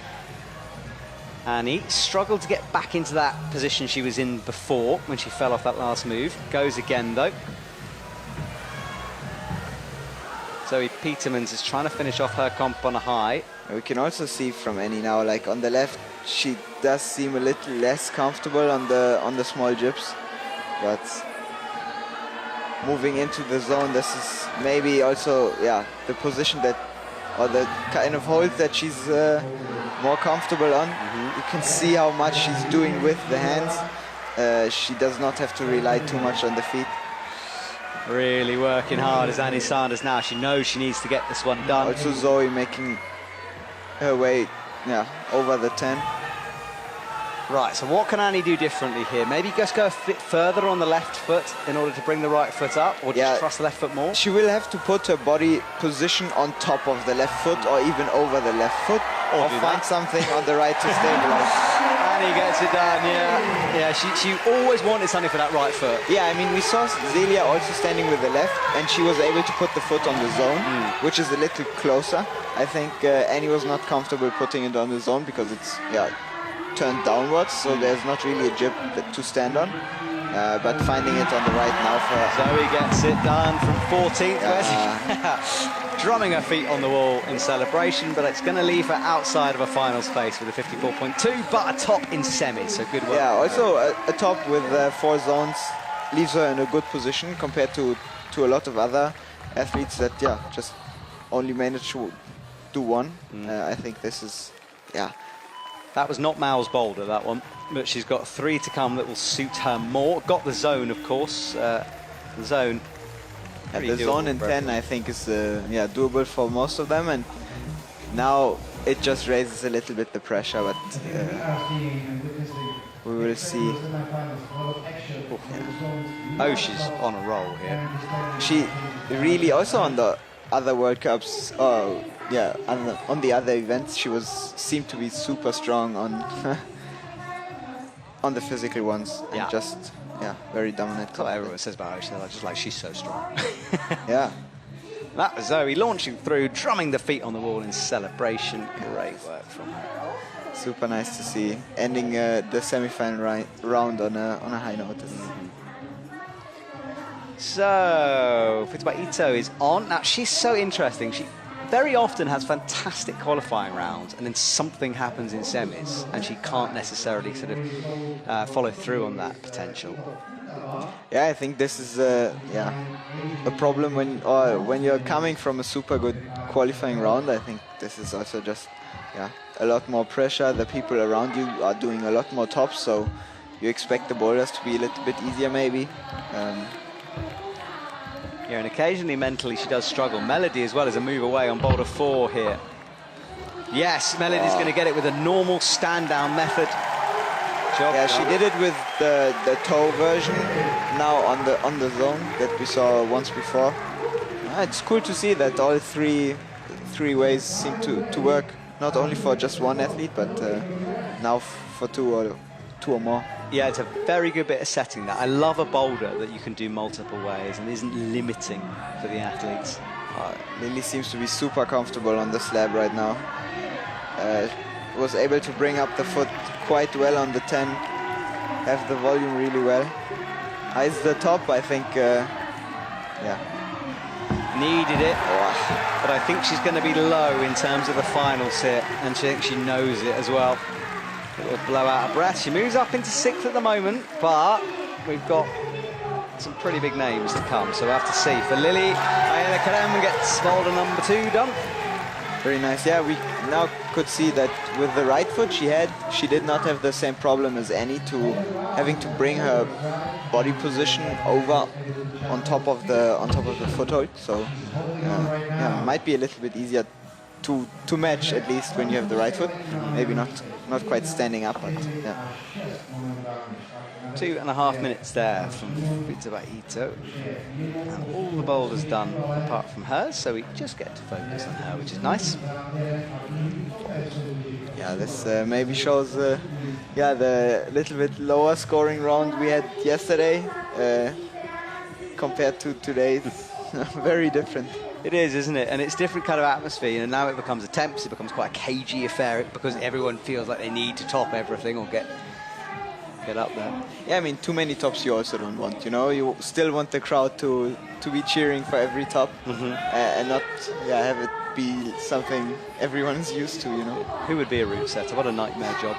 C: Annie struggled to get back into that position she was in before when she fell off that last move. Goes again though. Zoe Petermans is trying to finish off her comp on a high.
D: We can also see from Annie now, like on the left, she does seem a little less comfortable on the small jibs, but moving into the zone, this is maybe also, yeah, the position that, or the kind of hold that she's more comfortable on. You can see how much she's doing with the hands. She does not have to rely too much on the feet.
C: Really working hard as Annie Sanders now. She knows she needs to get this one done.
D: Also Zoe making her way, yeah, over the 10.
C: Right, so what can Annie do differently here? Maybe just go a bit further on the left foot in order to bring the right foot up, or just trust the left foot more?
D: She will have to put her body position on top of the left foot, or even over the left foot, or find something on the right to stabilize.
C: Annie gets it done, yeah. Yeah, she always wanted something for that right foot.
D: Yeah, I mean, we saw Zelia also standing with the left, and she was able to put the foot on the zone, which is a little closer. I think Annie was not comfortable putting it on the zone because it's, yeah, turned downwards, so there's not really a jib to stand on. But finding it on the right now for
C: Zoe gets it done from 14th, drumming her feet on the wall in celebration, but it's going to leave her outside of a final space with a 54.2, but a top in semis, so good work.
D: Yeah, also a top with 4 zones leaves her in a good position compared to a lot of other athletes that, yeah, just only manage to do 1. I think this is, yeah.
C: That was not Mao's Boulder, that one, but she's got 3 to come that will suit her more. Got the zone, of course. The zone.
D: And the zone in 10, I think, is yeah, doable for most of them, and now it just raises a little bit the pressure, but we will see.
C: Oh, she's on a roll here.
D: She really, also on the other World Cups, yeah, on the other events, she seemed to be super strong on on the physical ones, and just, yeah, very dominant.
C: That's what everyone says about her. They're just like, she's so strong.
D: Yeah.
C: That was Zoe launching through, drumming the feet on the wall in celebration. Great work from her.
D: Super nice to see, ending the semi-final round on a high note.
C: So, Futaba Ito is on. Now, she's so interesting. She very often has fantastic qualifying rounds, and then something happens in semis, and she can't necessarily sort of follow through on that potential.
D: Yeah, I think this is a problem when you're coming from a super good qualifying round. I think this is also just a lot more pressure. The people around you are doing a lot more tops, so you expect the boulders to be a little bit easier maybe.
C: Yeah, and occasionally mentally she does struggle. Melody as well as a move away on boulder 4 here. Yes, Melody's going to get it with a normal stand-down method.
D: Yeah, she did it with the toe version now on the zone that we saw once before. It's cool to see that all three ways seem to work, not only for just one athlete, but now for two or more.
C: Yeah, it's a very good bit of setting that. I love a boulder that you can do multiple ways and isn't limiting for the athletes.
D: Lily seems to be super comfortable on the slab right now. Was able to bring up the foot quite well on the 10, have the volume really well. Eyes the top, I think,
C: needed it, but I think she's going to be low in terms of the finals here, and she thinks she knows it as well. It'll blow out of breath. She moves up into 6th at the moment, but we've got some pretty big names to come, so we'll have to see. For Lily, Ayala Karem gets boulder number 2 done.
D: Very nice. Yeah, we now could see that with the right foot she did not have the same problem as Annie to having to bring her body position over on top of the foothold. So yeah, might be a little bit easier to match, at least when you have the right foot. Maybe not quite standing up, but yeah.
C: 2.5 minutes there from Futaba Ito. And all the boulders done apart from hers, so we just get to focus on her, which is nice.
D: Yeah, this maybe shows yeah, the little bit lower scoring round we had yesterday compared to today. It's very different.
C: It is, isn't it? And it's different kind of atmosphere. And now it becomes attempts, it becomes quite a cagey affair because everyone feels like they need to top everything or get up there.
D: Yeah, I mean, too many tops you also don't want, you know? You still want the crowd to be cheering for every top and not have it be something everyone's used to, you know?
C: Who would be a route setter? What a nightmare job.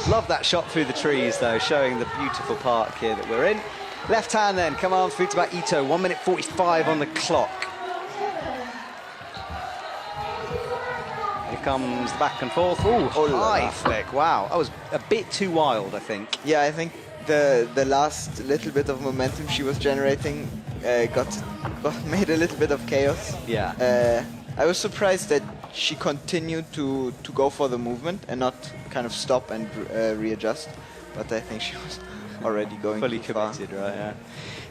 C: Love that shot through the trees, though, showing the beautiful park here that we're in. Left hand then, come on, Futaba Ito, 1 minute 45 on the clock. Here comes the back and forth. Ooh, high flick. Wow, that was a bit too wild, I think.
D: Yeah, I think the last little bit of momentum she was generating made a little bit of chaos.
C: Yeah.
D: I was surprised that she continued to go for the movement and not kind of stop and readjust. But I think she was already going
C: fully
D: too far.
C: committed, right? Yeah.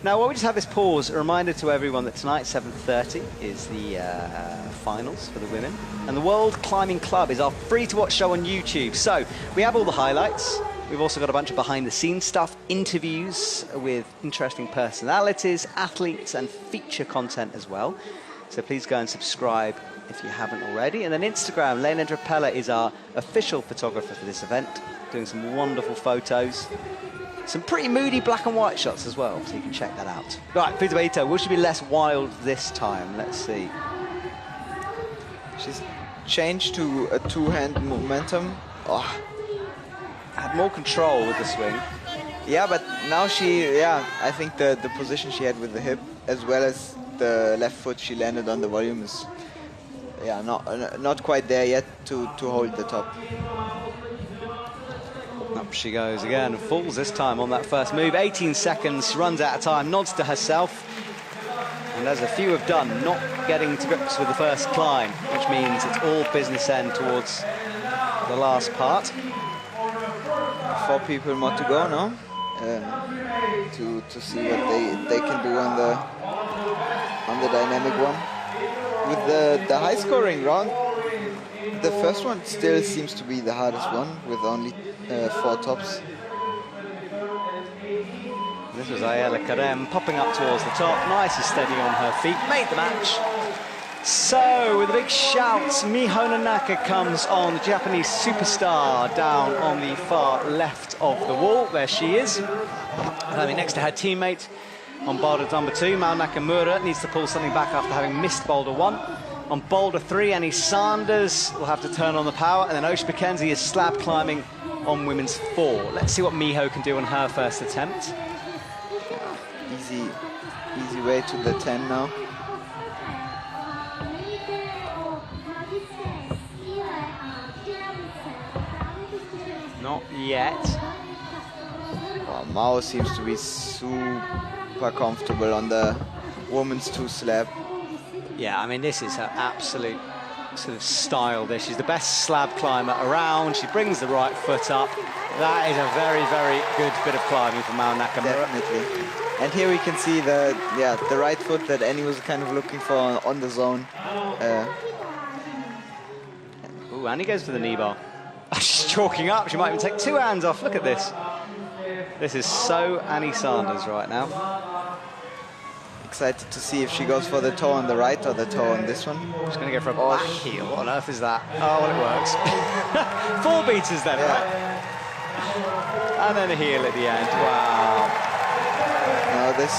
C: Now, while we just have this pause, a reminder to everyone that tonight, 7:30, is the finals for the women. And the World Climbing Club is our free-to-watch show on YouTube. So we have all the highlights. We've also got a bunch of behind-the-scenes stuff, interviews with interesting personalities, athletes, and feature content as well. So please go and subscribe if you haven't already. And then Instagram, Lena Drapella is our official photographer for this event, doing some wonderful photos. Some pretty moody black and white shots as well, so you can check that out. Right, Futaba Ito, will she be less wild this time? Let's see.
D: She's changed to a two-hand momentum. Oh.
C: Had more control with the swing.
D: Yeah, but now I think the position she had with the hip, as well as the left foot she landed on the volume is, not quite there yet to hold the top.
C: Up she goes again, and falls this time on that first move. 18 seconds, she runs out of time, nods to herself. And as a few have done, not getting to grips with the first climb, which means it's all business end towards the last part.
D: 4 people more to go now, to see what they can do on the dynamic one. With the high scoring round, the first one still seems to be the hardest one, with only 4 tops.
C: This was Ayala Karem popping up towards the top, nice and steady on her feet, made the match. So, with a big shout, Miho Nanaka comes on, the Japanese superstar, down on the far left of the wall. There she is. Next to her teammate on boulder number 2, Mao Nakamura, needs to pull something back after having missed boulder 1. On boulder 3, Annie Sanders will have to turn on the power, and then Osh McKenzie is slab climbing on women's 4. Let's see what Miho can do on her first attempt.
D: Easy way to the 10 now.
C: Not yet.
D: Well, Mao seems to be super comfortable on the women's 2 slab.
C: Yeah, I mean, this is her absolute sort of style. She's the best slab climber around. She brings the right foot up. That is a very, very good bit of climbing from Mao Nakamura.
D: Definitely. And here we can see the right foot that Annie was kind of looking for on the zone.
C: Ooh, Annie goes for the knee bar. She's chalking up. She might even take 2 hands off. Look at this. This is so Annie Sanders right now.
D: Excited to see if she goes for the toe on the right or the toe on this one.
C: She's going to go for a back heel. What on earth is that? Oh, well, it works. 4 beaters then, right? And then a heel at the end. Wow.
D: Now this,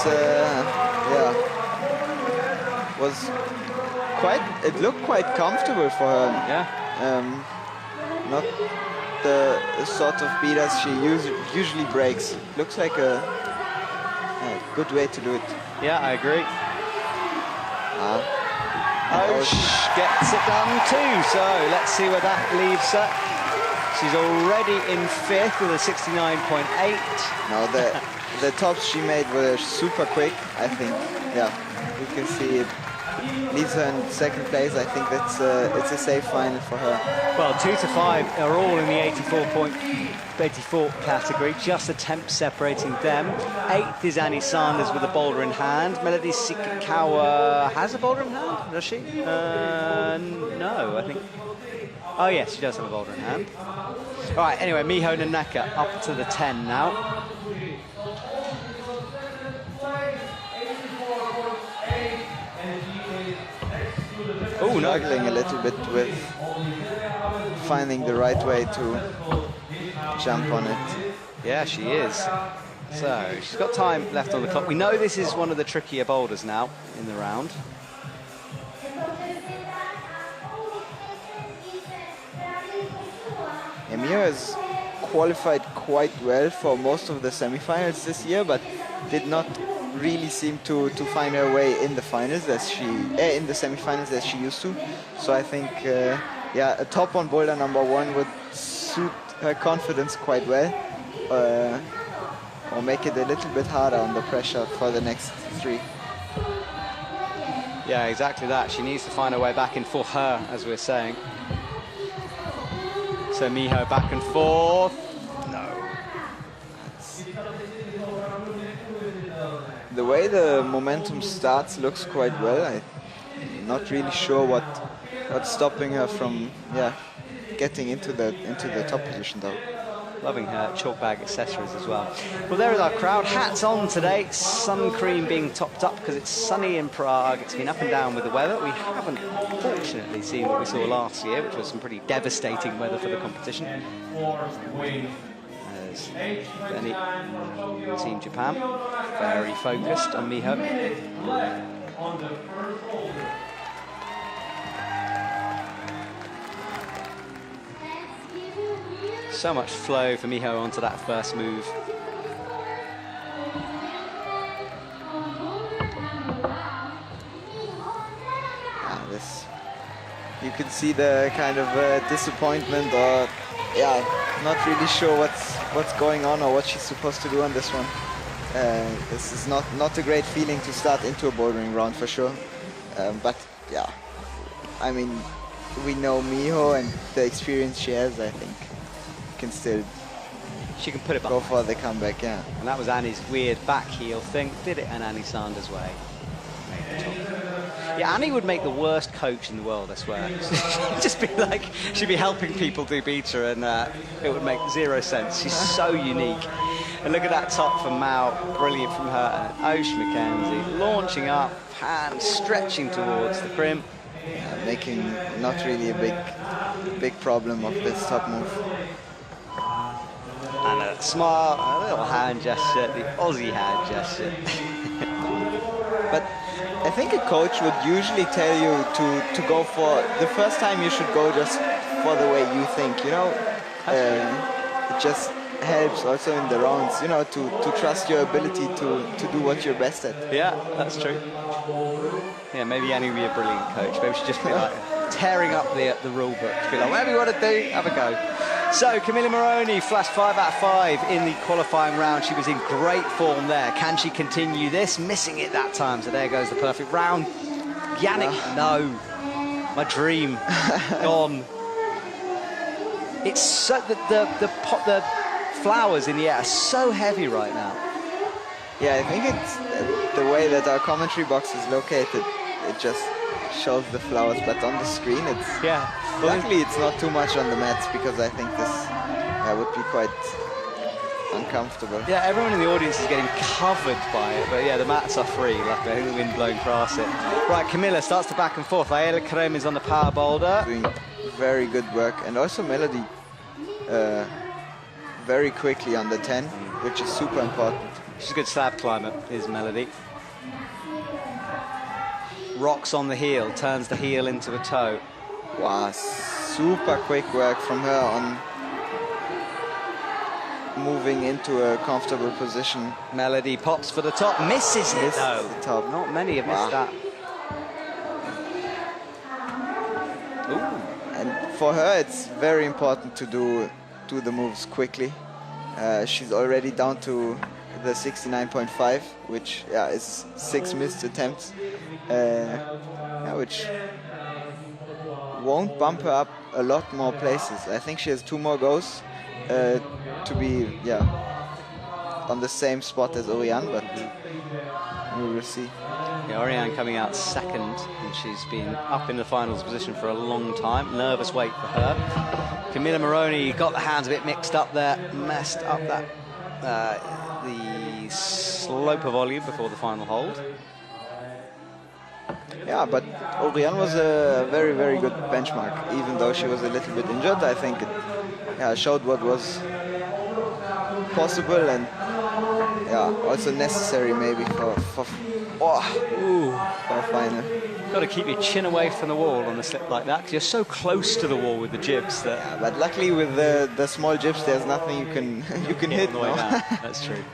D: was it looked quite comfortable for her.
C: Yeah.
D: Not the sort of beaters she usually breaks. Looks like a good way to do it.
C: Yeah, I agree. gets it done too. So let's see where that leaves her. She's already in 5th with a 69.8.
D: No, the tops she made were super quick, I think. Yeah, you can see it leaves her in 2nd place. I think it's a safe final for her.
C: Well, 2 to 5 are all in the 84 category, just attempts separating them. 8th is Annie Sanders with a boulder in hand. Melody Sikikawa has a boulder in hand, does she? No, I think. Oh yes, she does have a boulder in hand. All right, anyway, Miho Nanaka up to the 10 now.
D: Oh, struggling a little bit with finding the right way to jump on it.
C: Yeah, she is. So she's got time left on the clock. We know this is one of the trickier boulders now in the round.
D: Miho has qualified quite well for most of the semifinals this year, but did not really seem to find her way in the finals as she in the semifinals as she used to. So I think yeah, a top on boulder number 1 would suit her confidence quite well, or make it a little bit harder on the pressure for the next 3.
C: Yeah, exactly that. She needs to find her way back in for her, as we're saying. So Miho back and forth. No.
D: The way the momentum starts looks quite well. I'm not really sure what's stopping her from getting into the top position though.
C: Loving her chalk bag accessories as well. Well, there is our crowd. Hats on today. Sun cream being topped up because it's sunny in Prague. It's been up and down with the weather. We haven't, fortunately, seen what we saw last year, which was some pretty devastating weather for the competition. There's Benny, Team Japan, very focused on Miho. So much flow for Miho onto that first move.
D: You can see the kind of disappointment, or not really sure what's going on or what she's supposed to do on this one. This is not a great feeling to start into a bouldering round for sure. But yeah, I mean, we know Miho and the experience she has. I think
C: she can put it back.
D: Go for the comeback, yeah.
C: And that was Annie's weird back heel thing. Did it in Annie Sanders' way. Yeah, Annie would make the worst coach in the world, I swear. She'd just be like, she'd be helping people do beta, and it would make 0 sense. She's so unique. And look at that top from Mao, brilliant from her. And Osh McKenzie launching up, hands stretching towards the crimp.
D: Yeah, making not really a big problem of this top move.
C: And a smile, a little hand gesture, the Aussie hand gesture.
D: But I think a coach would usually tell you to go for, the first time you should go just for the way you think, you know? It just helps also in the rounds, you know, to trust your ability to do what you're best at.
C: Yeah, that's true. Yeah, maybe Annie would be a brilliant coach. Maybe she'd just be like tearing up the rule book. Be like, whatever you want to do, have a go. So Camilla Moroni flashed 5 out of 5 in the qualifying round. She was in great form there. Can she continue this? Missing it that time. So there goes the perfect round. Yannick, no. My dream gone. It's so the flowers in the air are so heavy right now.
D: Yeah, I think it's the way that our commentary box is located. It just shows the flowers, but on the screen it's luckily it's not too much on the mats, because I think this would be quite uncomfortable.
C: Yeah, everyone in the audience is getting covered by it, but yeah, the mats are free, luckily, the wind blowing past it. Right, Camilla starts to back and forth. Ayala Krem is on the power boulder.
D: Doing very good work, and also Melody very quickly on the 10, which is super important.
C: She's a good slab climber, is Melody. Rocks on the heel, turns the heel into a toe.
D: Wow, super quick work from her on moving into a comfortable position.
C: Melody pops for the top, misses it though.
D: The top.
C: Not many have missed that.
D: And for her, it's very important to do the moves quickly. She's already down to the 69.5, which is 6 missed attempts, which won't bump her up a lot more places. I think she has 2 more goes to be on the same spot as Oriane, but we will see.
C: Yeah, Oriane coming out second, and she's been up in the finals position for a long time. Nervous wait for her. Camilla Moroni got the hands a bit mixed up there, messed up that the sloper volume before the final hold.
D: Yeah, but Oriane was a very, very good benchmark. Even though she was a little bit injured, I think it showed what was possible and also necessary maybe for a final.
C: Got to keep your chin away from the wall on a slip like that, because you're so close to the wall with the jibs that.
D: Yeah, but luckily with the small jibs, there's nothing you can hit.
C: On the way down. That's true.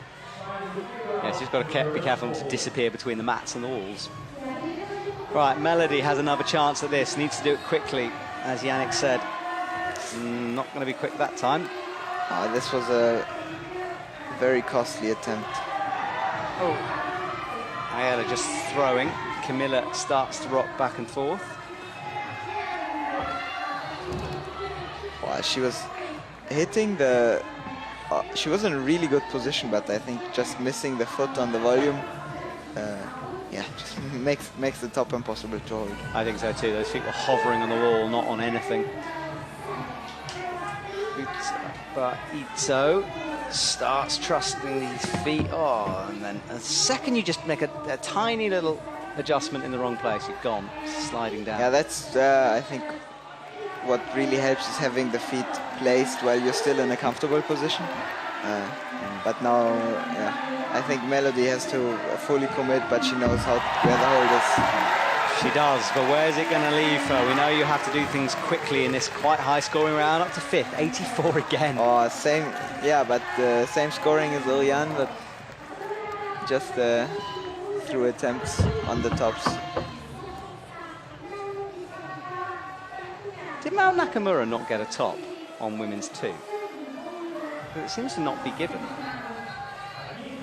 C: Yeah, she's got to be careful to disappear between the mats and the walls. Right, Melody has another chance at this. Needs to do it quickly, as Yannick said. Not going to be quick that time.
D: This was a very costly attempt.
C: Ayala just throwing. Camilla starts to rock back and forth.
D: Wow, she was hitting the... she was in a really good position, but I think just missing the foot on the volume just makes the top impossible to hold.
C: I think so too. Those feet were hovering on the wall, not on anything. But Itzo starts trusting these feet. And then a second you just make a tiny little adjustment in the wrong place, you're gone, sliding down.
D: Yeah, that's I think what really helps is having the feet placed while you're still in a comfortable position. But now, I think Melody has to fully commit, but she knows where the hold is.
C: She does, but where's it going to leave her? We know you have to do things quickly in this quite high-scoring round, up to 5th, 84 again.
D: Same scoring as Oriane, but just through attempts on the tops.
C: Did Mao Nakamura not get a top on women's 2? But it seems to not be given.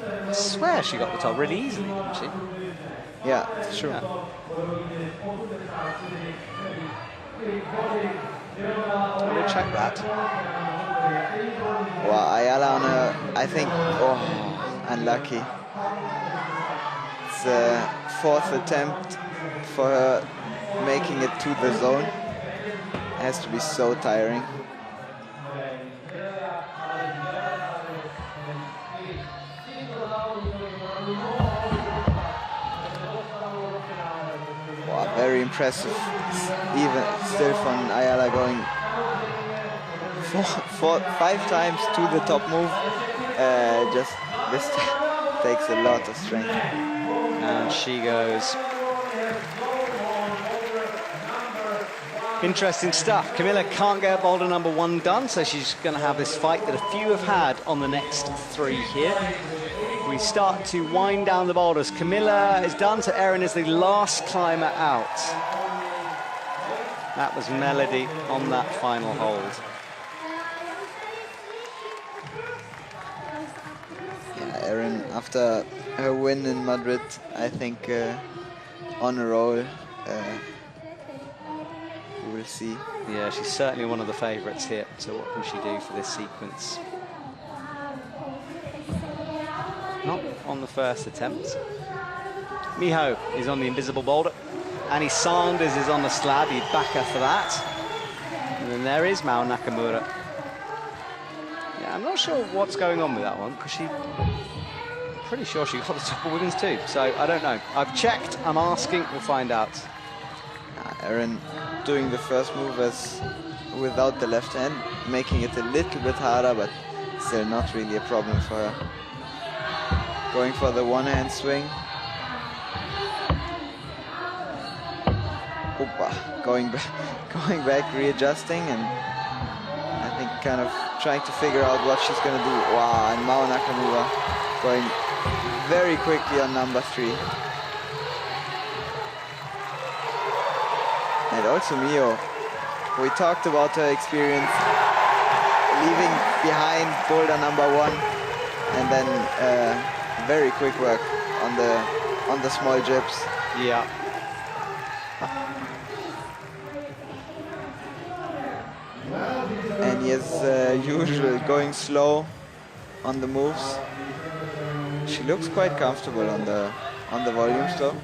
C: I swear she got the top really easily, didn't she?
D: Yeah, it's true.
C: Yeah. We'll check that.
D: Well, Ayala on I think, unlucky. It's a 4th attempt for her making it to the zone. It has to be so tiring. Wow, very impressive. Even still from Ayala going 5 times to the top move. Just this takes a lot of strength.
C: And she goes. Interesting stuff. Camilla can't get Boulder number 1 done, so she's going to have this fight that a few have had on the next 3 here. We start to wind down the boulders. Camilla is done, so Erin is the last climber out. That was Melody on that final hold.
D: Yeah, Erin, after her win in Madrid, I think on a roll. We'll see.
C: Yeah, she's certainly one of the favourites here. So what can she do for this sequence? Not on the first attempt. Miho is on the invisible boulder. Annie Sanders is on the slab. He'd back her for that. And then there is Mao Nakamura. Yeah, I'm not sure what's going on with that one, because I'm pretty sure she got the top of women's 2. So I don't know. I've checked. I'm asking. We'll find out.
D: Erin doing the first move without the left hand, making it a little bit harder, but still not really a problem for her. Going for the one-hand swing. Going back, readjusting, and I think kind of trying to figure out what she's going to do. Wow, and Mao Nakamura going very quickly on number 3. And also Mio We talked about her experience leaving behind Boulder #1, and then very quick work on the small jibs.
C: Yeah.
D: And as usual, going slow on the moves. She looks quite comfortable on the volumes though.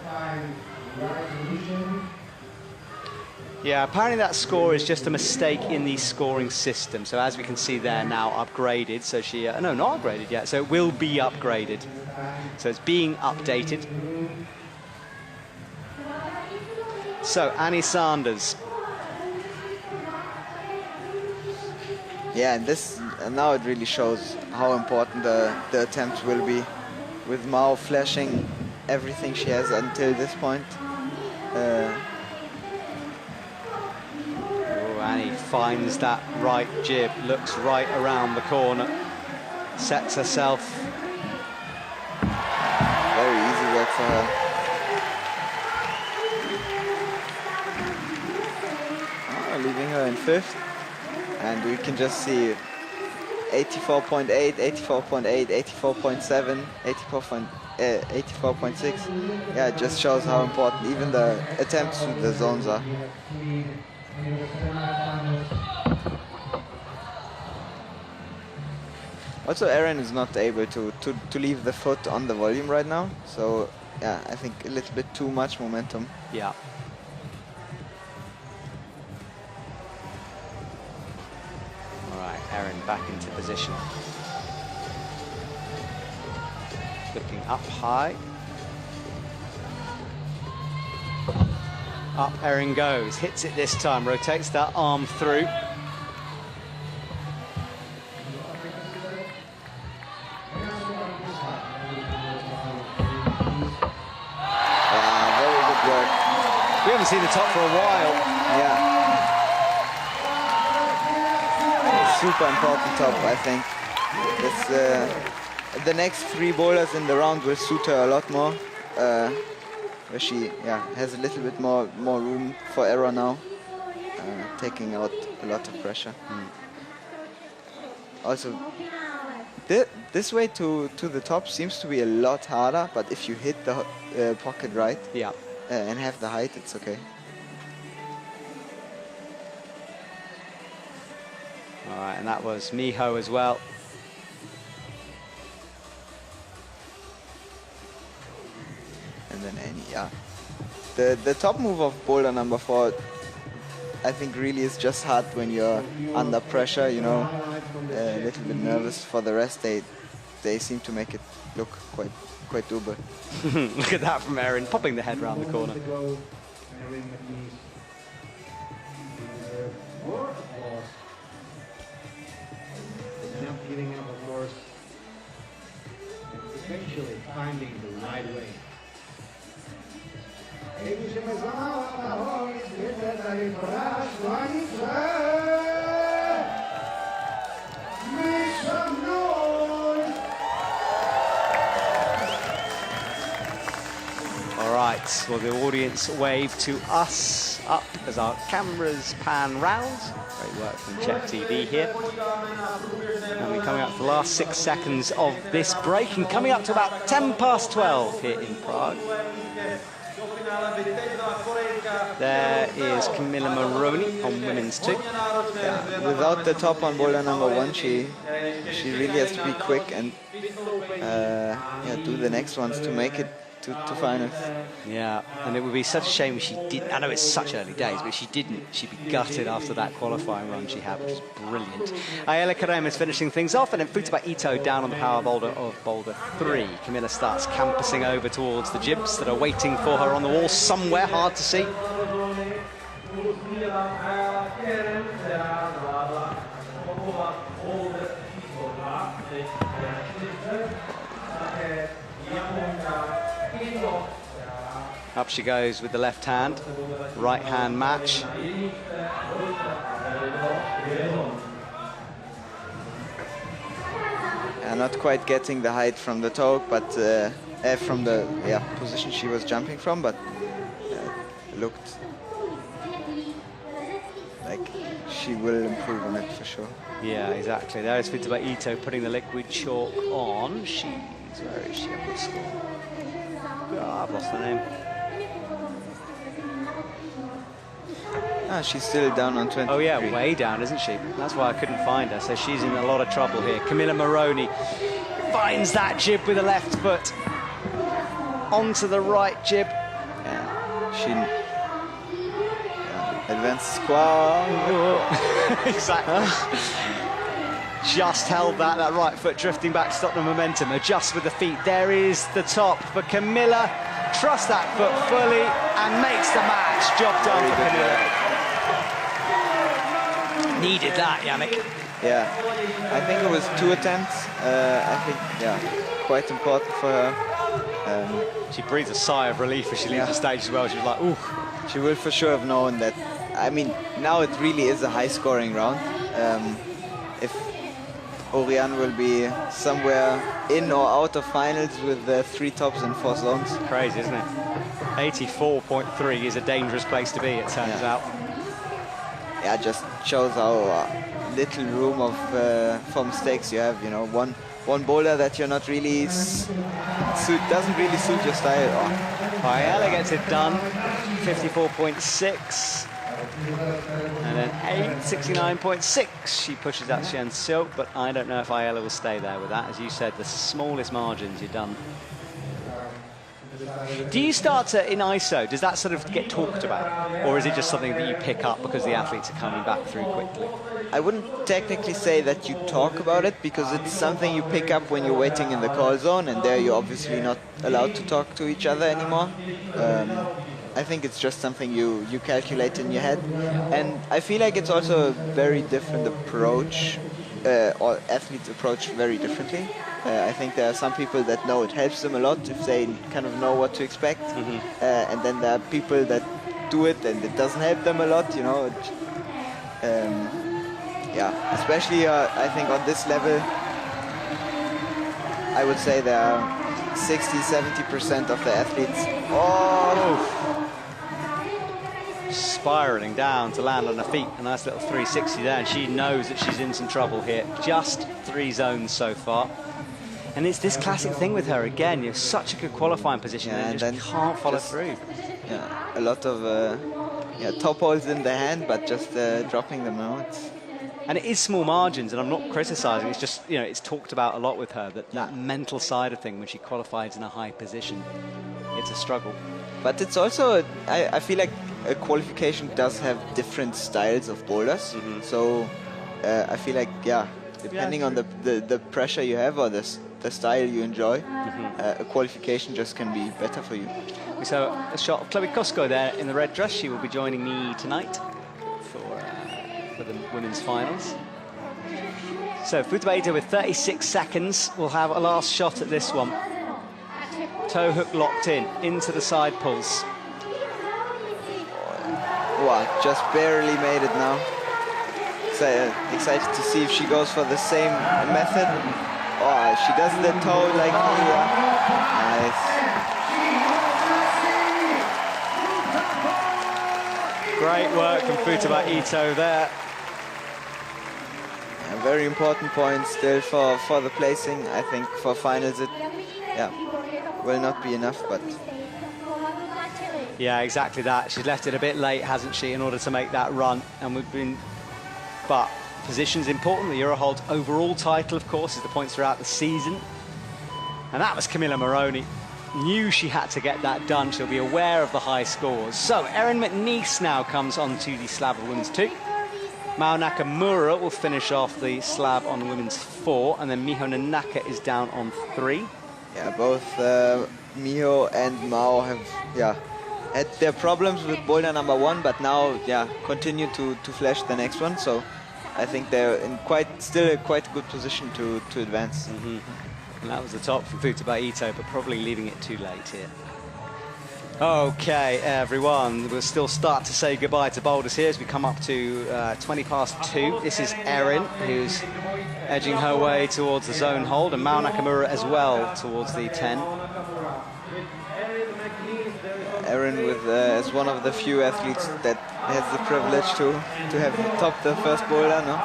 C: Yeah, apparently that score is just a mistake in the scoring system. So as we can see there now, upgraded. So she, no, not upgraded yet. So it will be upgraded. So it's being updated. So Annie Sanders.
D: Yeah, and now it really shows how important the attempt will be, with Mao flashing everything she has until this point.
C: Annie finds that right jib, looks right around the corner, sets herself.
D: Very easy work for her. Leaving her in 5th. And we can just see 84.8, 84.8, 84.7, 84.6. Yeah, it just shows how important even the attempts to the zones are. Also, Erin is not able to leave the foot on the volume right now. So, yeah, I think a little bit too much momentum.
C: Yeah. Erin back into position. Looking up high. Up Erin goes, hits it this time, rotates that arm through.
D: Very good work.
C: We haven't seen the top for a while.
D: Yeah. Super important top, I think. The next 3 boulders in the round will suit her a lot more, where she has a little bit more room for error now, taking out a lot of pressure. Also, this way to the top seems to be a lot harder, but if you hit the pocket right and have the height, it's okay.
C: All right, and that was Miho as well.
D: And then Annie, the top move of Boulder #4, I think really is just hard when you're under pressure, you know, a little bit nervous. For the rest, they seem to make it look quite doable.
C: Look at that from Erin, popping the head round the corner.
B: Giving up, of course, and eventually finding the right way.
C: All right, well, the audience wave to us up as our cameras pan round. Great work from Czech TV here. And we're coming up to the last 6 seconds of this break, and coming up to about 12 here in Prague. There is Camilla Maroney on women's 2.
D: Yeah, without the top on Boulder #1, she really has to be quick and do the next ones to make it to finals.
C: Yeah, and it would be such a shame if she didn't. I know it's such early days, but if she didn't, she'd be gutted after that qualifying run she had, which is brilliant. Ayala Karem is finishing things off, and then Futaba Ito down on the power boulder of Boulder 3. Camilla starts campusing over towards the jibs that are waiting for her on the wall somewhere, hard to see. Up she goes with the left hand, right hand match.
D: Not quite getting the height from the toe, but from the position she was jumping from, but looked like she will improve on it for sure.
C: Yeah, exactly. There is Futaba Ito putting the liquid chalk on. Where is she up the score? Oh, I've lost the name.
D: Ah, she's still down on 20.
C: Oh yeah, way down, isn't she? That's why I couldn't find her. So she's in a lot of trouble here. Camilla Moroni finds that jib with the left foot. Onto the right jib.
D: Yeah, she advanced squat.
C: Exactly. Just held that right foot drifting back to stop the momentum. Adjusts with the feet. There is the top for Camilla. Trusts that foot fully and makes the match. Job done for Camilla. Needed that, Yannick.
D: Yeah, I think it was 2 attempts. I think, yeah, quite important for her.
C: She breathes a sigh of relief as she leaves the stage as well. She was like, ooh.
D: She will for sure have known that. I mean, now it really is a high-scoring round. If Oriane will be somewhere in or out of finals with 3 tops and 4 zones.
C: Crazy, isn't it? 84.3 is a dangerous place to be, it turns out.
D: Yeah, just shows how little room for mistakes you have. You know, one boulder that you're not really doesn't really suit your style.
C: Ayala gets it done. 54.6. And then 69.6. She pushes that Shen Silk, but I don't know if Ayala will stay there with that. As you said, the smallest margins, you're done. Do you start in ISO? Does that sort of get talked about? Or is it just something that you pick up because the athletes are coming back through quickly?
D: I wouldn't technically say that you talk about it, because it's something you pick up when you're waiting in the call zone, and there you're obviously not allowed to talk to each other anymore. I think it's just something you calculate in your head. And I feel like it's also a very different approach, or athletes approach very differently. I think there are some people that know it helps them a lot if they kind of know what to expect. And then there are people that do it and it doesn't help them a lot, you know. Yeah, especially I think on this level, I would say there are 60-70% of the athletes.
C: Spiraling down to land on her feet. A nice little 360 there, and she knows that she's in some trouble here. Just 3 zones so far. And it's this classic thing with her again. You're such a good qualifying position and just can't follow through.
D: Yeah, a lot of top holes in the hand, but just dropping them out.
C: And it is small margins, and I'm not criticising. It's just, you know, it's talked about a lot with her, that mental side of thing when she qualifies in a high position. It's a struggle.
D: But it's also, I feel like a qualification does have different styles of boulders. So I feel like, depending on the pressure you have or the style you enjoy, a qualification just can be better for you.
C: We saw a shot of Chloe Cosco there in the red dress. She will be joining me tonight for the women's finals. So Futaba Ito with 36 seconds will have a last shot at this one. Toe hook locked in, into the side pulls.
D: Wow, just barely made it now. Excited to see if she goes for the same method. Oh, she does the toe like here. Nice.
C: Great work from Futaba Ito there.
D: A very important point still for the placing. I think for finals it will not be enough, but
C: yeah, exactly that. She's left it a bit late, hasn't she, in order to make that run. And but position's important. The Eurohold's overall title, of course, is the points throughout the season. And that was Camilla Moroni. Knew she had to get that done. She'll be aware of the high scores. So Erin McNeice now comes onto the slab of women's 2. Mao Nakamura will finish off the slab on women's 4, and then Miho Nanaka is down on 3.
D: Yeah, both Miho and Mao have had their problems with boulder number 1, but now continue to flash the next one. So I think they're in still a quite good position to advance.
C: And that was the top from Futaba Ito, but probably leaving it too late here. Okay, everyone, we'll still start to say goodbye to boulders here as we come up to 20 past 2. This is Erin, who's edging her way towards the zone hold, and Mao Nakamura as well towards the 10.
D: Erin with as one of the few athletes that has the privilege to have topped the first boulder, no?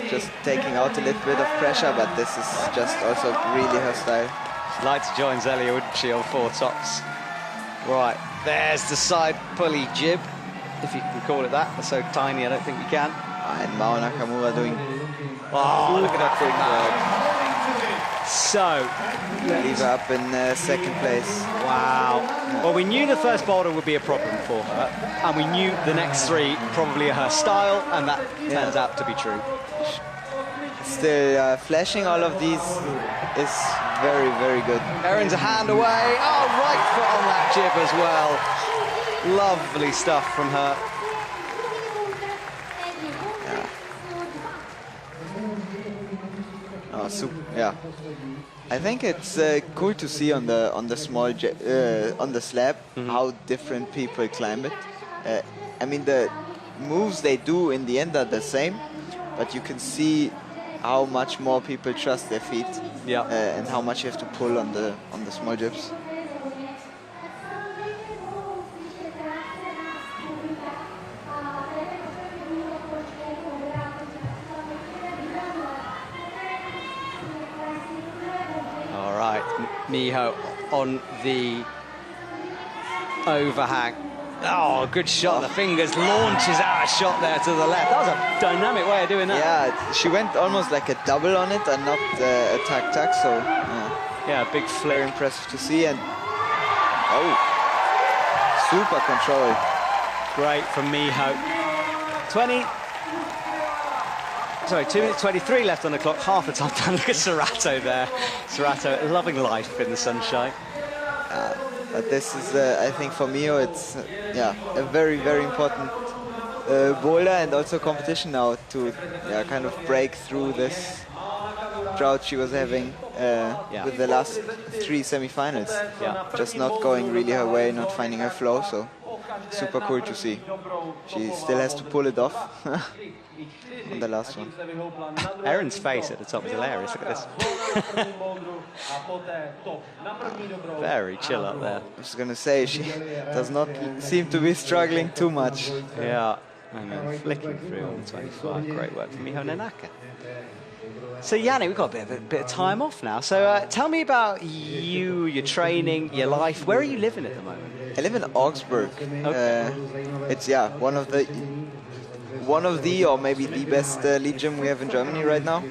D: Just taking out a little bit of pressure, but this is just also really her style.
C: She'd like to join Zelia, wouldn't she, on four tops? Right, there's the side pulley jib, if you can call it that. It's so tiny, I don't think you can.
D: And Mao Nakamura doing...
C: Oh, look at that quick work. So,
D: leave her up in second place.
C: Wow. Well, we knew the first boulder would be a problem for her, and we knew the next three probably are her style, and that turns out to be true.
D: Still, flashing all of these is very, very good.
C: Erin's a hand away. Oh, right foot on that jib as well. Lovely stuff from her.
D: Yeah. Oh, super. Yeah. I think it's cool to see on the small on the slab how different people climb it. I mean, the moves they do in the end are the same, but you can see how much more people trust their feet, and how much you have to pull on the small jibs.
C: All right, Miho on the overhang. Oh, good shot. The fingers launches out a shot there to the left. That was a dynamic way of doing that.
D: Yeah, she went almost like a double on it and not a tack-tack, so...
C: Yeah, big flare.
D: Very impressive to see, and... Oh! Super control.
C: Great from Miho. 2 minutes 23 left on the clock, half the time done. Look at Serato there. Serato loving life in the sunshine.
D: But this is, I think for Mio, it's a very, very important boulder and also competition now to kind of break through this drought she was having with the last 3 semi-finals. Just not going really her way, not finding her flow, so super cool to see. She still has to pull it off on the last one.
C: Erin's face at the top is hilarious. Look at this. Very chill up there.
D: I was going to say, she does not seem to be struggling too much.
C: Yeah, and then flicking through on the 25. Great work from Miho Nanaka. So Yannick, we've got a bit of time off now. So tell me about you, your training, your life. Where are you living at the moment?
D: I live in Augsburg.
C: Okay.
D: It's one of the or maybe the best lead gym we have in Germany right now.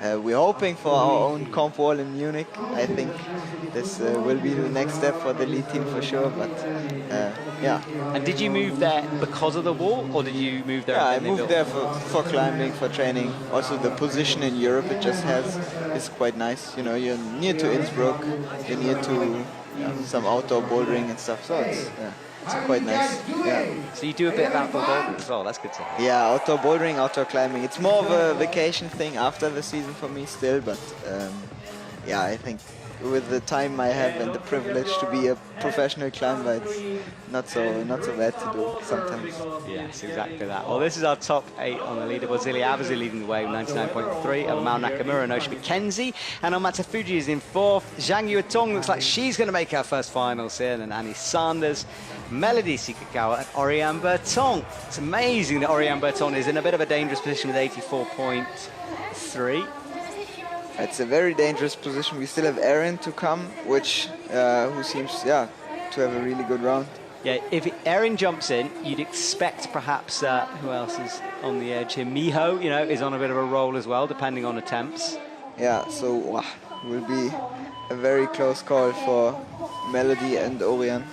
D: We're hoping for our own comp wall in Munich. I think this will be the next step for the lead team for sure. But yeah.
C: And did you move there because of the wall, or did you move there?
D: Yeah, I moved there for climbing, for training. Also, the position in Europe it just has is quite nice. You know, you're near to Innsbruck, you're near to some outdoor bouldering and stuff. So it's quite nice. Yeah.
C: So you do a bit of outdoor bouldering as well. That's good to hear.
D: Yeah, outdoor bouldering, outdoor climbing. It's more of a vacation thing after the season for me still, but yeah, I think with the time I have and the privilege to be a professional climber, it's not so bad to do sometimes.
C: Yes, exactly that. Well, this is our top 8 on the leaderboard. Zelia Abazi leading the way with 99.3, and Mao Nakamura and Osha Mackenzie. And Omata Fuji is in 4th. Zhang Yuetong looks like she's going to make her first finals here, and Annie Sanders, Melody Sikakawa, and Oriane Berton. It's amazing that Oriane Berton is in a bit of a dangerous position with 84.3.
D: It's a very dangerous position. We still have Erin to come, which who seems to have a really good round.
C: Yeah, if Erin jumps in, you'd expect perhaps who else is on the edge here? Miho, you know, is on a bit of a roll as well, depending on attempts.
D: Yeah, so will be a very close call for Melody and Oriane.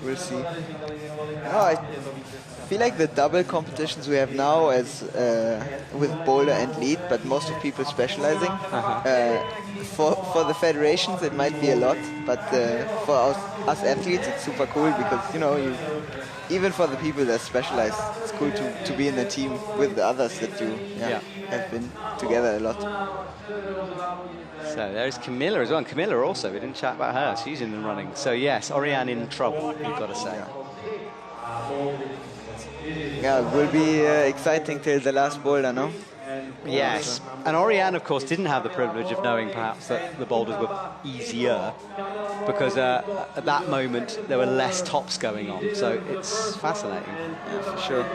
D: We'll see. I feel like the double competitions we have now as with boulder and lead, but most of people specializing. For the federations it might be a lot, but for us athletes it's super cool because even for the people that specialize, it's cool to be in a team with the others that you have been together a lot.
C: So there's Camilla as well. And Camilla also, we didn't chat about her. She's in the running. So yes, Oriane in trouble, you've got to say.
D: Yeah, it will be exciting till the last boulder, no?
C: Yes, and Oriane, of course, didn't have the privilege of knowing perhaps that the boulders were easier. because at that moment there were less tops going on. So it's fascinating.
D: Yeah, for sure.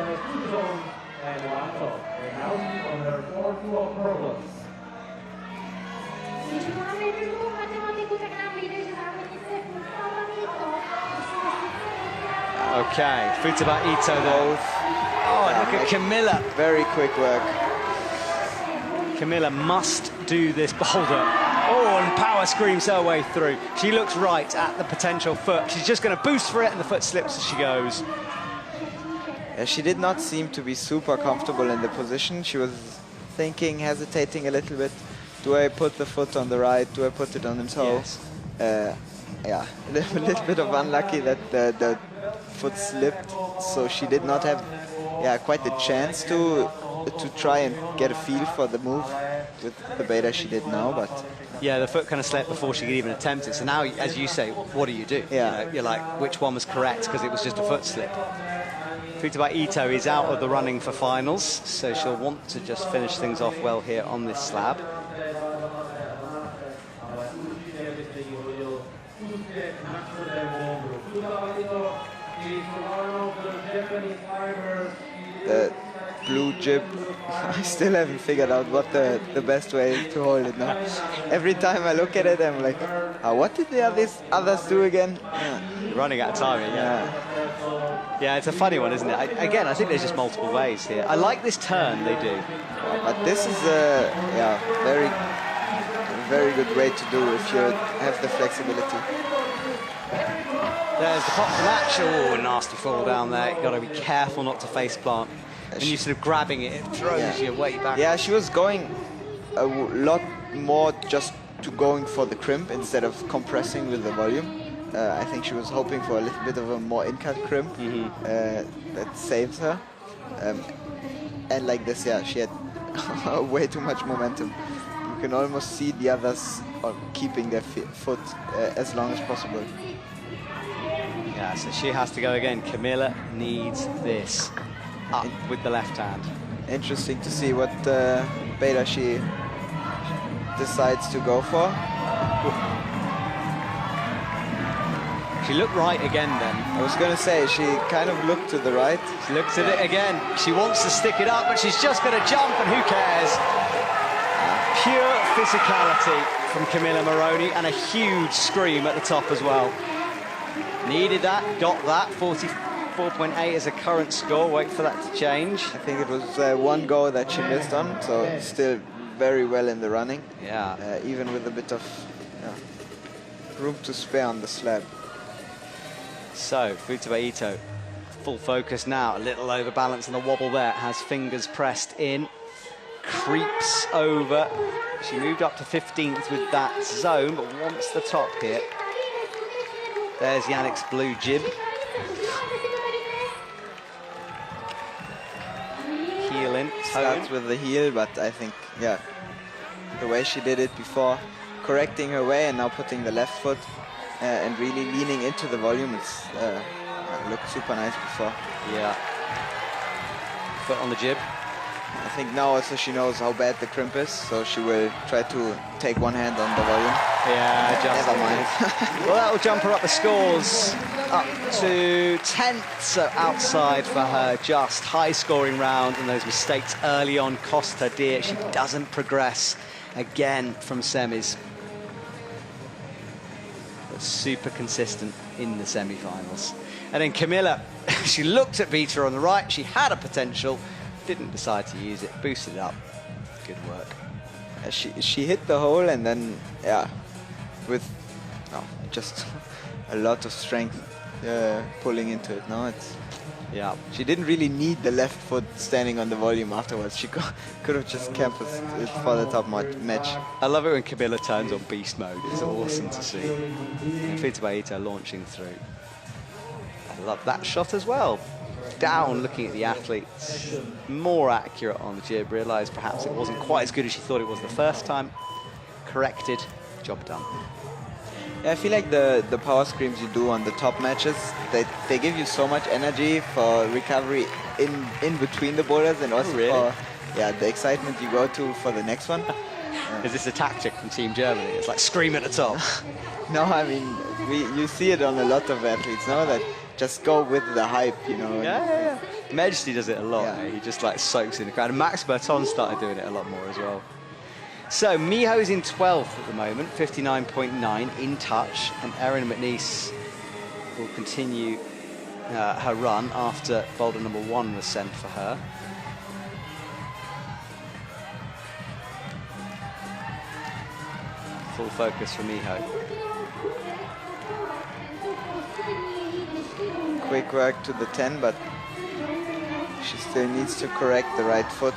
C: Okay, Futaba Ito though. Oh, and look at Camilla.
D: Very quick work.
C: Camilla must do this boulder. Oh, and power screams her way through. She looks right at the potential foot. She's just going to boost for it, and the foot slips as she goes.
D: Yeah, she did not seem to be super comfortable in the position. She was thinking, hesitating a little bit. Do I put the foot on the right? Do I put it on the toe?
C: Yes.
D: Yeah, a little bit of unlucky that the foot slipped, so she did not have quite the chance to try and get a feel for the move with the beta she did now. But
C: yeah, the foot kind of slipped before she could even attempt it. So now, as you say, what do you do?
D: Yeah.
C: You know, you're like, which one was correct? Because it was just a foot slip. Futaba Ito is out of the running for finals, so she'll want to just finish things off well here on this slab.
D: the blue jib, I still haven't figured out what the best way is to hold it now. Every time I look at it, I'm like, what did the others do again?
C: You're running out of time, yeah, it's a funny one, isn't it? Again, I think there's just multiple ways here. I like this turn they do.
D: But this is a very good way to do if you have the flexibility.
C: There's the pop from match. Oh, nasty fall down there. You've got to be careful not to face plant. And you're sort of grabbing it, it throws your weight back.
D: Yeah, she was going a lot more just to going for the crimp instead of compressing with the volume. I think she was hoping for a little bit of a more in-cut crimp that saves her. And like this, she had way too much momentum. You can almost see the others keeping their foot as long as possible.
C: Yeah, so she has to go again. Camilla needs this up with the left hand.
D: Interesting to see what beta she decides to go for.
C: She looked right again then.
D: I was going to say, she kind of looked to the right.
C: She looks at it again. She wants to stick it up, but she's just going to jump, and who cares? Pure physicality from Camilla Moroni, and a huge scream at the top as well. Needed that, got that. 44.8 is a current score. Wait for that to change.
D: I think it was one go that she missed on, so still very well in the running.
C: Yeah.
D: Even with a bit of room to spare on the slab.
C: So, Futaba Ito, full focus now. A little overbalance on the wobble there. Has fingers pressed in. Creeps over. She moved up to 15th with that zone, but wants the top here. There's Yannick's blue jib. Heel in.
D: Starts with the heel, but I think, the way she did it before, correcting her way and now putting the left foot and really leaning into the volume, it's looked super nice before.
C: Yeah. Foot on the jib.
D: I think now also she knows how bad the crimp is, so she will try to take one hand on the volume.
C: Yeah, just
D: never mind.
C: Well, that will jump her up the scores up to 10th, so outside for her. Just high scoring round, and those mistakes early on cost her dear. She doesn't progress again from semis. But super consistent in the semi-finals. And then Camilla, she looked at Vita on the right. She had a potential, didn't decide to use it, boosted it up. Good work.
D: She hit the hole, and then with just a lot of strength pulling into it. No, she didn't really need the left foot standing on the volume afterwards. She could have just campused it for the top match.
C: I love it when Camilla turns on beast mode. It's awesome to see. And Futaba Ito launching through. I love that shot as well. Down, looking at the athletes, more accurate on the jib, realised perhaps it wasn't quite as good as she thought it was the first time. Corrected, job done.
D: Yeah, I feel like the power screams you do on the top matches, they give you so much energy for recovery in between the boulders, and also for the excitement you go to for the next one.
C: Is this a tactic from Team Germany? It's like scream at the top.
D: No, I mean, you see it on a lot of athletes, no? That just go with the hype, you know.
C: Yeah. Majesty does it a lot.
D: Yeah.
C: Eh? He just like soaks in the crowd. And Max Berton started doing it a lot more as well. So Miho's in 12th at the moment, 59.9 in touch, and Erin McNeice will continue her run after boulder number 1 was sent for her. Full focus for Miho.
D: Quick work to the 10, but she still needs to correct the right foot.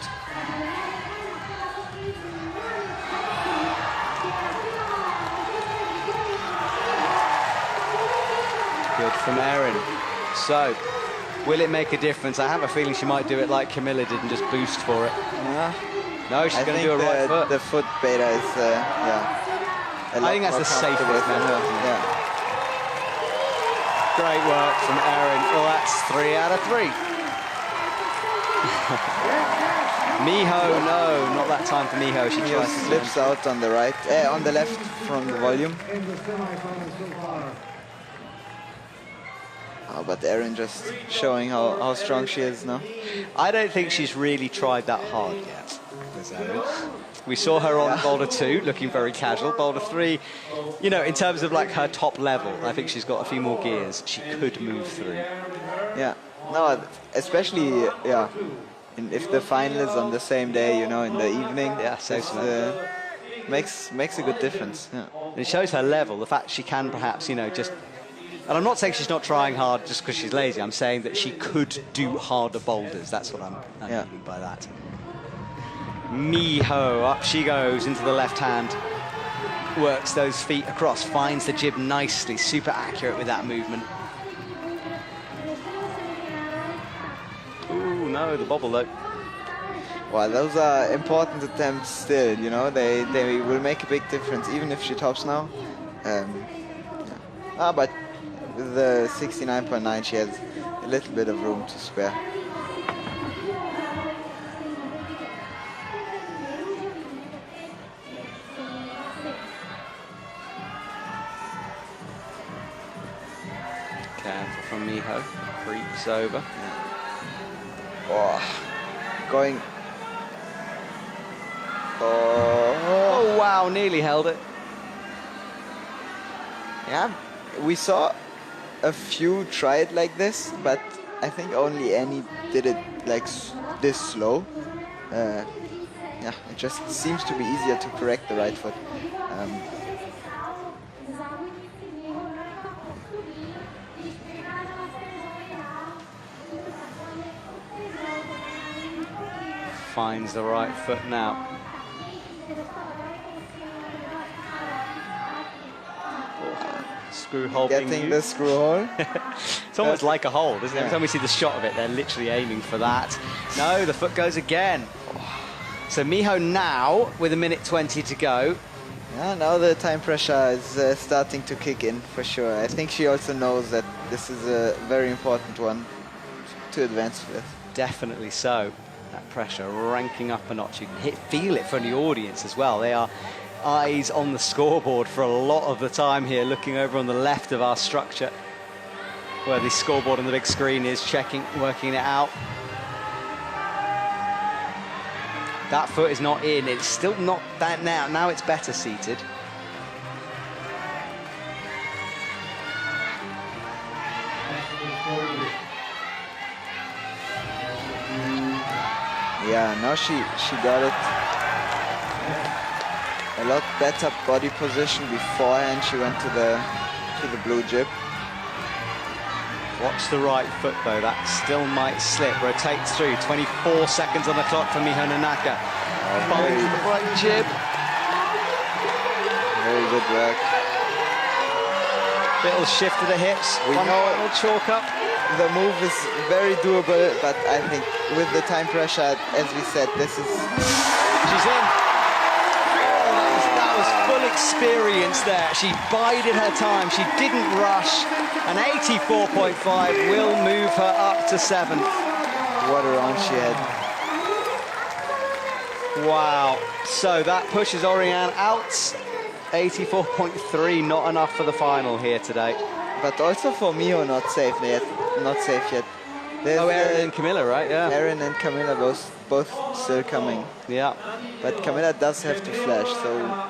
C: Good from Erin. So, will it make a difference? I have a feeling she might do it like Camilla did and just boost for it.
D: Yeah.
C: No, she's going to do a right foot.
D: The foot beta is, yeah.
C: I think that's the safest method.
D: Yeah.
C: Great work from Erin. Well, that's 3 out of 3. Miho, no, not that time for Miho. She
D: Miho
C: tries to
D: slips out on the right, on the left from the volume. Oh, but Erin just showing how strong she is now.
C: I don't think she's really tried that hard yet, Miss Erin. We saw her on boulder 2, looking very casual. Boulder 3, you know, in terms of like her top level, I think she's got a few more gears she could move through.
D: Yeah, no, especially, yeah, if the final is on the same day, you know, in the evening,
C: Yeah, so
D: makes a good difference. Yeah.
C: And it shows her level, the fact she can perhaps, you know, just... And I'm not saying she's not trying hard just because she's lazy. I'm saying that she could do harder boulders. That's what I'm meaning by that. Miho, up she goes into the left hand. Works those feet across, finds the jib nicely. Super accurate with that movement. Ooh, no, the bobble though.
D: Well, those are important attempts still, you know. They will make a big difference, even if she tops now. But with the 69.9, she has a little bit of room to spare.
C: Careful from Miho, creeps over.
D: Oh, going.
C: Oh, wow, nearly held it.
D: Yeah, we saw a few try it like this, but I think only Annie did it like this slow. Yeah, it just seems to be easier to correct the right foot.
C: Finds the right foot now. Screw hole being
D: Getting
C: used.
D: the screw hole.
C: It's almost like a hold, isn't it?
D: Yeah.
C: Every time we see the shot of it, they're literally aiming for that. No, the foot goes again. So Miho now, with 1:20 to go.
D: Yeah, now the time pressure is starting to kick in for sure. I think she also knows that this is a very important one to advance with.
C: Definitely so. That pressure ranking up a notch. You can feel it from the audience as well. They are eyes on the scoreboard for a lot of the time here, looking over on the left of our structure, where the scoreboard on the big screen is, checking, working it out. That foot is not in. It's still not that now. Now it's better seated.
D: Yeah, now she got it. A lot better body position beforehand. She went to the blue jib.
C: Watch the right foot though, that still might slip. Rotates through, 24 seconds on the clock for Miho Nanaka. Follows the right jib.
D: Very good work.
C: Little shift to the hips.
D: We know it.
C: Little chalk up.
D: The move is very doable, but I think with the time pressure, as we said, this is...
C: She's in. That was full experience there. She bided her time. She didn't rush. An 84.5 will move her up to 7th.
D: What a round she had.
C: Wow. So that pushes Oriane out. 84.3, not enough for the final here today.
D: But also for Mio, not safe yet. Not safe yet. There's,
C: Erin and Camilla, right? Yeah.
D: Erin and Camilla both still coming.
C: Yeah.
D: But Camilla does have to flash, so yeah.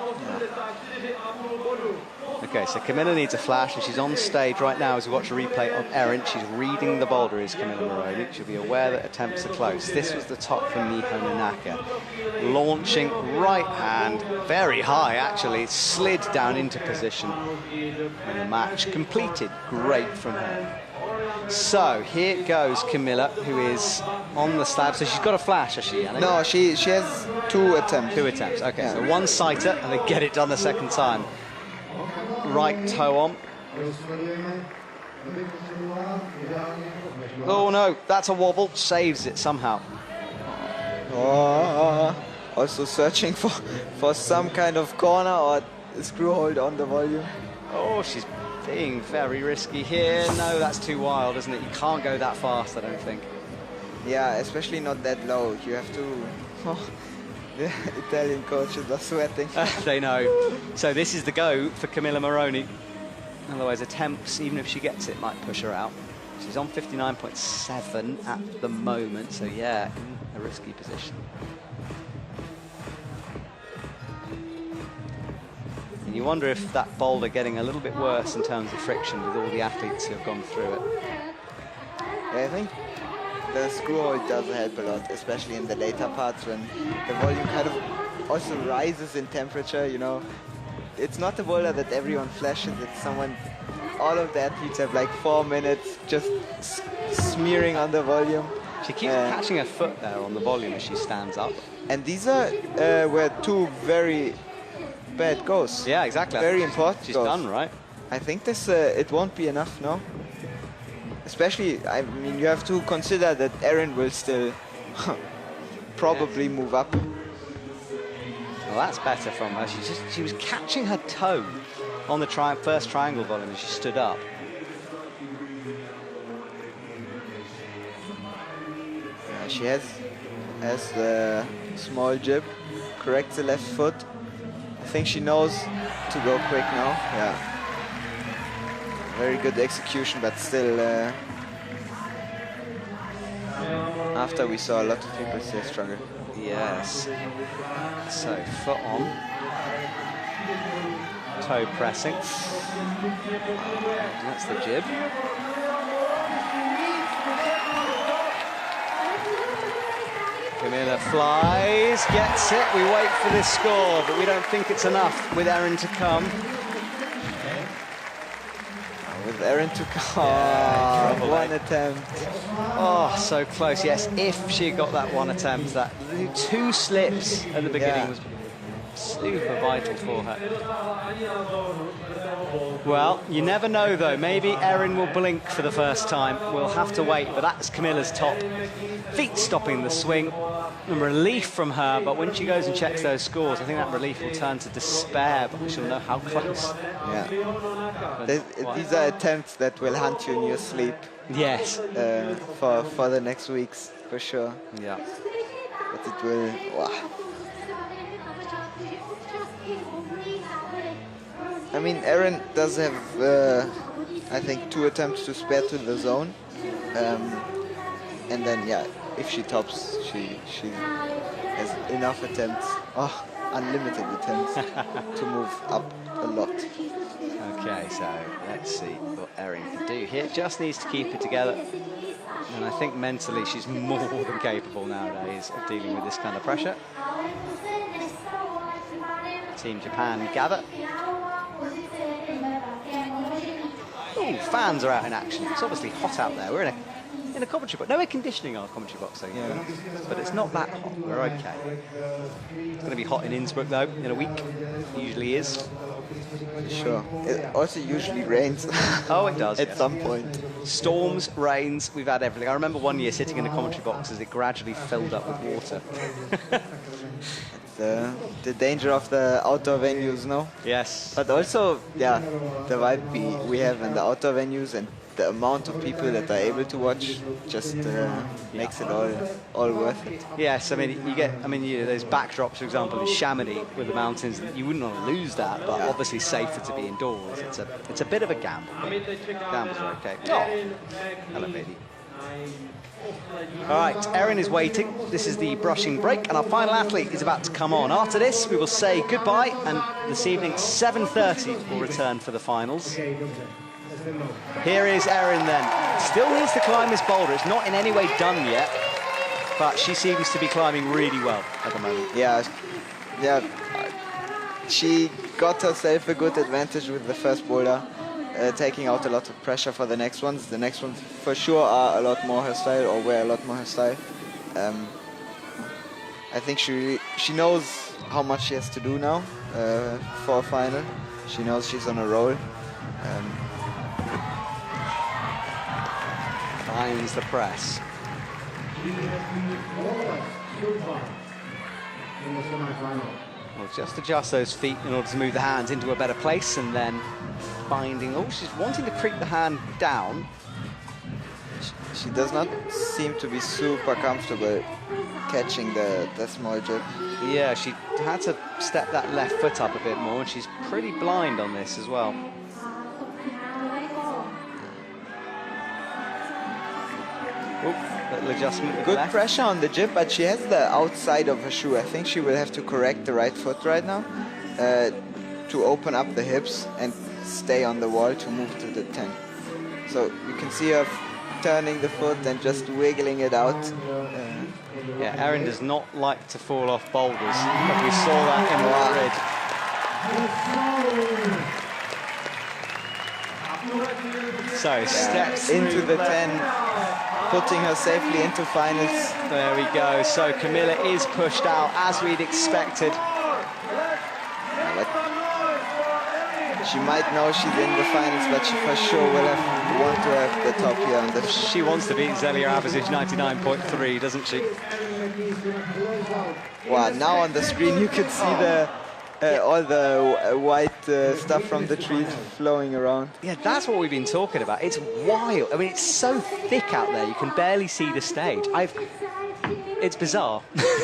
C: Okay, so Camilla needs a flash, and she's on stage right now as we watch a replay of Erin. She's reading the boulder, is Camilla Moroni. She'll be aware that attempts are close. This was the top for Miho Nanaka. Launching right hand, very high actually, slid down into position. And the match completed, great from her. So here goes Camilla, who is on the slab. So she's got a flash, has she, Yannick?
D: No, she has 2 attempts.
C: 2 attempts, okay.
D: Yeah.
C: So one sighter, and they get it done the second time. Right toe on. Oh no, that's a wobble. Saves it somehow.
D: Oh, also searching for some kind of corner or screw hold on the volume.
C: Oh, she's being very risky here. No, that's too wild, isn't it? You can't go that fast, I don't think.
D: Yeah, especially not that low. You have to... Oh, the Italian coaches are sweating.
C: They know. So this is the go for Camilla Moroni. Otherwise, attempts, even if she gets it, might push her out. She's on 59.7 at the moment, so yeah, in a risky position. And you wonder if that boulder getting a little bit worse in terms of friction with all the athletes who have gone through it.
D: Yeah, I think the screw hold does help a lot, especially in the later parts when the volume kind of also rises in temperature, you know. It's not a boulder that everyone flashes, it's someone, all of the athletes have like 4 minutes just smearing on the volume.
C: She keeps catching her foot there on the volume as she stands up.
D: And these are were 2 very bad goes.
C: Yeah, exactly.
D: Very important
C: She's
D: goes.
C: done, right?
D: I think this, it won't be enough, no? Especially, I mean, you have to consider that Erin will still probably move up.
C: Well, that's better from her. She was catching her toe on the first triangle volume as she stood up.
D: Yeah, she has the small jib, corrects the left foot. I think she knows to go quick now. Yeah. Very good execution, but still, after we saw a lot of people still struggle.
C: Yes. So, foot on. Toe pressing. That's the jib. Camilla flies, gets it. We wait for this score, but we don't think it's enough with Erin to come.
D: With Erin to come, one attempt.
C: Oh, so close. Yes, if she had got that one attempt, that 2 slips at the beginning was super vital for her. Well, you never know though. Maybe Erin will blink for the first time. We'll have to wait, but that's Camilla's top. Feet stopping the swing. And relief from her, but when she goes and checks those scores, I think that relief will turn to despair, but she'll know how close.
D: Yeah. These are attempts that will haunt you in your sleep.
C: Yes.
D: For the next weeks, for sure.
C: Yeah.
D: But it will, wow. I mean, Erin does have, I think, 2 attempts to spare to the zone. And then, yeah, if she tops, she has enough attempts, unlimited attempts, to move up a lot.
C: Okay, so let's see what Erin can do here. Just needs to keep it together. And I think mentally she's more than capable nowadays of dealing with this kind of pressure. Team Japan gather. Ooh, fans are out in action. It's obviously hot out there. We're in a commentary box. No air conditioning in our commentary box, though. Yeah. But it's not that hot. We're okay. It's going to be hot in Innsbruck, though, in a week. It usually is.
D: Sure. It also usually rains.
C: Oh, it does.
D: At some point.
C: Storms, rains, we've had everything. I remember one year sitting in the commentary box as it gradually filled up with water.
D: The danger of the outdoor venues, no?
C: Yes.
D: But also, yeah, the vibe we have in the outdoor venues and the amount of people that are able to watch just makes it all worth it.
C: Yes, I mean, there's backdrops, for example, in Chamonix with the mountains. You wouldn't want to lose that, but obviously safer to be indoors. It's a bit of a gamble. Gambles are okay. Oh, hello, baby. All right, Erin is waiting. This is the brushing break, and our final athlete is about to come on. After this, we will say goodbye, and this evening, 7:30, we'll return for the finals. Here is Erin then. Still needs to climb this boulder. It's not in any way done yet, but she seems to be climbing really well at the moment.
D: Yeah. She got herself a good advantage with the first boulder, taking out a lot of pressure for the next ones. The next ones for sure are a lot more her style, or were a lot more her style. I think she knows how much she has to do now for a final. She knows she's on a roll.
C: Finds the press. Well, just adjust those feet in order to move the hands into a better place, and then finding, she's wanting to creep the hand down.
D: She does not seem to be super comfortable catching the small jib.
C: Yeah, she had to step that left foot up a bit more, and she's pretty blind on this as well. Little adjustment with
D: Good
C: left.
D: pressure on the jib, but she has the outside of her shoe. I think she will have to correct the right foot right now to open up the hips and stay on the wall to move to the 10. So you can see her turning the foot and just wiggling it out.
C: Yeah, Erin does not like to fall off boulders, but we saw that in Madrid. So steps
D: into the 10. Putting her safely into finals.
C: There we go. So Camilla is pushed out as we'd expected.
D: She might know she's in the finals, but she for sure will want to have the top here. On the
C: she wants to beat Zelia Abazic 99.3, doesn't she?
D: Wow, now on the screen you can see the all the white stuff from the trees flowing around.
C: Yeah, that's what we've been talking about. It's wild. I mean, it's so thick out there, you can barely see the stage. It's bizarre,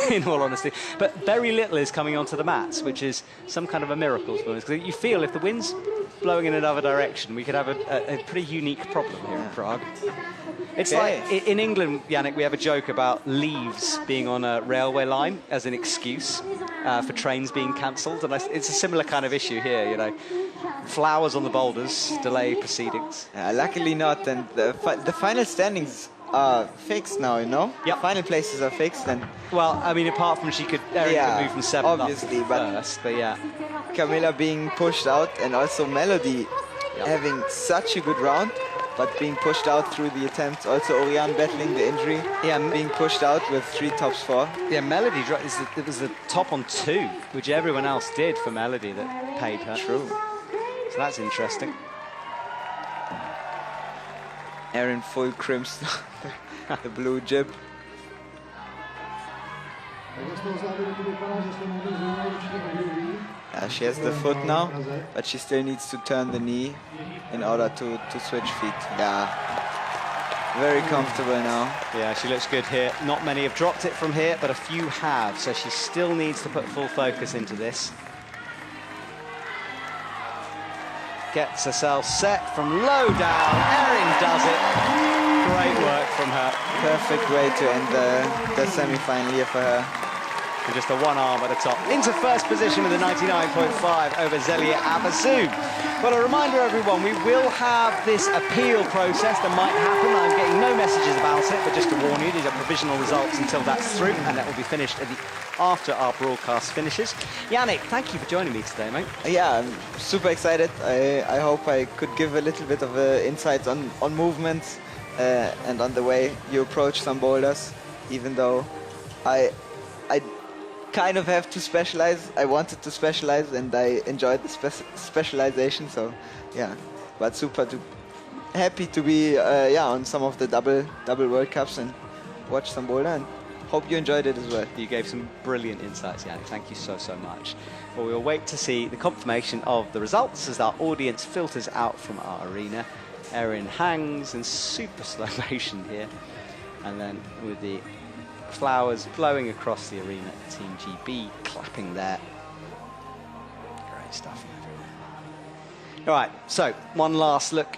C: in all honesty. But very little is coming onto the mats, which is some kind of a miracle for us. Because you feel if the wind's blowing in another direction, we could have a pretty unique problem here in Prague. It's like, in England, Yannick, we have a joke about leaves being on a railway line as an excuse for trains being cancelled. And it's a similar kind of issue here, you know. Flowers on the boulders, delay proceedings.
D: Luckily not, and the final standings are fixed now, you know?
C: Yep.
D: Final places are fixed, and...
C: Well, I mean, apart from Erin could move from 7th
D: obviously,
C: up first, but yeah.
D: Camilla being pushed out, and also Melody having such a good round, but being pushed out through the attempts. Also Oriane battling the injury, being pushed out with 3 tops 4.
C: Yeah, Melody, it was the top on 2, which everyone else did for Melody that paid her.
D: True.
C: So that's interesting.
D: Erin full crimson, the blue jib. She has the foot now, but she still needs to turn the knee in order to switch feet. Yeah, very comfortable now.
C: Yeah, she looks good here. Not many have dropped it from here, but a few have, so she still needs to put full focus into this. Gets herself set from low down. Erin does it. Great work from her.
D: Perfect way to end the semi-final here for her.
C: And just a one arm at the top. Into first position with a 99.5 over Zelia Abazic. Well, a reminder, everyone, we will have this appeal process that might happen. I'm getting no messages about it, but just to warn you, these are provisional results until that's through, and that will be finished after our broadcast finishes. Yannick, thank you for joining me today, mate.
D: Yeah, I'm super excited. I hope I could give a little bit of insights on movements and on the way you approach some boulders, even though I kind of have to specialize. I wanted to specialize, and I enjoyed the specialization. So, yeah, but happy to be on some of the double World Cups and watch some boulder. And hope you enjoyed it as well.
C: You gave some brilliant insights, Yannick. Thank you so much. Well, we'll wait to see the confirmation of the results as our audience filters out from our arena. Erin hangs in super slow motion here. And then with the flowers blowing across the arena, Team GB clapping there. Great stuff from everyone. All right, so one last look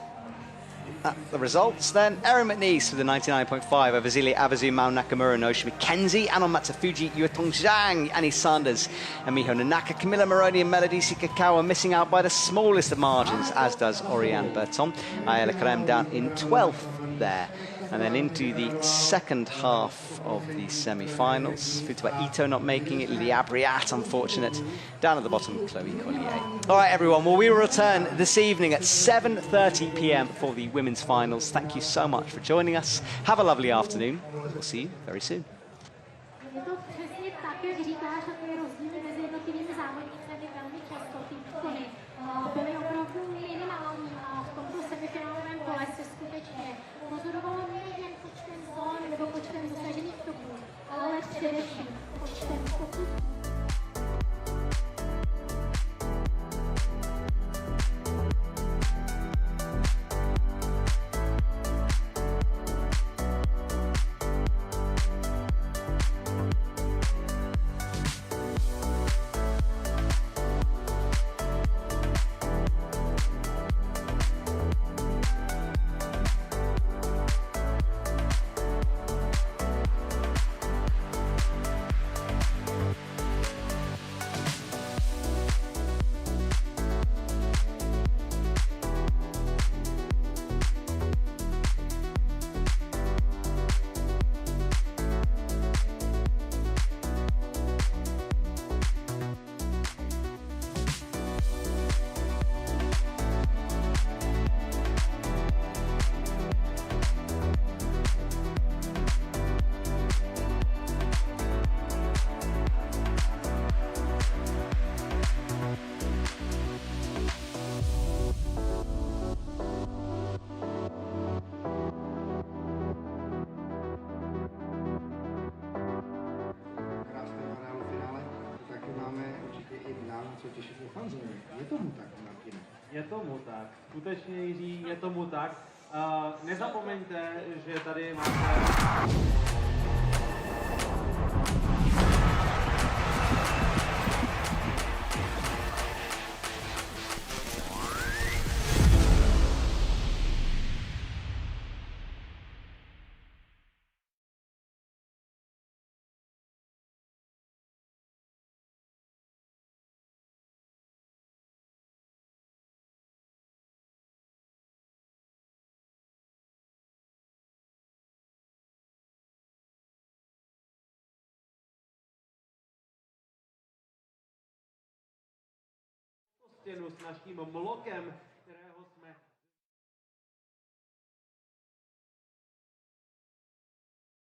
C: at the results then. Erin McNeese with the 99.5 over Zelia Abazu, Mao Nakamura, Noshi McKenzie, Anon Matsufuji, Yuetong Zhang, Annie Sanders, and Miho Nanaka. Camilla Moroni and Melody Sikakawa missing out by the smallest of margins, as does Oriane Berton. Ayala Karem down in 12th there. And then into the second half of the semi-finals. Futaba Ito not making it, Lia Briat unfortunate. Down at the bottom, Chloe Collier. All right, everyone. Well, we will return this evening at 7:30 p.m. for the women's finals. Thank you so much for joining us. Have a lovely afternoon. We'll see you very soon.
E: Je to přesně tak, jak říkáš, a ty rozdíly mezi jednotlivými závodnicemi velmi často ty výkony byly opravdu minimální a v tomto semifinálovém kole se skutečně pozorovalo nejen počtem zón nebo počtem dosažených toků, ale především počtem pokusů.
B: Je tomu tak, Martine?
A: Je tomu tak. Skutečně, Jiří, je tomu tak. Nezapomeňte, že tady máte... stěnu s naším mlokem